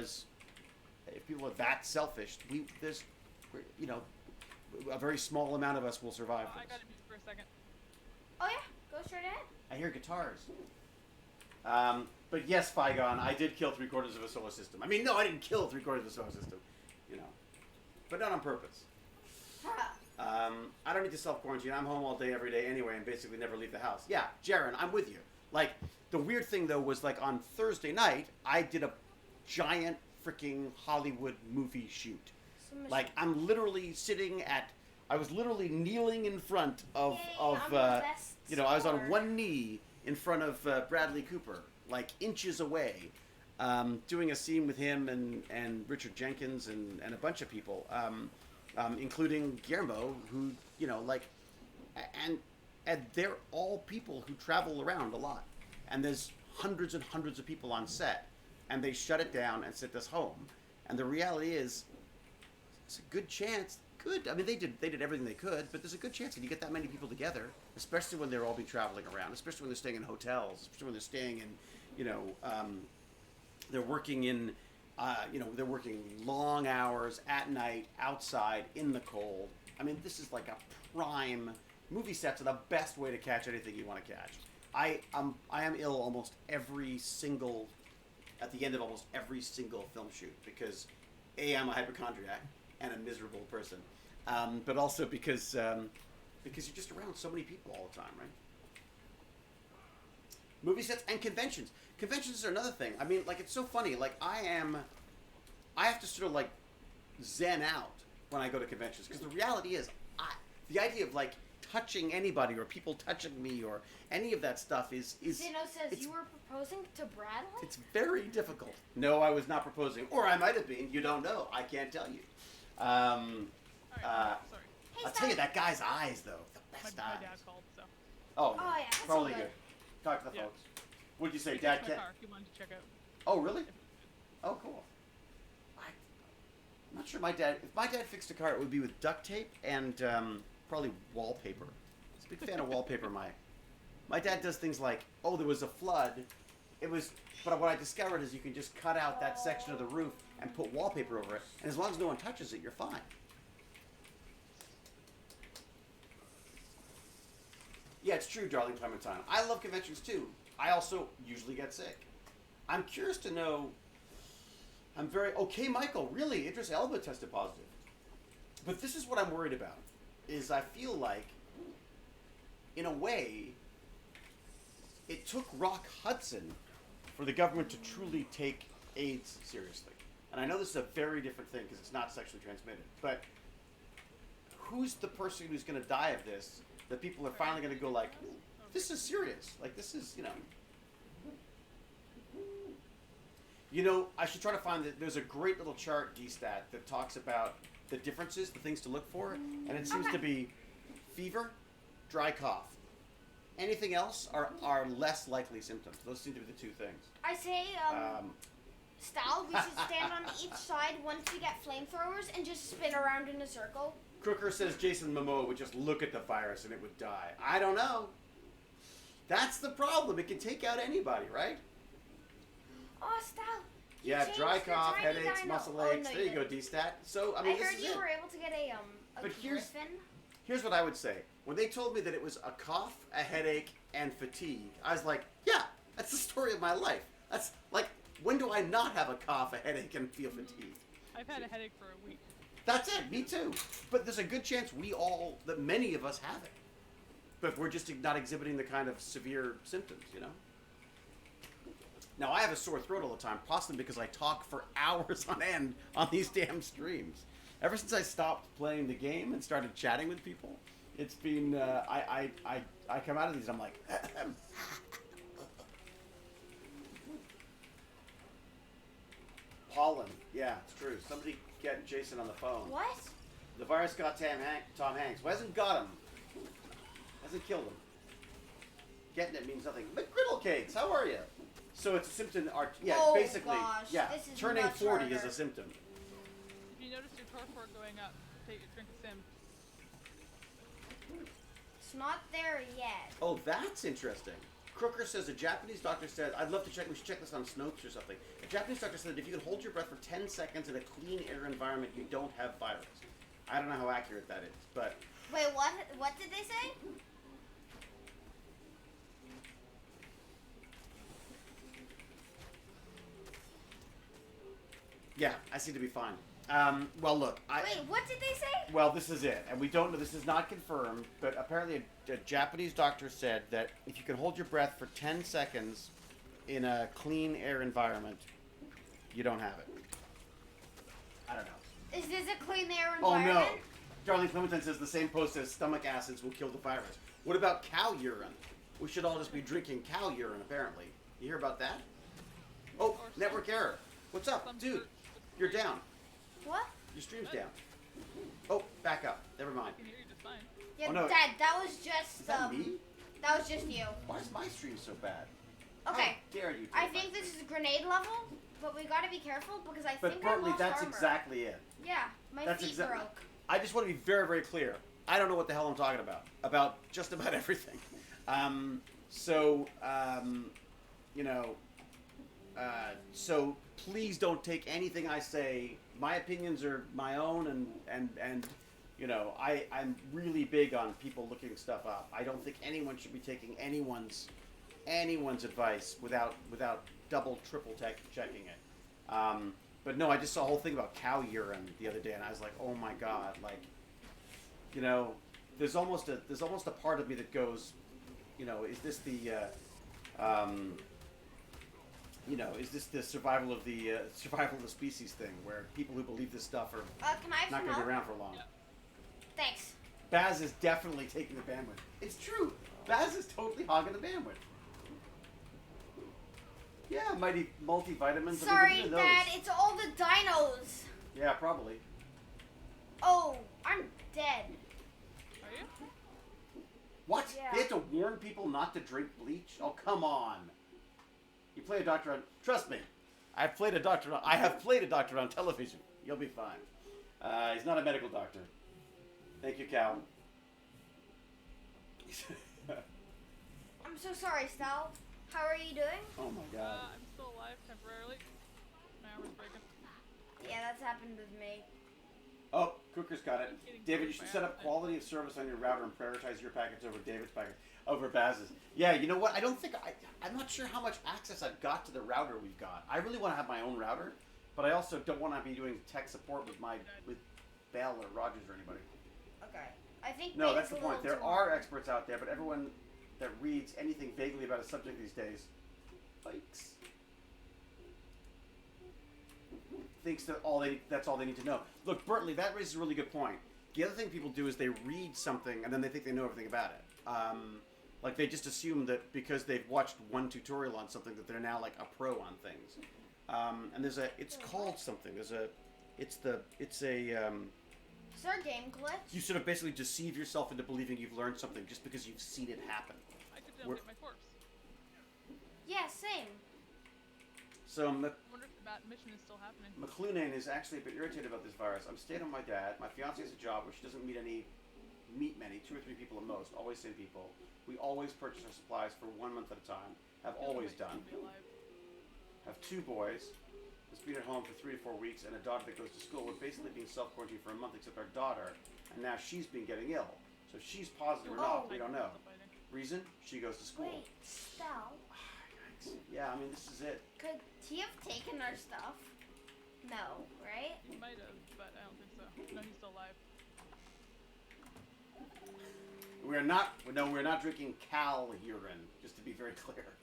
A: that selfish, a very small amount of us will survive
C: I
A: this.
C: gotta mute for a second.
B: Oh yeah, go straight ahead.
A: I hear guitars. But yes, Figon, I did kill 3/4 of a solar system. I mean, no, I didn't kill 3/4 of the solar system, but not on purpose. I don't need to self-quarantine. I'm home all day, every day anyway, and basically never leave the house. Yeah, Jaren, I'm with you. The weird thing, though, was, on Thursday night, I did a giant freaking Hollywood movie shoot. I'm literally I was literally kneeling in front of,
B: Yay, I'm the best
A: I was on
B: sport.
A: one knee in front of Bradley Cooper, inches away, doing a scene with him and Richard Jenkins and a bunch of people, including Guillermo, who, and they're all people who travel around a lot. And there's hundreds and hundreds of people on set, and they shut it down and sent us home. And the reality is, it's a good chance. I mean, they did everything they could, but there's a good chance that you get that many people together, especially when they're all be traveling around, especially when they're staying in hotels, especially when they're staying in, they're working in, they're working long hours at night outside in the cold. I mean, this is like a prime movie sets are the best way to catch anything you want to catch. I am ill almost at the end of almost every single film shoot, because I'm a hypochondriac and a miserable person, but also because you're just around so many people all the time, right? Movie sets and conventions. Conventions are another thing. I mean, it's so funny. I have to sort of zen out when I go to conventions, because the reality is, the idea of like touching anybody or people touching me or any of that stuff is
B: Zeno says
A: it's-
B: you were proposing to Bradley?
A: it's very difficult. No, I was not proposing, or I might have been. You don't know. I can't tell you.
C: Alright, sorry.
B: Hey,
A: I'll
B: stop.
A: tell you that guy's eyes though, the
C: My,
A: best
C: my
A: eyes.
C: dad called, so.
A: Oh,
B: Oh, yeah, that's
A: probably
B: all
A: good.
B: good.
A: Talk to the
C: Yeah.
A: folks. What'd you say,
C: He
A: Dad?
C: fixed my
A: Can't.
C: car. He wanted to check out.
A: Oh, really?
C: if-
A: Oh, cool. I'm not sure my dad. If my dad fixed a car, it would be with duct tape and probably wallpaper. He's a big fan of wallpaper. My dad does things like, oh, there was a flood. But what I discovered is you can just cut out that section of the roof and put wallpaper over it, and as long as no one touches it, you're fine. Yeah, it's true, darling Clementine. I love conventions too. I also usually get sick. I'm curious to know. Okay, Michael. Really, Idris Elba tested positive. But this is what I'm worried about. Is I feel like, in a way, it took Rock Hudson for the government to truly take AIDS seriously. And I know this is a very different thing because it's not sexually transmitted. But who's the person who's going to die of this? That people are finally going to go like, this is serious. Like this is, I should try to find that. There's a great little chart, DStat, that talks about the differences, the things to look for, and it seems to be fever, dry cough. Anything else are less likely symptoms. Those seem to be the two things.
B: I say, Style, we should stand on each side once we get flamethrowers and just spin around in a circle.
A: Crooker says Jason Momoa would just look at the virus and it would die. I don't know. That's the problem. It can take out anybody, right?
B: Oh, Style. you
A: Yeah,
B: changed
A: dry
B: the
A: cough,
B: tiny
A: headaches,
B: dino.
A: muscle
B: Oh,
A: aches.
B: no,
A: There you go,
B: didn't.
A: DStat. So, I mean,
B: I
A: this
B: heard
A: is
B: you
A: it.
B: were able to get a
A: But here's-
B: griffin.
A: Here's what I would say. When they told me that it was a cough, a headache, and fatigue, I was like, yeah, that's the story of my life. That's like, when do I not have a cough, a headache, and feel fatigued?
C: I've had a headache for a week.
A: That's it, me too. But there's a good chance that many of us have it. But we're just not exhibiting the kind of severe symptoms, Now, I have a sore throat all the time, possibly because I talk for hours on end on these damn streams. Ever since I stopped playing the game and started chatting with people, it's been, I come out of these and I'm like, pollen. Yeah, it's true. Somebody get Jason on the phone.
B: What?
A: The virus got Tom Hanks. Well, hasn't got him. Hasn't killed him. Getting it means nothing. McGriddle cakes, how are you? So it's a symptom. Yeah,
B: Oh,
A: basically.
B: gosh,
A: Yeah,
B: this is
A: turning
B: much
A: 40 is
B: harder.
A: a symptom.
C: If you notice your torpor going up, take a drink of Sim.
B: It's not there yet.
A: Oh, that's interesting. Crooker says a Japanese doctor said, I'd love to check, we should check this on Snopes or something. A Japanese doctor said that if you can hold your breath for 10 seconds in a clean air environment, you don't have virus. I don't know how accurate that is, but
B: Wait, what? What did they say?
A: yeah, I seem to be fine. Well, look,
B: Wait, what did they say?
A: Well, this is it, and we don't know. This is not confirmed, but apparently a Japanese doctor said that if you can hold your breath for 10 seconds in a clean air environment, you don't have it. I don't know.
B: Is this a clean air
A: Oh
B: environment?
A: no! Darling Clementine says the same post says stomach acids will kill the virus. What about cow urine? We should all just be drinking cow urine, apparently. You hear about that? Oh, network error. What's up, dude? You're down.
B: What?
A: Your stream's down. Oh, back up. Never mind.
C: I can hear you just fine.
B: Yeah,
A: Oh, no.
B: Dad, that was just
A: Is that me?
B: that was just you.
A: Why is my stream so bad?
B: Okay.
A: How dare you?
B: I
A: take my
B: think this
A: stream?
B: is grenade level, but we gotta be careful because I
A: But
B: think
A: Bertley,
B: I lost
A: that's
B: armor.
A: exactly it.
B: Yeah, my
A: That's
B: feet
A: exactly.
B: broke.
A: I just want to be very, very clear. I don't know what the hell I'm talking about. About just about everything. So please don't take anything I say. My opinions are my own, and I'm really big on people looking stuff up. I don't think anyone should be taking anyone's advice without double, triple checking it. But no, I just saw a whole thing about cow urine the other day, and I was like, oh my god, like, there's almost a part of me that goes, is this the is this the survival of the species thing, where people who believe this stuff are
B: Can I have
A: not
B: some
A: going to
B: help?
A: be around for long?
C: Yeah.
B: Thanks.
A: Baz is definitely taking the bandwidth. It's true. Baz is totally hogging the bandwidth. Yeah, mighty multivitamins.
B: Sorry,
A: I mean,
B: Dad. It's all the dinos.
A: Yeah, probably.
B: Oh, I'm dead.
C: Are you?
A: What?
B: Yeah.
A: They have to warn people not to drink bleach? Oh, come on. You play a doctor on... Trust me. I have played a doctor on television. You'll be fine. He's not a medical doctor. Thank you, Cal.
B: I'm so sorry, Sal. How are you doing?
A: Oh my god.
C: I'm still alive temporarily. My arm was breaking.
B: Yeah, that's happened with me.
A: Oh, Cooker's got it. David, you should set up quality of service on your router and prioritize your packets over David's packets, over Baz's. Yeah, you know what? I'm not sure how much access I've got to the router we've got. I really want to have my own router, but I also don't want to be doing tech support with Bell or Rogers or anybody.
B: Okay. I think
A: No,
B: Dave's
A: that's the
B: a little
A: point. There
B: too
A: are
B: hard.
A: experts out there, but everyone that reads anything vaguely about a subject these days thinks that that's all they need to know. Look, Bertley, that raises a really good point. The other thing people do is they read something and then they think they know everything about it. Like they just assume that because they've watched one tutorial on something that they're now like a pro on things. And it's called something. It's a
B: Is there a game glitch?
A: you sort of basically deceive yourself into believing you've learned something just because you've seen it happen.
C: I could download my corpse.
B: Yeah, same.
A: So
C: I wonder if that mission is still happening.
A: McClunane is actually a bit irritated about this virus. I'm staying with my dad. My fiance has a job where she doesn't meet many, 2 or 3 people at most. Always same people. We always purchase our supplies for 1 month at a time. Have always done. Have 2 boys. Has been at home for 3 to 4 weeks, and a daughter that goes to school. We're basically being self-quarantined for a month, except our daughter, and now she's been getting ill. So if she's positive or not, we don't know. Reason? She goes to school.
B: Wait, Sal.
A: Yeah, I mean, this is it.
B: Could he have taken our stuff? No, right?
C: He might have, but I don't think so. No, he's still alive.
A: We're not drinking Cal urine, just to be very clear.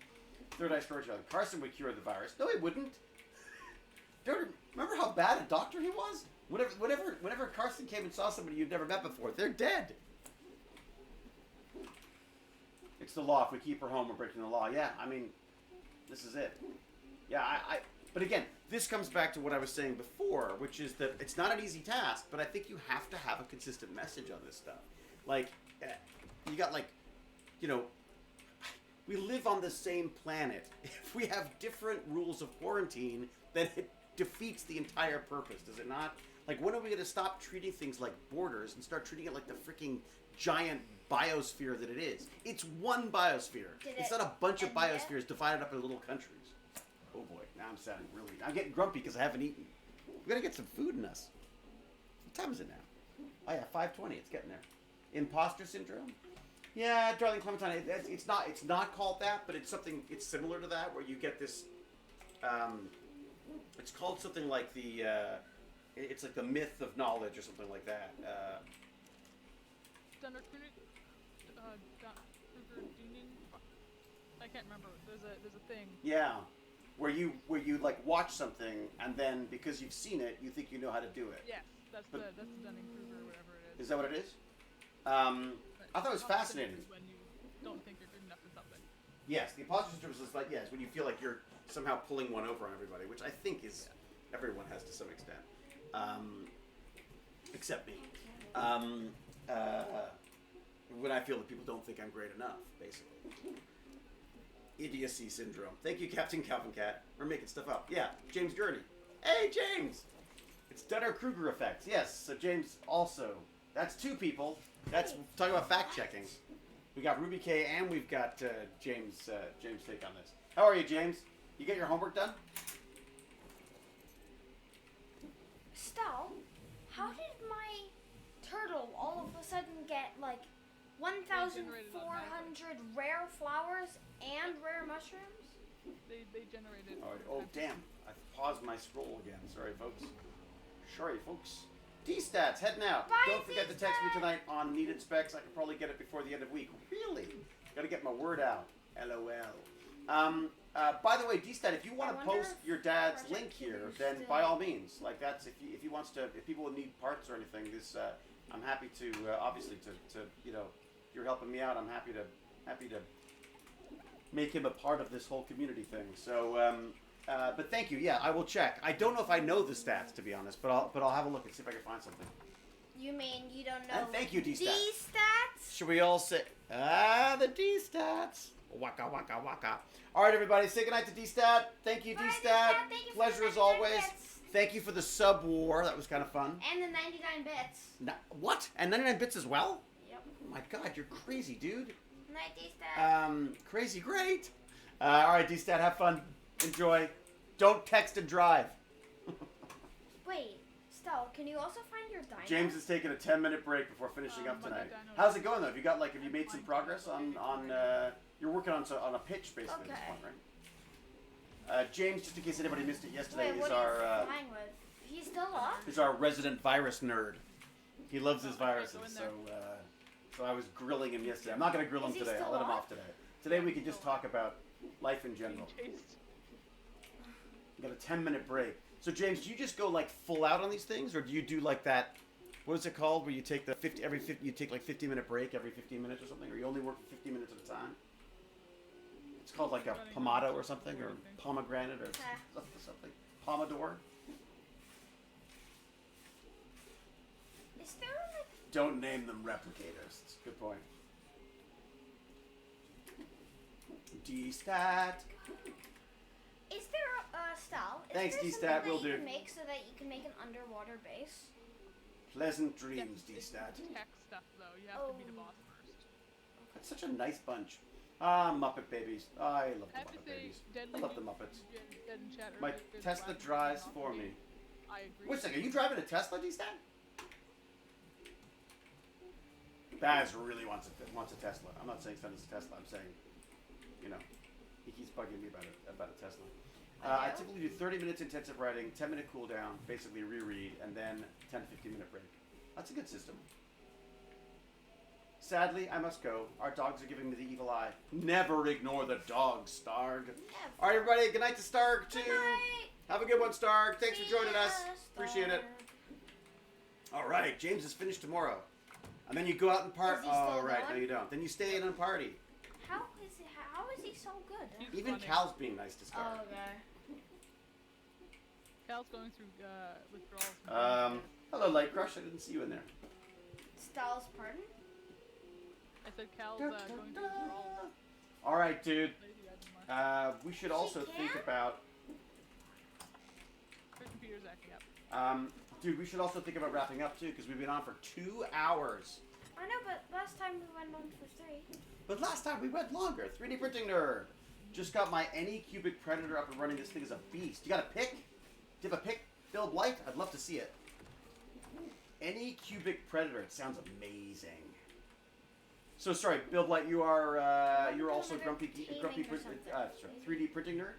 A: Third Eye Storage Island. Carson would cure the virus. No, he wouldn't. Remember how bad a doctor he was? Whenever Carson came and saw somebody you'd never met before, they're dead. It's the law. If we keep her home, we're breaking the law. Yeah, I mean, this is it. Yeah, but again, this comes back to what I was saying before, which is that it's not an easy task, but I think you have to have a consistent message on this stuff. Like, you got we live on the same planet. If we have different rules of quarantine, then it defeats the entire purpose, does it not? Like, when are we going to stop treating things like borders and start treating it like the freaking giant biosphere that it is? It's one biosphere. It's not a bunch of biospheres divided up into little countries. Oh boy, now I'm getting grumpy because I haven't eaten. We gotta get some food in us. What time is it now? Oh yeah, 5:20. It's getting there. Imposter syndrome? Yeah, darling Clementine. It's not called that, but it's something. It's similar to that, where you get this. It's called something like the. It's like the myth of knowledge or something like that.
C: I can't remember. There's a thing.
A: Yeah, where you like watch something and then because you've seen it, you think you know how to do it.
C: Yes, that's the Dunning-Kruger or whatever it is.
A: Is that what it is? I thought it was fascinating.
C: Is when you don't think you're good enough for something.
A: Yes, the imposter syndrome is like when you feel like you're somehow pulling one over on everybody, which I think is everyone has to some extent, except me. When I feel that people don't think I'm great enough, basically. Idiocy syndrome. Thank you, Captain Calvin Cat. We're making stuff up. Yeah, James Gurney. Hey, James! It's Dunning-Kruger effect. Yes, so James also. That's 2 people. That's talking about fact checking. We got Ruby K and we've got James take on this. How are you, James? You get your homework done?
B: Stal, how did my turtle all of a sudden get like 1,400 rare flowers and rare mushrooms?
C: They generated.
A: Oh damn! I paused my scroll again. Sorry, folks. D-Stats, heading out.
B: Bye,
A: Don't forget to text me tonight on needed specs. I could probably get it before the end of week. Really? Got to get my word out. LOL. By the way, D-Stat, if you want to post your dad's link here, then by all means, like that's if he wants to, if people need parts or anything, this I'm happy to obviously to you're helping me out. I'm happy to make him a part of this whole community thing. So, but thank you. Yeah, I will check. I don't know if I know the stats, to be honest, but I'll have a look and see if I can find something.
B: You mean you don't know?
A: And thank you, D-Stat.
B: D-Stats?
A: Should we all say the D-Stats? Waka waka waka. All right, everybody, say goodnight to D-Stat. Thank you,
B: Bye,
A: D-Stat.
B: Thank you for
A: Pleasure
B: the
A: as
B: 99
A: always.
B: bits.
A: Thank you for the sub war. That was kind of fun.
B: And the 99 bits.
A: What? And 99 bits as well?
B: Yep.
A: Oh my God, you're crazy, dude.
B: Night, D-Stat.
A: Crazy great. All right, D-Stat, have fun. Enjoy. Don't text and drive.
B: Wait, Stell, can you also find your dino?
A: James is taking a 10-minute break before finishing up
C: my
A: tonight.
C: dino
A: How's it going though? Have you made some progress on you're working on a pitch basically at this
B: Okay.
A: point, right? James, just in case anybody missed it yesterday,
B: Wait, what
A: is
B: are
A: our
B: you flying with? He's still up?
A: is our resident virus nerd. He loves his
C: Oh, okay,
A: viruses,
C: go in
A: so
C: there.
A: so I was grilling him yesterday. I'm not going to grill him
B: Is he
A: today. I'll
B: still
A: let him
B: up?
A: off today. Today we can just talk about life in general.
C: Being chased.
A: We got a 10-minute break. So James, do you just go like full out on these things, or do you do like that? What is it called? Where you take the 50 you take like 15-minute break every 15 minutes or something, or you only work for 15 minutes at a time? It's called like a pomado or something, or pomegranate or something. Pomodoro.
B: Is there like...
A: Don't name them replicators. It's a good point. D-Stat.
B: Is there a Stell?
A: Thanks,
B: there
A: D-Stat,
B: something
A: will
B: that you
A: do.
B: can make so that you can make an underwater base?
A: Pleasant dreams,
C: It's
A: D-Stat.
C: tech stuff though. You have to beat a boss first.
A: That's such a nice bunch. Ah, Muppet babies. I love
C: I
A: the
C: have to
A: Muppet
C: say,
A: babies.
C: Deadly
A: I love the
C: Dude-
A: Muppets.
C: Dead in chat
A: My
C: earlier, there's
A: Tesla
C: black
A: drives
C: off
A: for
C: the
A: me.
C: game. I agree.
A: Wait a second, are you driving a Tesla, D-Stat? Baz really wants a Tesla. I'm not saying send us a Tesla. I'm saying, he keeps bugging me about a Tesla. I
B: do?
A: typically do 30 minutes intensive writing, 10-minute cool down, basically reread, and then 10 to 15-minute break. That's a good system. Sadly, I must go. Our dogs are giving me the evil eye. Never ignore the dogs, Starg. All right, everybody. Good night to Starg, too.
B: Good night.
A: Have a good one, Starg. Thanks for
B: See
A: joining
B: ya,
A: us. Appreciate it.
B: Starg.
A: All right, James is finished tomorrow. And then you go out and party.
B: Is he still
A: Oh, right.
B: going?
A: No, you don't. Then you stay in and party.
B: How is he so good?
C: He's
A: Even
C: funny.
A: Cal's being nice to Starg.
B: Oh, okay.
C: Cal's going through withdrawals.
A: Hello, Light Crush. I didn't see you in there.
B: Stell's pardon?
C: I said Cal's going through withdrawals.
A: All right, dude.
C: Lazy eyes and
A: We should also think
B: can?
A: about...
C: Her computer's acting up.
A: Dude, we should also think about wrapping up, too, because we've been on for 2 hours.
B: I know, but last time we went on for 3.
A: But last time we went longer. 3D printing nerd. Just got my Anycubic Predator up and running. This thing is a beast. You got a pic? Do you have a pic, Build Light? I'd love to see it. Anycubic Predator. It sounds amazing. So sorry, Build Light. You're also
B: another
A: grumpy
B: taming or something,
A: sorry, 3D printing nerd.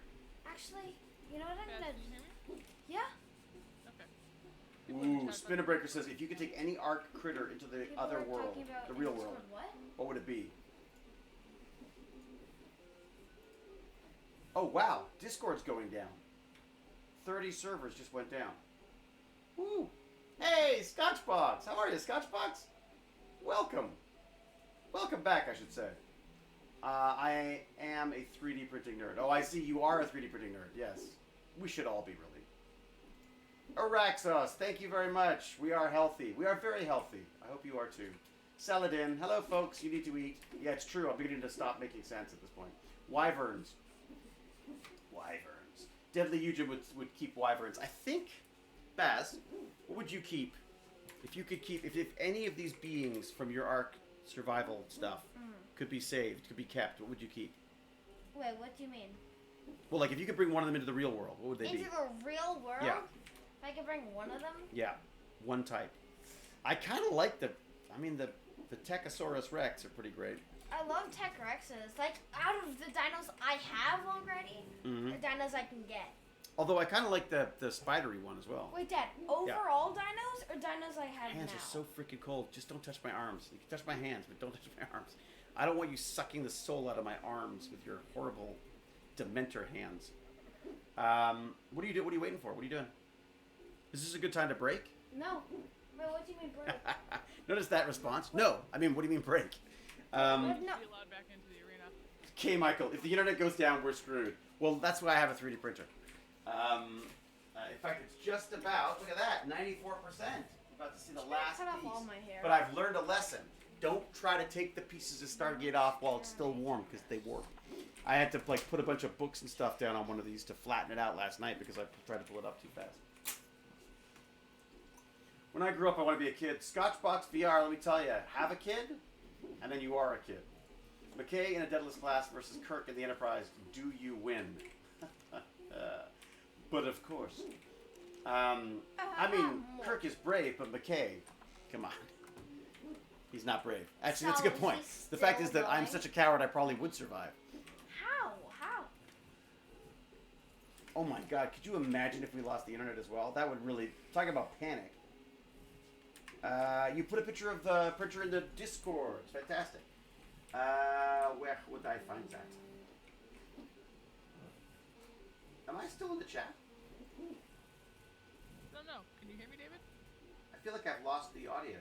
B: Actually, you know what I'm
C: Guys,
B: gonna...
C: can you hear me?
B: Yeah?
C: Okay. People in the
A: Ooh,
C: chat
A: Spinner Breaker says if you could take any arc critter into the
B: People
A: other
B: are
A: world,
B: talking about
A: the
B: in
A: real
B: Discord,
A: world,
B: What?
A: what would it be? Oh wow, Discord's going down. 30 servers just went down. Woo! Hey, Scotchbox! How are you, Scotchbox? Welcome. Welcome back, I should say. I am a 3D printing nerd. Oh, I see you are a 3D printing nerd. Yes. We should all be, really. Araxos, thank you very much. We are healthy. We are very healthy. I hope you are too. Saladin, hello folks, you need to eat. Yeah, it's true. I'm beginning to stop making sense at this point. Wyverns. Wyverns. Deadly Eugen would keep wyverns. I think, Baz, what would you keep? If you could keep, if any of these beings from your Ark survival stuff could be saved, could be kept, what would you keep?
B: Wait, what do you mean?
A: Well, like if you could bring one of them into the real world, what would they
B: Into
A: be?
B: the real world?
A: Yeah.
B: If I could bring one of them?
A: Yeah, one type. I kind of like the Techosaurus Rex are pretty great.
B: I love Tech Rexes. Like, out of the dinos I have already,
A: Mhm.
B: the dinos I can get.
A: Although I kind of like the spidery one as well.
B: Wait, Dad, overall dinos or dinos I have
A: Hands
B: now?
A: are so freaking cold. Just don't touch my arms. You can touch my hands, but don't touch my arms. I don't want you sucking the soul out of my arms with your horrible Dementor hands. What do you do? What are you waiting for? What are you doing? Is this a good time to break?
B: No. Wait, what do you mean break?
A: Notice that response? No. I mean, what do you mean break?
B: No.
C: Be allowed back into the arena.
A: Okay, Michael, if the internet goes down, we're screwed. Well, that's why I have a 3D printer. In fact, it's just about, look at that, 94%. We're about to see the last
B: cut off
A: piece.
B: all my hair.
A: But I've learned a lesson. Don't try to take the pieces of Stargate off while it's still warm, because they warp. I had to like put a bunch of books and stuff down on one of these to flatten it out last night because I tried to pull it up too fast. When I grew up, I want to be a kid. Scotchbox VR, let me tell you, have a kid, and then you are a kid. McKay in a Daedalus class versus Kirk in the Enterprise. Do you win? But of course. I mean, Kirk is brave, but McKay, come on. He's not brave. Actually, that's a good point. The fact is that I'm such a coward, I probably would survive.
B: How?
A: Oh my God, could you imagine if we lost the internet as well? That would really, talk about panic. You put a picture of the printer in the Discord. It's fantastic. Where would I find that? Am I still in the chat?
C: No. Can you hear me, David?
A: I feel like I've lost the audio.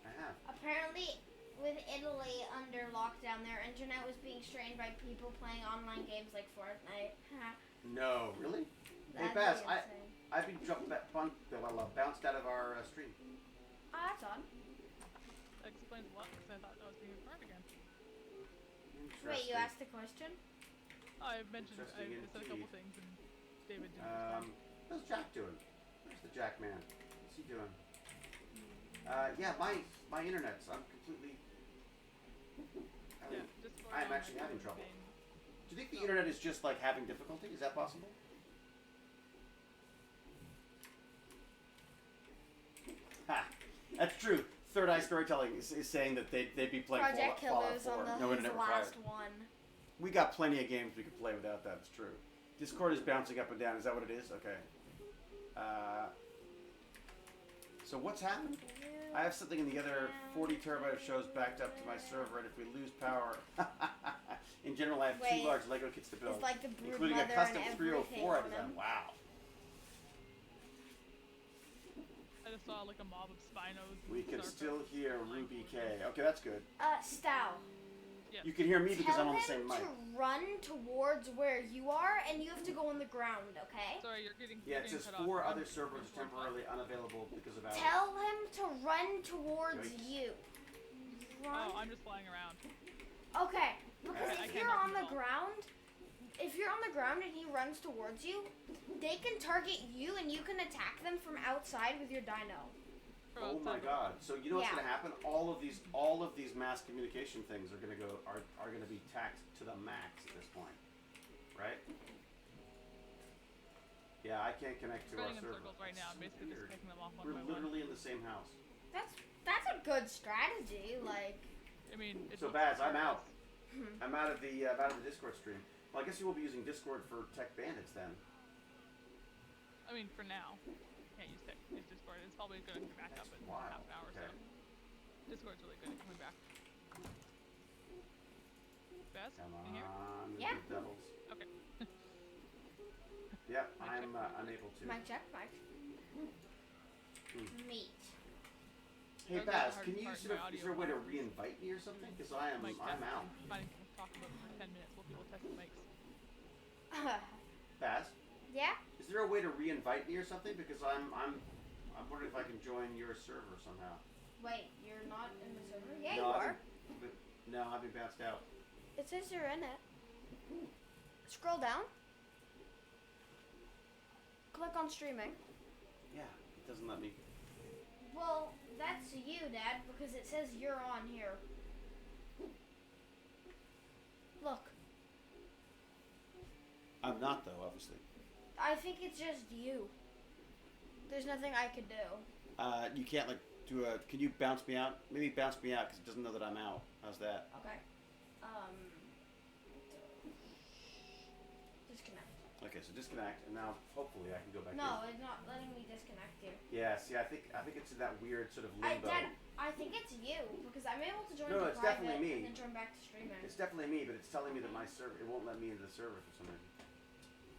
A: I have.
B: Apparently, with Italy under lockdown, their internet was being strained by people playing online games like Fortnite.
A: No, really? Hey, Baz, I've been bounced out of our stream.
B: Oh, that's odd.
C: That explains a lot because I thought I was being recorded again.
B: Wait, you asked the question?
C: I mentioned I said a couple things and David didn't respond.
A: How's Jack doing? Where's the Jack man? What's he doing? Yeah, my internet's, I'm completely... I'm actually having trouble. Do you think the internet is just like having difficulty? Is that possible? Ha! That's true. Third Eye Storytelling is saying that they'd be playing
B: Project
A: Fallout
B: Killers
A: 4.
B: on
A: No internet
B: the
A: required.
B: last one.
A: We got plenty of games we could play without that. It's true. Discord is bouncing up and down. Is that what it is? Okay. So what's happened? I have something in the other 40 terabyte of shows backed up to my server, and if we lose power... In general, I have two large Lego kits to build,
B: It's like the
A: including a custom 304 I designed. Wow.
C: I just saw like a mob of Spinos.
A: We can still hear Ruby K. Okay, that's good.
B: Stow.
C: Yes.
A: You can hear me because I'm on the same mic.
B: Tell him to run towards where you are, and you have to go on the ground, okay?
C: Sorry, you're getting.
A: Yeah, it says 4 other servers are temporarily unavailable because of outages.
B: Tell him to run towards you. Run.
C: Oh, I'm just flying around.
B: Okay, because
C: I
B: if
C: can't
B: you're
C: help
B: on the
C: you.
B: ground, and he runs towards you, they can target you, and you can attack them from outside with your dino.
A: Oh my God! So you know what's going to happen? All of these mass communication things are going to are going to be taxed to the max at this point, right? Yeah, I can't connect to our
C: Running in
A: server.
C: circles right now. I'm basically just picking them off one
A: We're
C: by one.
A: literally in the same house.
B: That's a good strategy. Like.
C: I mean, it's
A: So Baz, I'm out. I'm out of the Discord stream. Well, I guess you will be using Discord for Tech Bandits then.
C: I mean, for now, can't use Discord. It's probably going to come back up in half an hour or so. Discord's really good at coming back. Baz,
A: Come
C: can you hear me?
A: on,
B: Yeah.
A: the devils.
C: Okay.
A: Yep, I'm unable to.
B: Mic check, mic. Meat.
A: Hey
C: That was the
A: Baz,
C: hard
A: can you
C: part,
A: sort
C: my
A: of, is
C: audio
A: there a way to
C: wires.
A: re-invite me or something? Because I'm
C: Mic
A: out.
C: test. Finding people to talk about for 10 minutes while people test the mics.
A: Baz,
B: Yeah?
A: is there a way to re-invite me or something? Because I'm wondering if I can join your server somehow.
B: Wait, you're not in the server? Yeah,
A: No,
B: you are.
A: No, I've been bounced out.
B: It says you're in it. Scroll down. Click on streaming.
A: Yeah, it doesn't let me.
B: Well, that's you, Dad, because it says you're on here. Look,
A: I'm not though, obviously.
B: I think it's just you. There's nothing I could do.
A: You can't like do a. Can you bounce me out? Maybe bounce me out because it doesn't know that I'm out. How's that?
B: Okay. Disconnect.
A: Okay, so disconnect, and now hopefully I can go back.
B: No, it's not letting me disconnect you.
A: Yeah. See, I think it's in that weird sort of limbo.
B: Dad, I think it's you because I'm able to join
A: No,
B: to
A: it's
B: private
A: definitely me.
B: and then turn back to streaming.
A: It's definitely me, but it's telling me that my server. It won't let me into the server for some reason.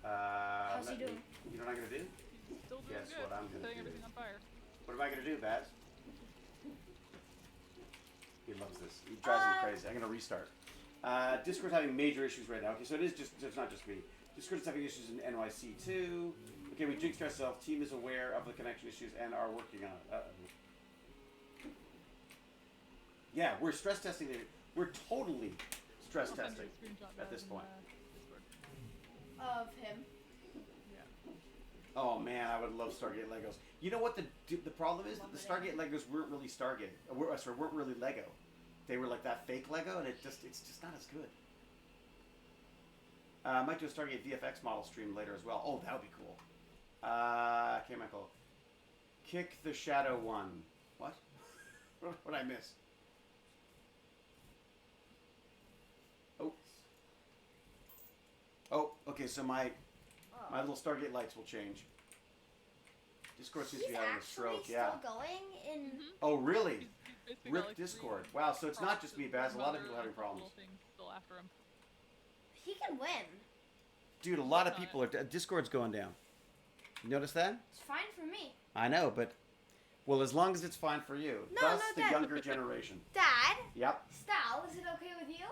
B: How's he doing?
A: You know what I'm gonna do?
C: He's still doing
A: Guess
C: good.
A: what I'm gonna
C: Setting
A: do.
C: everything on fire.
A: What am I gonna do, Baz? He loves this. He drives me crazy. I'm gonna restart. Discord's having major issues right now. Okay, so it's not just me. Discord's having issues in NYC too. Okay, we jinxed ourselves. Team is aware of the connection issues and are working on it. Yeah, we're stress testing it. We're totally stress
C: I'll send you
A: testing
C: a screenshot
A: at this
C: in,
A: point.
C: Discord.
B: Of him.
C: Yeah.
A: Oh man, I would love Stargate Legos. You know what the problem is? That the Stargate Legos weren't really Stargate. Weren't really Lego. They were like that fake Lego, and it's just not as good. I might do a Stargate VFX model stream later as well. Oh, that would be cool. Okay, Michael. Kick the Shadow one. What? What did I miss? Oh. Oh, okay, so my little Stargate lights will change. Discord seems to be having a stroke, yeah.
B: Still going in.
A: Oh, really?
C: He's basically got,
A: Rip
C: like,
A: Discord.
C: 3
A: Wow, so it's not just me, Baz. A lot of
C: mother
A: people are having
C: and a couple
A: problems.
C: things still after him.
B: He can win.
A: Dude, a lot of people are... Discord's going down. You notice that?
B: It's fine for me.
A: I know, but... Well, as long as it's fine for you.
B: No,
A: Thus,
B: no,
A: the
B: Dad.
A: younger generation.
B: Dad,
A: Yep.
B: Stal, is it okay with you?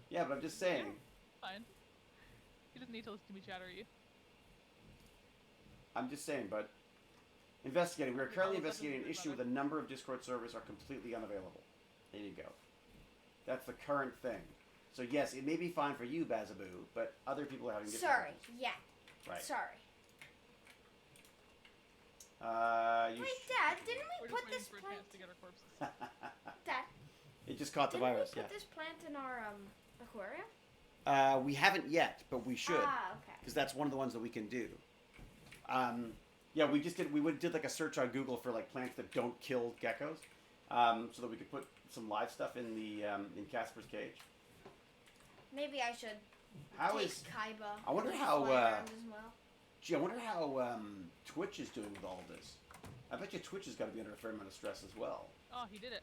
A: Yeah, but I'm just saying.
C: Fine. He doesn't need to listen to me chatter at you.
A: I'm just saying, but... Investigating. We are currently investigating an issue with a number of Discord servers are completely unavailable. There you go. That's the current thing. So yes, it may be fine for you, Bazaboo, but other people are having different
B: Sorry.
A: problems.
B: Yeah.
A: Right.
B: Sorry.
A: You
B: Wait, Dad, didn't
C: We're
B: we
C: just
B: put
C: waiting
B: this
C: for a
B: plant?
C: chance to get our corpses.
B: Dad,
A: It just caught the
B: didn't
A: virus,
B: we
A: yeah.
B: put this plant in our aquarium?
A: We haven't yet, but we should.
B: Ah, okay.
A: Because that's one of the ones that we can do. Yeah, we did like a search on Google for like plants that don't kill geckos, so that we could put some live stuff in the in Casper's cage.
B: Maybe I should
A: How
B: take
A: is?
B: Kaiba.
A: I wonder
B: to
A: how,
B: fly around as well.
A: Gee, I wonder how Twitch is doing with all of this. I bet you Twitch has got to be under a fair amount of stress as well.
C: Oh, he did it.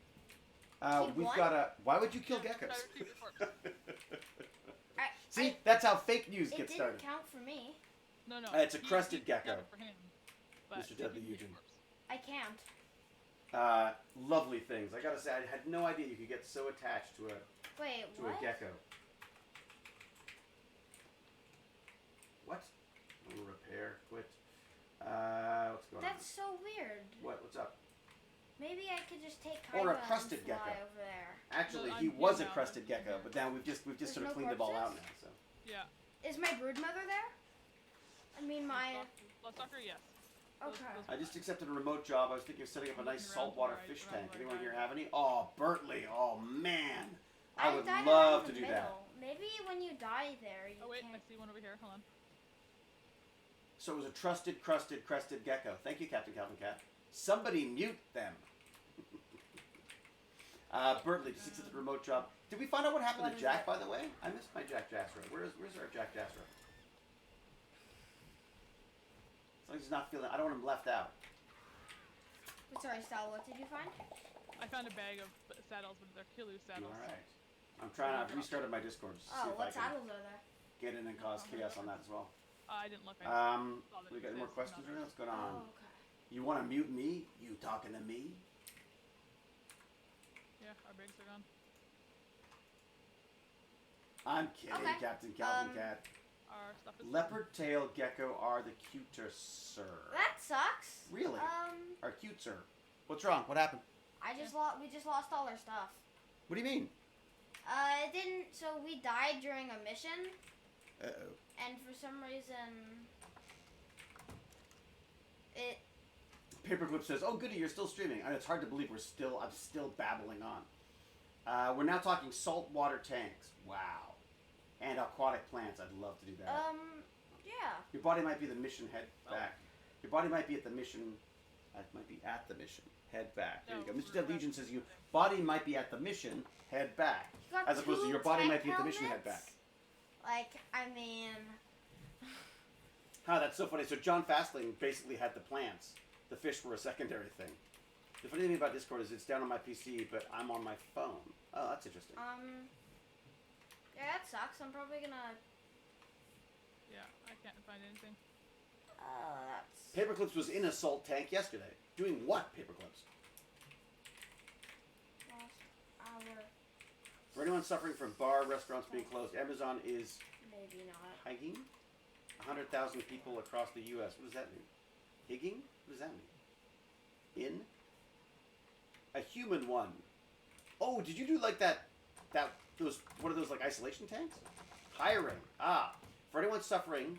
A: We've
B: won?
A: got a. Why would you kill
C: Yeah,
A: geckos?
C: I retrieved the corpse.
A: See, that's how fake news
B: It
A: gets
B: didn't
A: started.
B: count for me.
C: No.
A: It's a
C: he-
A: crested
C: he
A: gecko.
C: counted For him, but
A: Mr. Deadly
C: he
A: Eugen.
C: the corpse.
B: I can't.
A: Lovely things. I gotta say, I had no idea you could get so attached to a
B: Wait,
A: to
B: what?
A: a gecko. What? No repair. Quit. What's going
B: That's so weird.
A: on? What's up?
B: Maybe I could just take Kaiba
A: Or a
B: and
A: crusted
B: fly
A: gecko.
B: over there.
A: Actually,
C: No,
A: he
C: I'm
A: was a
C: here now.
A: crested
C: I'm
A: gecko,
C: here.
A: but now we've just
B: There's
A: sort of
B: no
A: cleaned them all out
B: corpses?
A: now. So
C: Yeah.
B: Is my brood mother there? I mean, my.
C: Bloodsucker, yes.
B: Okay.
A: I just accepted a remote job. I was thinking of setting up a nice
C: Looking around
A: saltwater
C: for
A: fish
C: around
A: tank.
C: where I
A: Anyone here
C: died.
A: have any? Oh, Bertley. Oh man, I would
B: died
A: love
B: around
A: to
B: the
A: do that.
B: middle. Maybe when you die there, you
C: Oh wait, I
B: can't.
C: see one over here. Hold on.
A: So it was a trusted, crested gecko. Thank you, Captain Calvin Cat. Somebody mute them. Bertley, just accepted a remote job. Did we find out what happened
B: What
A: to
B: is
A: Jack,
B: it?
A: by the way? I missed my Jack Jasra. Where's our Jack Jasra? As long as he's not feeling, I don't want him left out.
B: Sorry, Sal. What did you find?
C: I found a bag of saddles, but they're Kilu saddles.
A: All right. I've restarted my Discord just to see
B: Oh,
A: if I
B: what
A: can
B: saddles are there?
A: get in and cause chaos on that as well.
C: I didn't look. I saw that
A: We
C: it
A: got any more
C: says
A: questions or
C: another.
A: what's going on?
B: Oh, okay.
A: You want to mute me? You talking to me?
C: Yeah, our bags are gone.
A: I'm kidding,
B: Okay.
A: Captain Calvin Cat.
C: Our stuff is
A: Leopard tail gecko are the cuter, sir.
B: That sucks.
A: Really? Are cute, sir. What's wrong? What happened?
B: We just lost all our stuff.
A: What do you mean?
B: It didn't. So we died during a mission,
A: Uh-oh.
B: and for some reason, it.
A: Paperclip says, "Oh, goody, you're still streaming." And it's hard to believe I'm still babbling on. We're now talking saltwater tanks. Wow. And aquatic plants. I'd love to do that.
B: Yeah.
A: Your body might be the mission. Head back. Your body might be at the mission. Might be at the mission. Head back. There you go.
C: No,
A: Mr. Dead Legion says your body might be at the mission. Head back.
B: You got
A: As opposed to
B: two
A: your body
B: tank
A: might be at the mission. Head
B: helmets?
A: back.
B: Like, I mean,
A: Huh, that's so funny. So John Fastling basically had the plants. The fish were a secondary thing. The funny thing about Discord is it's down on my PC, but I'm on my phone. Oh, that's interesting.
B: yeah, that sucks. I'm probably gonna.
C: Yeah, I can't find anything.
B: Oh, that's
A: Paperclips was in a salt tank yesterday. Doing what, Paperclips?
B: Lost our...
A: For anyone suffering from bar restaurants being closed, Amazon is
B: Maybe not.
A: higging 100,000 people across the U.S. What does that mean? Higging? What does that mean? In? A human one. Oh, did you do like those one of those like isolation tanks? Hiring. For anyone suffering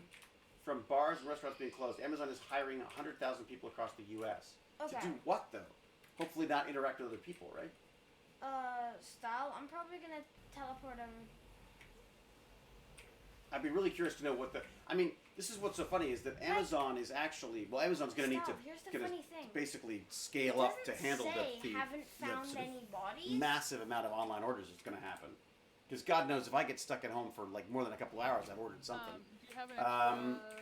A: from bars and restaurants being closed, Amazon is hiring 100,000 people across the U.S.
B: Okay.
A: To do what, though? Hopefully not interact with other people, right?
B: Style. I'm probably gonna teleport over.
A: I'd be really curious to know what the... I mean, this is what's so funny is that Amazon is actually... Well, Amazon's going to need to
B: Here's the funny thing.
A: basically scale up to handle the
B: haven't found
A: sort of
B: any bodies.
A: massive amount of online orders that's going to happen. Because God knows if I get stuck at home for like more than a couple hours, I've ordered something.
C: Do you have an extra...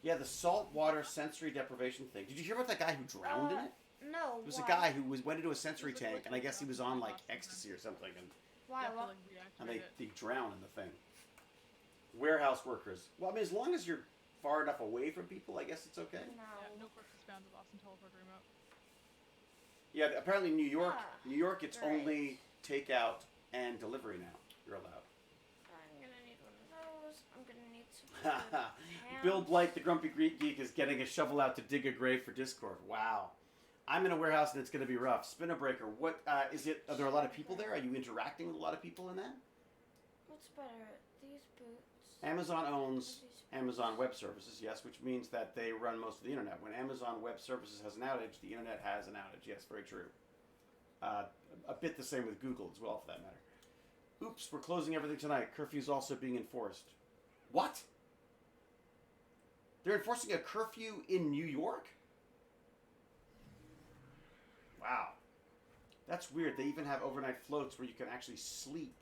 A: Yeah, the saltwater sensory deprivation thing. Did you hear about that guy who drowned in it?
B: No.
A: There was a guy who went into a sensory tank, and I guess he was on like ecstasy or something, and
B: Why?
C: You have to,
B: What?
C: like,
A: they
C: reactivate it.
A: drown in the thing. Warehouse workers. Well, I mean, as long as you're far enough away from people, I guess it's okay.
B: No.
C: Yeah, no corpses found at Austin teleport remote.
A: Yeah, apparently New York,
B: Ah,
A: New York, it's
B: great.
A: only takeout and delivery now. You're allowed.
B: I'm gonna need one of those. I'm gonna need some. good
A: Bill
B: pants.
A: Blight, the Grumpy Greek Geek, is getting a shovel out to dig a grave for Discord. Wow. I'm in a warehouse and it's going to be rough. Spinner Breaker, what is it? Are there a lot of people there? Are you interacting with a lot of people in that?
B: What's better, these boots?
A: Amazon
B: or
A: owns
B: these boots?
A: Amazon Web Services, yes, which means that they run most of the internet. When Amazon Web Services has an outage, the internet has an outage. Yes, very true. A bit the same with Google as well, for that matter. Oops, we're closing everything tonight. Curfew's also being enforced. What? They're enforcing a curfew in New York? Wow. That's weird. They even have overnight floats where you can actually sleep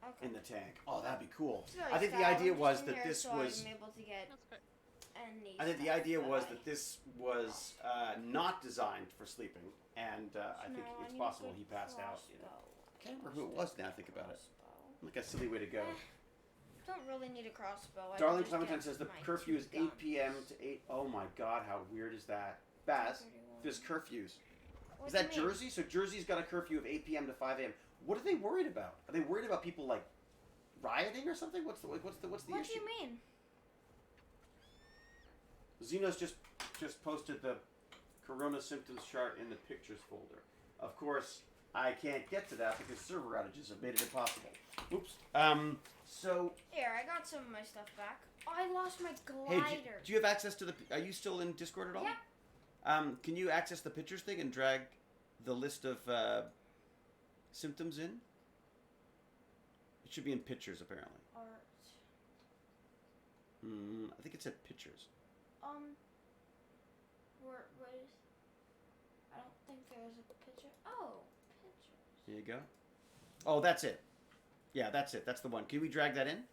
B: Okay.
A: in the tank. Oh, that'd be cool.
B: Sorry,
A: I think the
B: Sal,
A: idea
B: I'm
A: was
B: just in
A: that
B: here
A: this
B: so
A: was...
B: I'm able to get
C: That's great.
B: any
A: I think the
B: stuff
A: idea was
B: I-
A: that this was not designed for sleeping, and I think
B: No,
A: it's
B: need a
A: possible
B: good
A: he passed out. You know.
B: crossbow.
A: I can't remember who it was now I think about it.
B: Crossbow.
A: Like a silly way to go.
B: Don't really need a crossbow. I
A: Darling
B: can just
A: Clementine
B: get
A: says the
B: my
A: curfew is 8
B: guns.
A: p.m. to 8. Oh my God, how weird is that? Baz,
B: 2:31.
A: there's curfews.
B: What
A: Is
B: do you
A: that
B: mean?
A: Jersey? So Jersey's got a curfew of 8 p.m. to 5 a.m. What are they worried about? Are they worried about people like rioting or something? What's the
B: What
A: issue?
B: do you mean?
A: Xenos just posted the Corona symptoms chart in the pictures folder. Of course, I can't get to that because server outages have made it impossible. Oops. So
B: Here, I got some of my stuff back. Oh, I lost my
A: hey,
B: glider.
A: do you have access to the? Are you still in Discord at all?
B: Yeah.
A: Can you access the pictures thing and drag the list of symptoms in? It should be in pictures apparently.
B: Art.
A: I think it said pictures.
B: What is? I don't think there's a picture. Oh, pictures.
A: Here you go. Oh, that's it. Yeah, that's it. That's the one. Can we drag that in?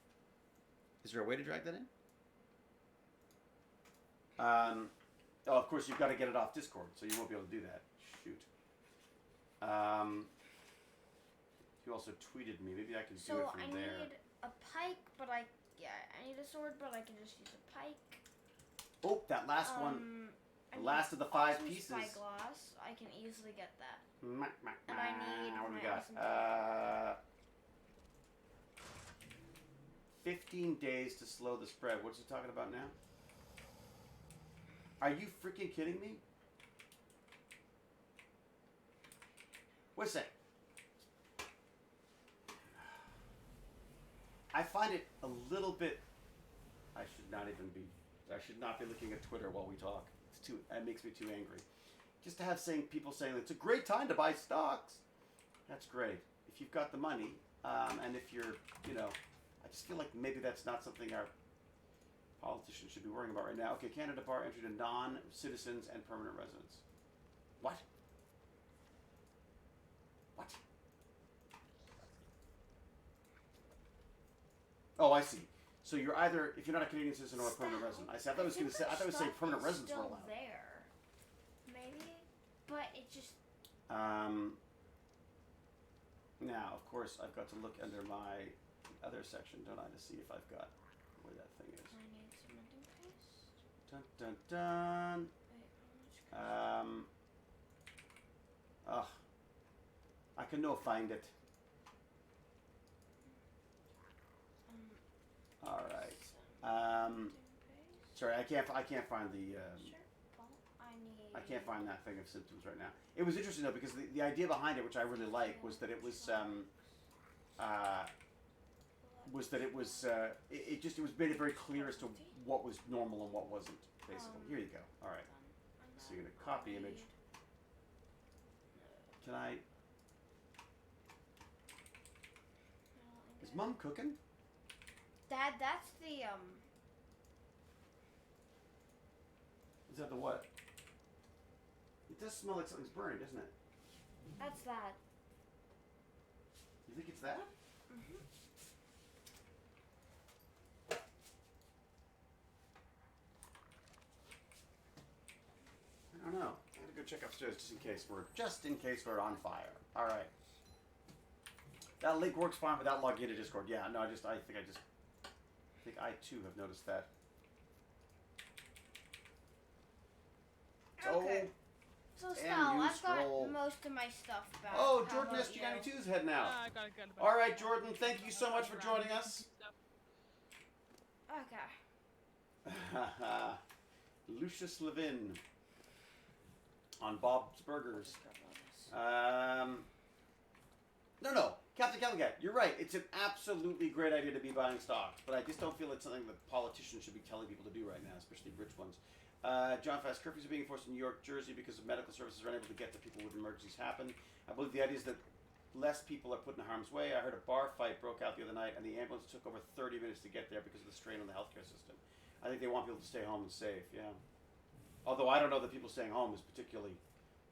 A: Is there a way to drag that in? Oh, of course, you've got to get it off Discord, so you won't be able to do that. Shoot. You also tweeted me. Maybe I can do
B: So
A: it
B: I
A: from there.
B: need a pike, but I need a sword, but I can just use a pike.
A: Oh, that last one.
B: I
A: The
B: need
A: last of the 5
B: awesome
A: pieces.
B: Spyglass. I can easily get that.
A: And
B: I need
A: what do we
B: my
A: got?
B: awesome
A: 15 days to slow the spread. What's he talking about now? Are you freaking kidding me? Wait a sec. I find it a little bit. I should not be looking at Twitter while we talk. It makes me too angry. Just to have people saying it's a great time to buy stocks. That's great if you've got the money, and if you're, I just feel like maybe that's not something our politicians should be worrying about right now. Okay, Canada bar entry to non-citizens and permanent residents. What? What? Oh, I see. So you're either, if you're not a Canadian citizen or a permanent resident. I thought it was going to say, I thought it was saying permanent residents were allowed.
B: There, maybe, but it just.
A: Now, of course, I've got to look under my other section, don't I, to see if I've got where that thing is.
B: I need cementing paste.
A: Dun, dun, dun. Ugh. I can no find it. All right. Sorry, I can't find the. I can't find that thing of symptoms right now. It was interesting though because the idea behind it, which I really like, was that it was it was made it very clear as to what was normal and what wasn't. Basically, here you go. All right. So you're gonna copy image. Can I? Is Mom cooking?
B: Dad, that's the
A: Is that the what? It does smell like something's burned, doesn't it?
B: That's that.
A: You think it's that?
B: Mhm.
A: I don't know. I'm gonna go check upstairs just in case we're on fire. All right. That link works fine without logging into Discord. Yeah, no, I think I too have noticed that.
B: Okay.
A: Oh,
B: So
A: and
B: Sal,
A: you
B: I've
A: scroll.
B: got most of my stuff back.
A: oh,
B: How
A: Jordan
B: about
A: SG92
B: you?
A: is heading out.
C: I got it.
A: All right, Jordan, thank you so much for joining us.
B: Okay.
A: Lucius Levin on Bob's Burgers. No, Captain Calicat, you're right. It's an absolutely great idea to be buying stocks, but I just don't feel it's something that politicians should be telling people to do right now, especially rich ones. John Fast, curfews are being enforced in New York, Jersey because of medical services are unable to get to people when emergencies happen. I believe the idea is that less people are put in harm's way. I heard a bar fight broke out the other night, and the ambulance took over 30 minutes to get there because of the strain on the healthcare system. I think they want people to stay home and safe, yeah. Although I don't know that people staying home is particularly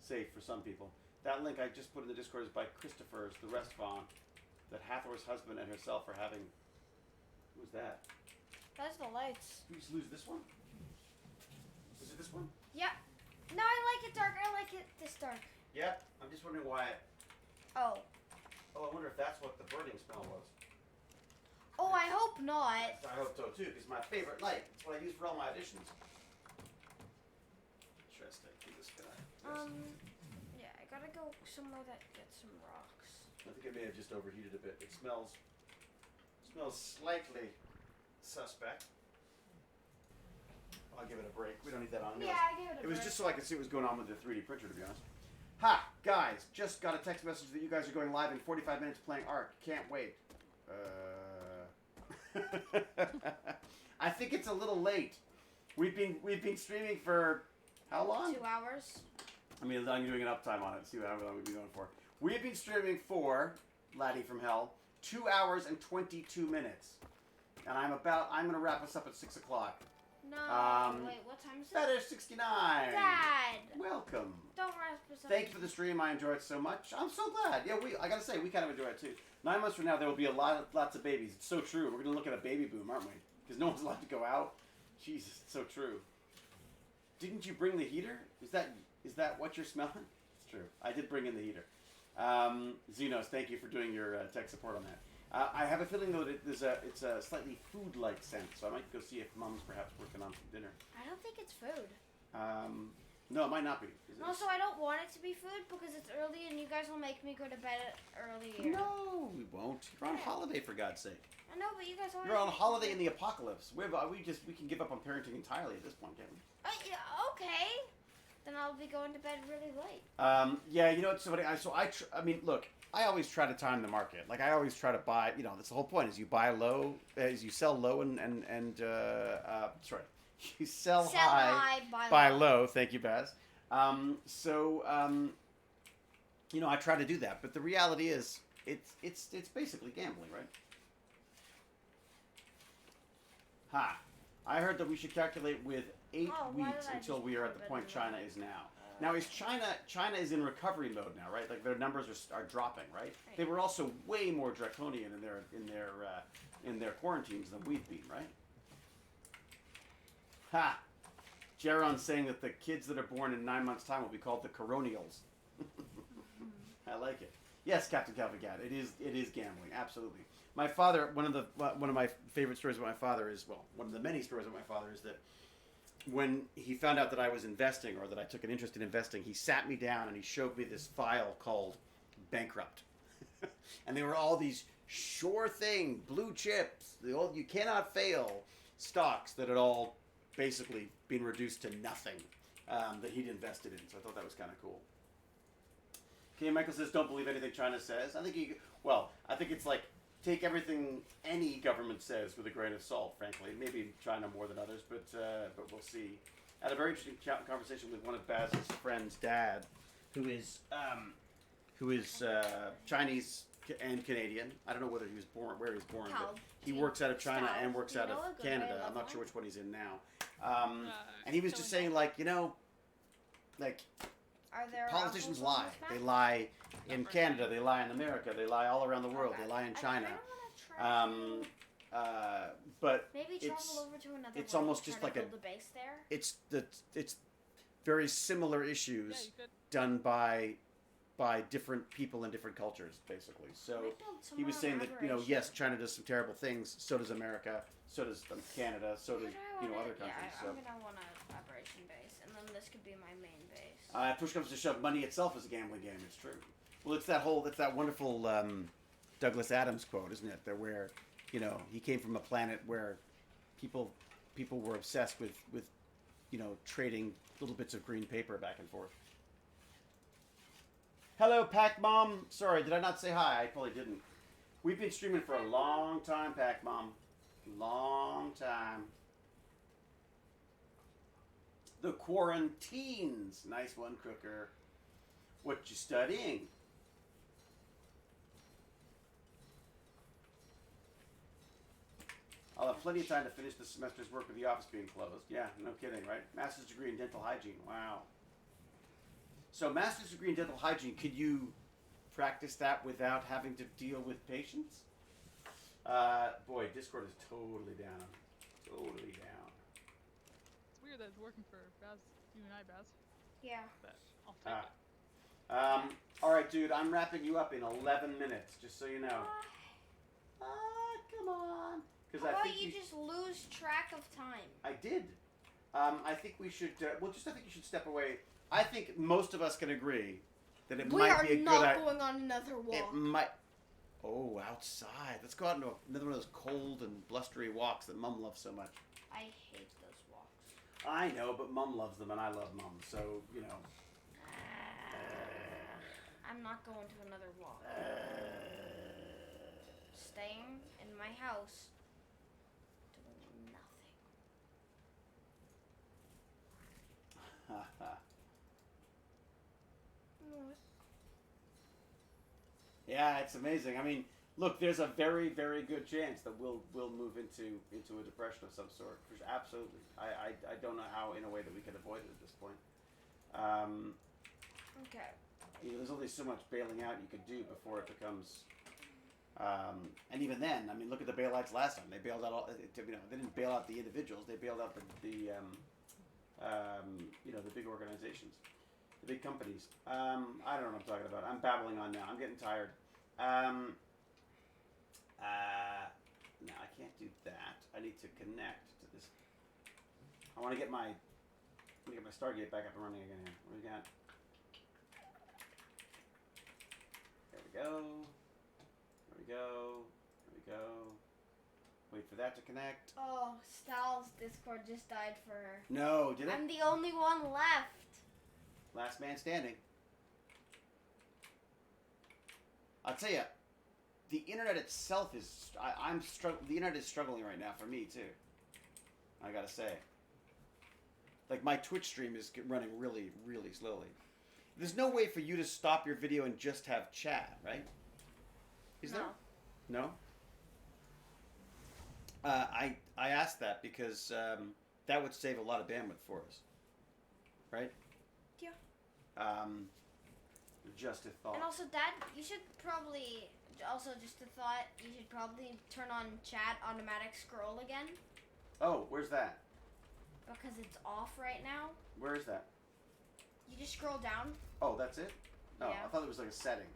A: safe for some people. That link I just put in the Discord is by Christopher's, the restaurant that Hathor's husband and herself are having. Who's that?
B: That's the lights.
A: Did we just lose this one? Was it this one?
B: Yep. No, I like it dark. I like it this dark.
A: Yep. I'm just wondering why.
B: Oh.
A: Oh, I wonder if that's what the burning smell was.
B: Oh, I hope not.
A: I hope so too, because my favorite light. It's what I use for all my auditions. Interesting. I'm just gonna.
B: Yeah, I gotta go somewhere that gets some rocks.
A: I think it may have just overheated a bit. It smells slightly suspect. I'll give it a break. We don't need that on.
B: Yeah, I give it a break.
A: It was just so I could see what was going on with the 3D printer, to be honest. Ha! Guys, just got a text message that you guys are going live in 45 minutes playing Ark. Can't wait. I think it's a little late. We've been streaming for how long?
B: 2 hours.
A: I mean, I'm doing an uptime on it. See how long we've been going for. We've been streaming for Laddie from Hell 2 hours and 22 minutes, and I'm gonna wrap us up at 6 o'clock.
B: No, wait, what time is it?
A: Fetish 69.
B: Dad!
A: Welcome.
B: Don't rush for something.
A: Thank you for the stream. I enjoyed it so much. I'm so glad. Yeah, I gotta say, we kind of enjoy it too. 9 months from now, there will be lots of babies. It's so true. We're gonna look at a baby boom, aren't we? Because no one's allowed to go out. Jesus, it's so true. Didn't you bring the heater? Is that what you're smelling? It's true. I did bring in the heater. Xenos, thank you for doing your tech support on that. I have a feeling though that it's a slightly food-like scent, so I might go see if Mom's perhaps working on some dinner.
B: I don't think it's food.
A: No, it might not be.
B: Also, I don't want it to be food because it's early and you guys will make me go to bed earlier.
A: No, we won't. You're on holiday, for God's sake.
B: I know, but you guys want.
A: You're on holiday in the apocalypse. We can give up on parenting entirely at this point, can't we?
B: Yeah, okay. Then I'll be going to bed really late.
A: Yeah, you know what's so funny? I mean, look, I always try to time the market. Like I always try to buy. You know, that's the whole point. Is you buy low, as you sell low, sorry, you sell high, buy low. Thank you, Baz. You know, I try to do that, but the reality is, it's basically gambling, right? Ha! I heard that we should calculate with 8 weeks until we are at the point China is now. Now, is China is in recovery mode now, right? Like their numbers are dropping, right? They were also way more draconian in their quarantines than we've been, right? Ha! Jaron's saying that the kids that are born in 9 months' time will be called the Coronials. I like it. Yes, Captain Calvigat, it is gambling, absolutely. My father, one of my favorite stories about my father is, well, one of the many stories about my father is that when he found out that I was investing or that I took an interest in investing, he sat me down and he showed me this file called Bankrupt. And they were all these sure thing, blue chips, you cannot fail stocks that had all basically been reduced to nothing that he'd invested in. So I thought that was kind of cool. Okay, Michael says, don't believe anything China says. I think it's like, take everything any government says with a grain of salt, frankly. Maybe China more than others, but we'll see. I had a very interesting conversation with one of Baz's friend's dad, who is Chinese and Canadian. I don't know where he was born, but he works out of China and works out of Canada. I'm not sure which one he's in now. And he was just saying, like,
B: Are there
A: politicians
B: apples on
A: lie.
B: this map?
A: They lie in Canada. They lie in America. They lie all around the world.
B: Okay.
A: They lie in
B: I
A: China.
B: kinda wanna
A: But
B: maybe travel over to another
A: it's
B: one
A: almost
B: and
A: just
B: try to
A: like
B: build a base there.
A: it's very similar
C: Yeah,
A: issues
C: you could.
A: done by different people in different cultures, basically. So
B: Might build
A: he was
B: somewhere
A: saying
B: on
A: that
B: Aberration.
A: yes, China does some terrible things. So does America. So does Canada. So does
B: Could I wanna-
A: other countries.
B: Yeah, I'm gonna want an operation base, and then this could be my main base.
A: Push comes to shove, money itself is a gambling game. It's true. Well, it's that wonderful Douglas Adams quote, isn't it? That where, he came from a planet where people were obsessed with trading little bits of green paper back and forth. Hello, Pac Mom. Sorry, did I not say hi? I probably didn't. We've been streaming for a long time, Pac Mom. Long time. The Quarantines. Nice one, Cooker. What you studying? I'll have plenty of time to finish the semester's work with the office being closed. Yeah, no kidding, right? Master's degree in dental hygiene. Wow. So, master's degree in dental hygiene, could you practice that without having to deal with patients? Boy, Discord is totally down. Totally down.
C: It's weird that it's working for Baz, you and I, Baz.
B: Yeah.
C: But I'll take it.
A: All right, dude, I'm wrapping you up in 11 minutes, just so you know. Come on.
B: How about you just lose track of time?
A: I did. I think we should. I think you should step away. I think most of us can agree that it might be a good idea.
B: We are not going on another walk.
A: It might. Oh, outside. Let's go out into another one of those cold and blustery walks that Mum loves so much.
B: I hate those walks.
A: I know, but Mum loves them, and I love Mum, so
B: I'm not going to another walk. Staying in my house, doing nothing.
A: Yeah, it's amazing. I mean, look, there's a very, very good chance that we'll move into a depression of some sort. Absolutely. I don't know how, in a way, that we can avoid it at this point.
B: Okay.
A: There's only so much bailing out you could do before it becomes. And even then, I mean, look at the bailouts last time. They bailed out all. They didn't bail out the individuals. They bailed out the big organizations, the big companies. I don't know what I'm talking about. I'm babbling on now. I'm getting tired. No, I can't do that. I need to connect to this. I want to get my Stargate back up and running again here. What do we got? There we go. There we go. There we go. Wait for that to connect.
B: Oh, Stal's Discord just died for her.
A: No, did it?
B: I'm the only one left.
A: Last man standing. I'll tell you, the internet itself is. The internet is struggling right now for me too. I gotta say. Like my Twitch stream is running really, really slowly. There's no way for you to stop your video and just have chat, right? Is there? No. I asked that because that would save a lot of bandwidth for us, right?
B: Yeah.
A: Just a thought.
B: And also, Dad, you should probably just a thought. You should probably turn on chat automatic scroll again.
A: Oh, where's that?
B: Because it's off right now.
A: Where is that?
B: You just scroll down.
A: Oh, that's it? Oh,
B: Yeah.
A: I thought it was like a setting.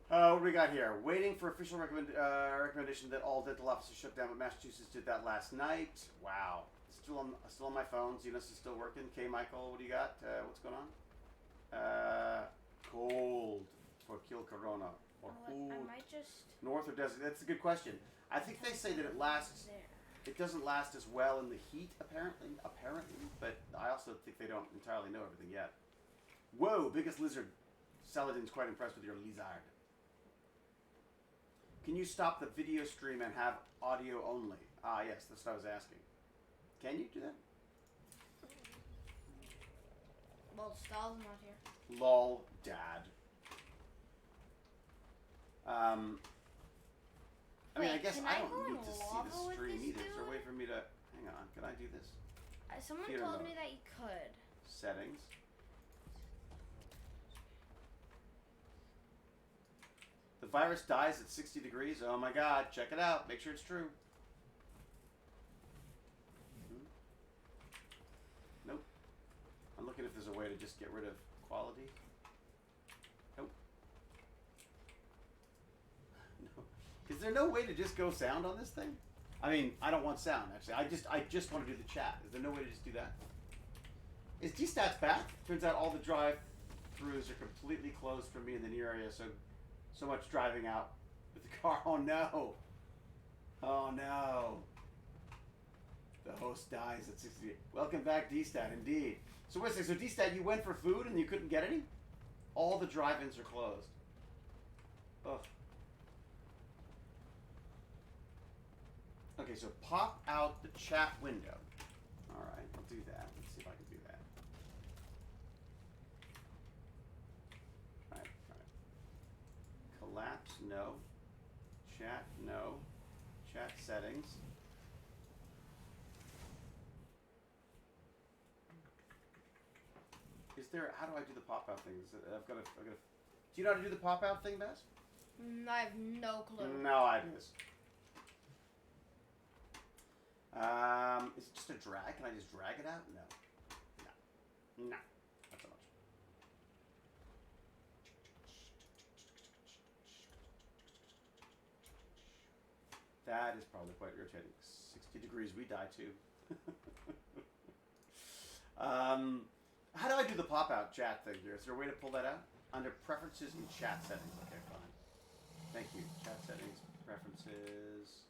A: What do we got here? Waiting for official recommendation that all dental offices shut down, but Massachusetts did that last night. Wow. Still on my phone. Zenos is still working. K. Michael, what do you got? What's going on? Cold for kill Corona or cool.
B: I might just.
A: North or desert? That's a good question. I think they say that it lasts.
B: There.
A: It doesn't last as well in the heat, apparently. But I also think they don't entirely know everything yet. Whoa, biggest lizard. Saladin's quite impressed with your lizard. Can you stop the video stream and have audio only? Ah, yes, that's what I was asking. Can you do that?
B: Well, Stahl's not here.
A: Lol, dad. I mean, I
B: Wait,
A: guess
B: can
A: I
B: I
A: don't
B: go
A: need
B: in
A: to see
B: lava
A: the
B: with
A: stream
B: this
A: either. Is there a
B: dude?
A: way for me to... Hang on, can I do this?
B: Someone
A: Theater
B: told
A: mode.
B: me that you could.
A: Settings. The virus dies at 60 degrees. Oh my god, check it out. Make sure it's true. Nope. I'm looking if there's a way to just get rid of quality. Nope. No. Is there no way to just go sound on this thing? I mean, I don't want sound, actually. I just want to do the chat. Is there no way to just do that? Is D-Stats back? Turns out all the drive-throughs are completely closed for me in the near area, so much driving out with the car. Oh no! Oh no! The host dies at 60. Welcome back, D-Stat, indeed. So wait a second, so D-Stat, you went for food and you couldn't get any? All the drive-ins are closed. Ugh. Okay, so pop out the chat window. Alright, I'll do that. Let's see if I can do that. Alright. Collapse, no. Chat, no. Chat settings. Is there, how do I do the pop out thing? I've got to, do you know how to do the pop out thing, Bess?
B: I have no clue.
A: No ideas. Is it just a drag? Can I just drag it out? No. No. Not so much. That is probably quite irritating. 60 degrees, we die too. How do I do the pop-out chat thing here? Is there a way to pull that out? Under preferences and chat settings. Okay, fine. Thank you. Chat settings, preferences.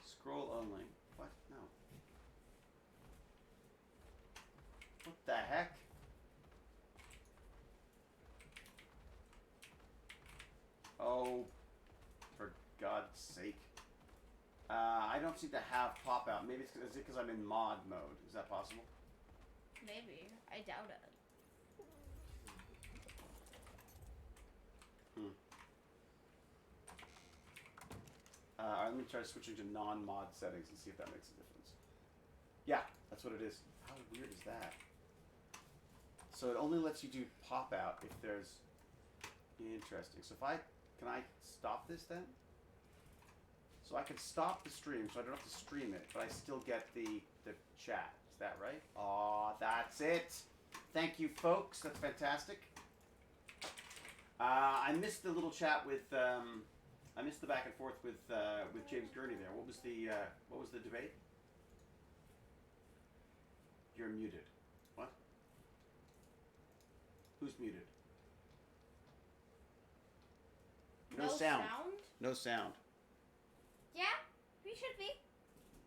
A: Scroll only. What? No. What the heck? Oh, for God's sake. I don't seem to have pop out. Maybe it's because I'm in mod mode. Is that possible?
B: Maybe. I doubt it.
A: Let me try switching to non-mod settings and see if that makes a difference. Yeah, that's what it is. How weird is that? So it only lets you do pop out if there's... Interesting. So can I stop this then? So I can stop the stream, so I don't have to stream it, but I still get the chat. Is that right? Aw, that's it. Thank you, folks. That's fantastic. I missed the little chat with... I missed the back and forth with James Gurney there. What was the debate? You're muted. What? Who's muted? No sound. No sound.
B: Yeah, we should be.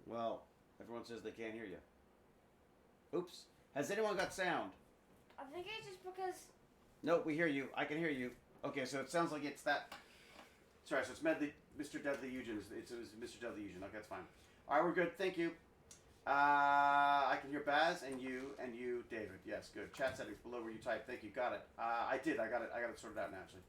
A: Well, everyone says they can't hear you. Oops. Has anyone got sound?
B: I think it's just because...
A: No, we hear you. I can hear you. Okay, so it sounds like it's that... Sorry, so it's Mr. Deadly Eugen. It's Mr. Deadly Eugen. Okay, that's fine. All right, we're good. Thank you. I can hear Baz and you, David. Yes, good. Chat settings below where you type. Thank you. Got it. I did. I got it sorted out now, actually.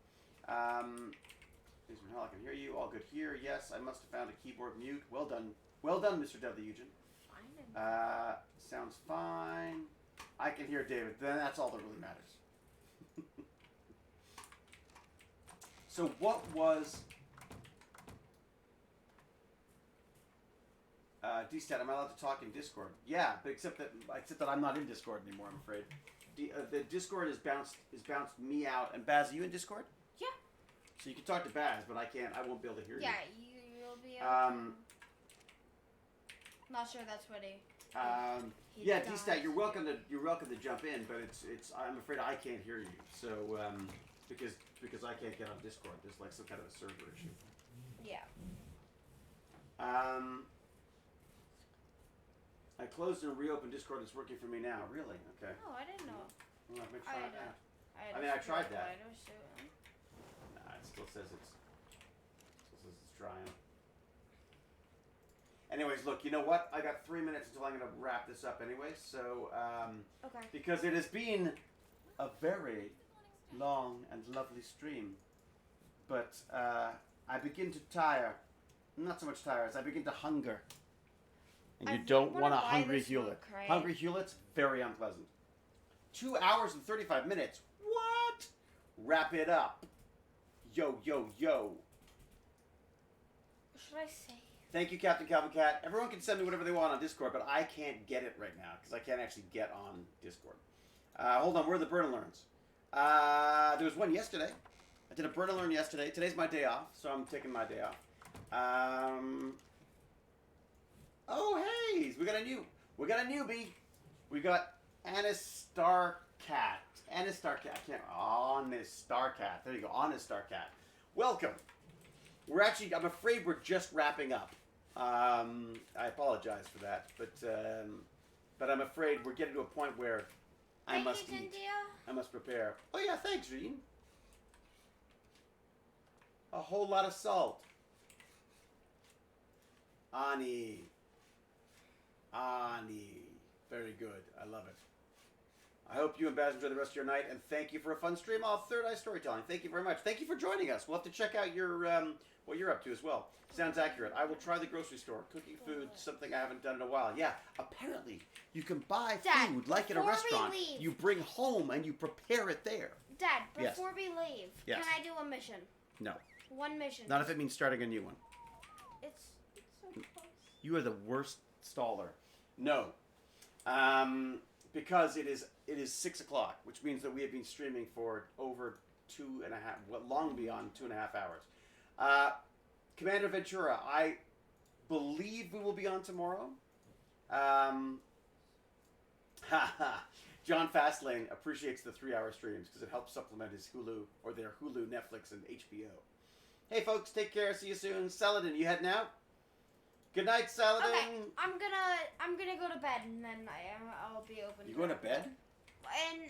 A: Please, hell, I can hear you. All good here. Yes, I must have found a keyboard mute. Well done. Well done, Mr. Deadly Eugen.
B: Fine.
A: Sounds fine. I can hear David. Then that's all that really matters. So what was... D-Stat, am I allowed to talk in Discord? Yeah, but except that I'm not in Discord anymore, I'm afraid. The Discord has bounced me out. And Baz, are you in Discord?
B: Yeah.
A: So you can talk to Baz, but I can't. I won't be able to hear
B: Yeah,
A: you.
B: you'll be able to. Not sure that's what he.
A: Yeah, D-Stat, you're welcome to jump in, but it's I'm afraid I can't hear you. So because I can't get on Discord, there's like some kind of a server issue.
B: Yeah.
A: I closed and reopened Discord. It's working for me now. Really? Okay.
B: Oh, I didn't know.
A: Well, let me try that.
B: I
A: mean, I tried that. Nah, it still says it's trying. Anyways, look, you know what? I got 3 minutes until I'm going to wrap this up anyway. So,
B: okay.
A: Because it has been a very long and lovely stream. But I begin to tire. Not so much tire as I begin to hunger. And you don't want a hungry Hewlett. Hungry Hewlett's very unpleasant. 2 hours and 35 minutes. What? Wrap it up. Yo, yo, yo.
B: What should I say?
A: Thank you, Captain Calvin Cat. Everyone can send me whatever they want on Discord, but I can't get it right now because I can't actually get on Discord. Hold on, where are the burn alerts? There was one yesterday. I did a burn alert yesterday. Today's my day off, so I'm taking my day off. Oh, hey, we got a newbie. We got Honest Starcat. Honest Starcat. Honest Starcat. There you go. Honest Starcat. Welcome. I'm afraid we're just wrapping up. I apologize for that, but I'm afraid we're getting to a point where I must eat. I must prepare. Oh yeah, thanks, Jean. A whole lot of salt. Ani. Very good. I love it. I hope you and Baz enjoy the rest of your night, and thank you for a fun stream of Third Eye Storytelling. Thank you very much. Thank you for joining us. We'll have to check out your what you're up to as well. Sounds accurate. I will try the grocery store. Cooking food, something I haven't done in a while. Yeah, apparently you can buy
B: Dad,
A: food like at a restaurant. You bring home and you prepare it there.
B: Dad, before we leave,
A: yes.
B: Can I do a mission?
A: No.
B: One mission.
A: Not if it means starting a new one.
B: It's so close.
A: You are the worst staller. No. Because it is 6 o'clock, which means that we have been streaming for over 2.5, long beyond 2.5 hours. Commander Ventura, I believe we will be on tomorrow. John Fastlane appreciates the 3-hour streams because it helps supplement his Hulu or their Hulu, Netflix, and HBO. Hey folks, take care. See you soon. Saladin, you heading out? Good night, Saladin.
B: Okay, I'm gonna go to bed and then I'll be open.
A: You going to bed?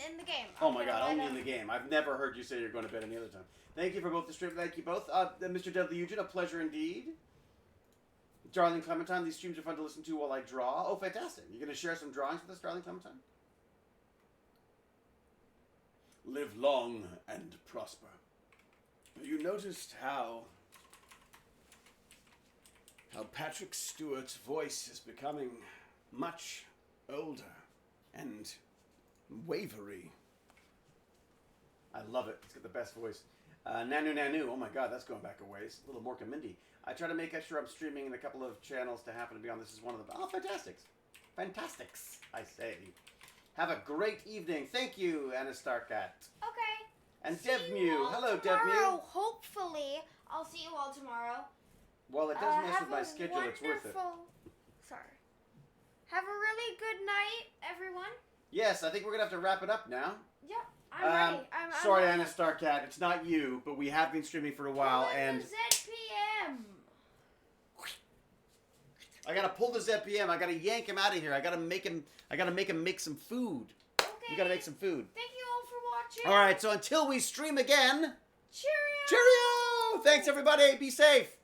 B: In the game.
A: Oh my God, only in the game. I've never heard you say you're going to bed any other time. Thank you for both the stream. Thank you both. Mr. Deadly Eugen, a pleasure indeed. Darling Clementine, these streams are fun to listen to while I draw. Oh, fantastic. You're going to share some drawings with us, Darling Clementine? Live long and prosper. You noticed how Patrick Stewart's voice is becoming much older and wavery. I love it. It's got the best voice. Nanu. Oh my God, that's going back a ways. A little Mork and Mindy. I try to make sure I'm streaming in a couple of channels to happen to be on. This is one of them. Oh, fantastics. Fantastics, I say. Have a great evening. Thank you, Anna Starcat.
B: Okay.
A: And DevMew. Hello,
B: tomorrow.
A: DevMew.
B: Hopefully, I'll see you all tomorrow.
A: Well, it does mess with my schedule. It's worth it.
B: Sorry. Have a really good night, everyone.
A: Yes, I think we're going to have to wrap it up now.
B: Yep, I'm ready.
A: Sorry,
B: I'm
A: Anna Starcat. It's not you, but we have been streaming for a while, and
B: ZPM.
A: I gotta pull the ZPM. I gotta yank him out of here. I gotta make him make some food.
B: Okay.
A: You gotta make some food.
B: Thank you all for watching.
A: All right. So until we stream again.
B: Cheerio.
A: Cheerio. Thanks, everybody. Be safe.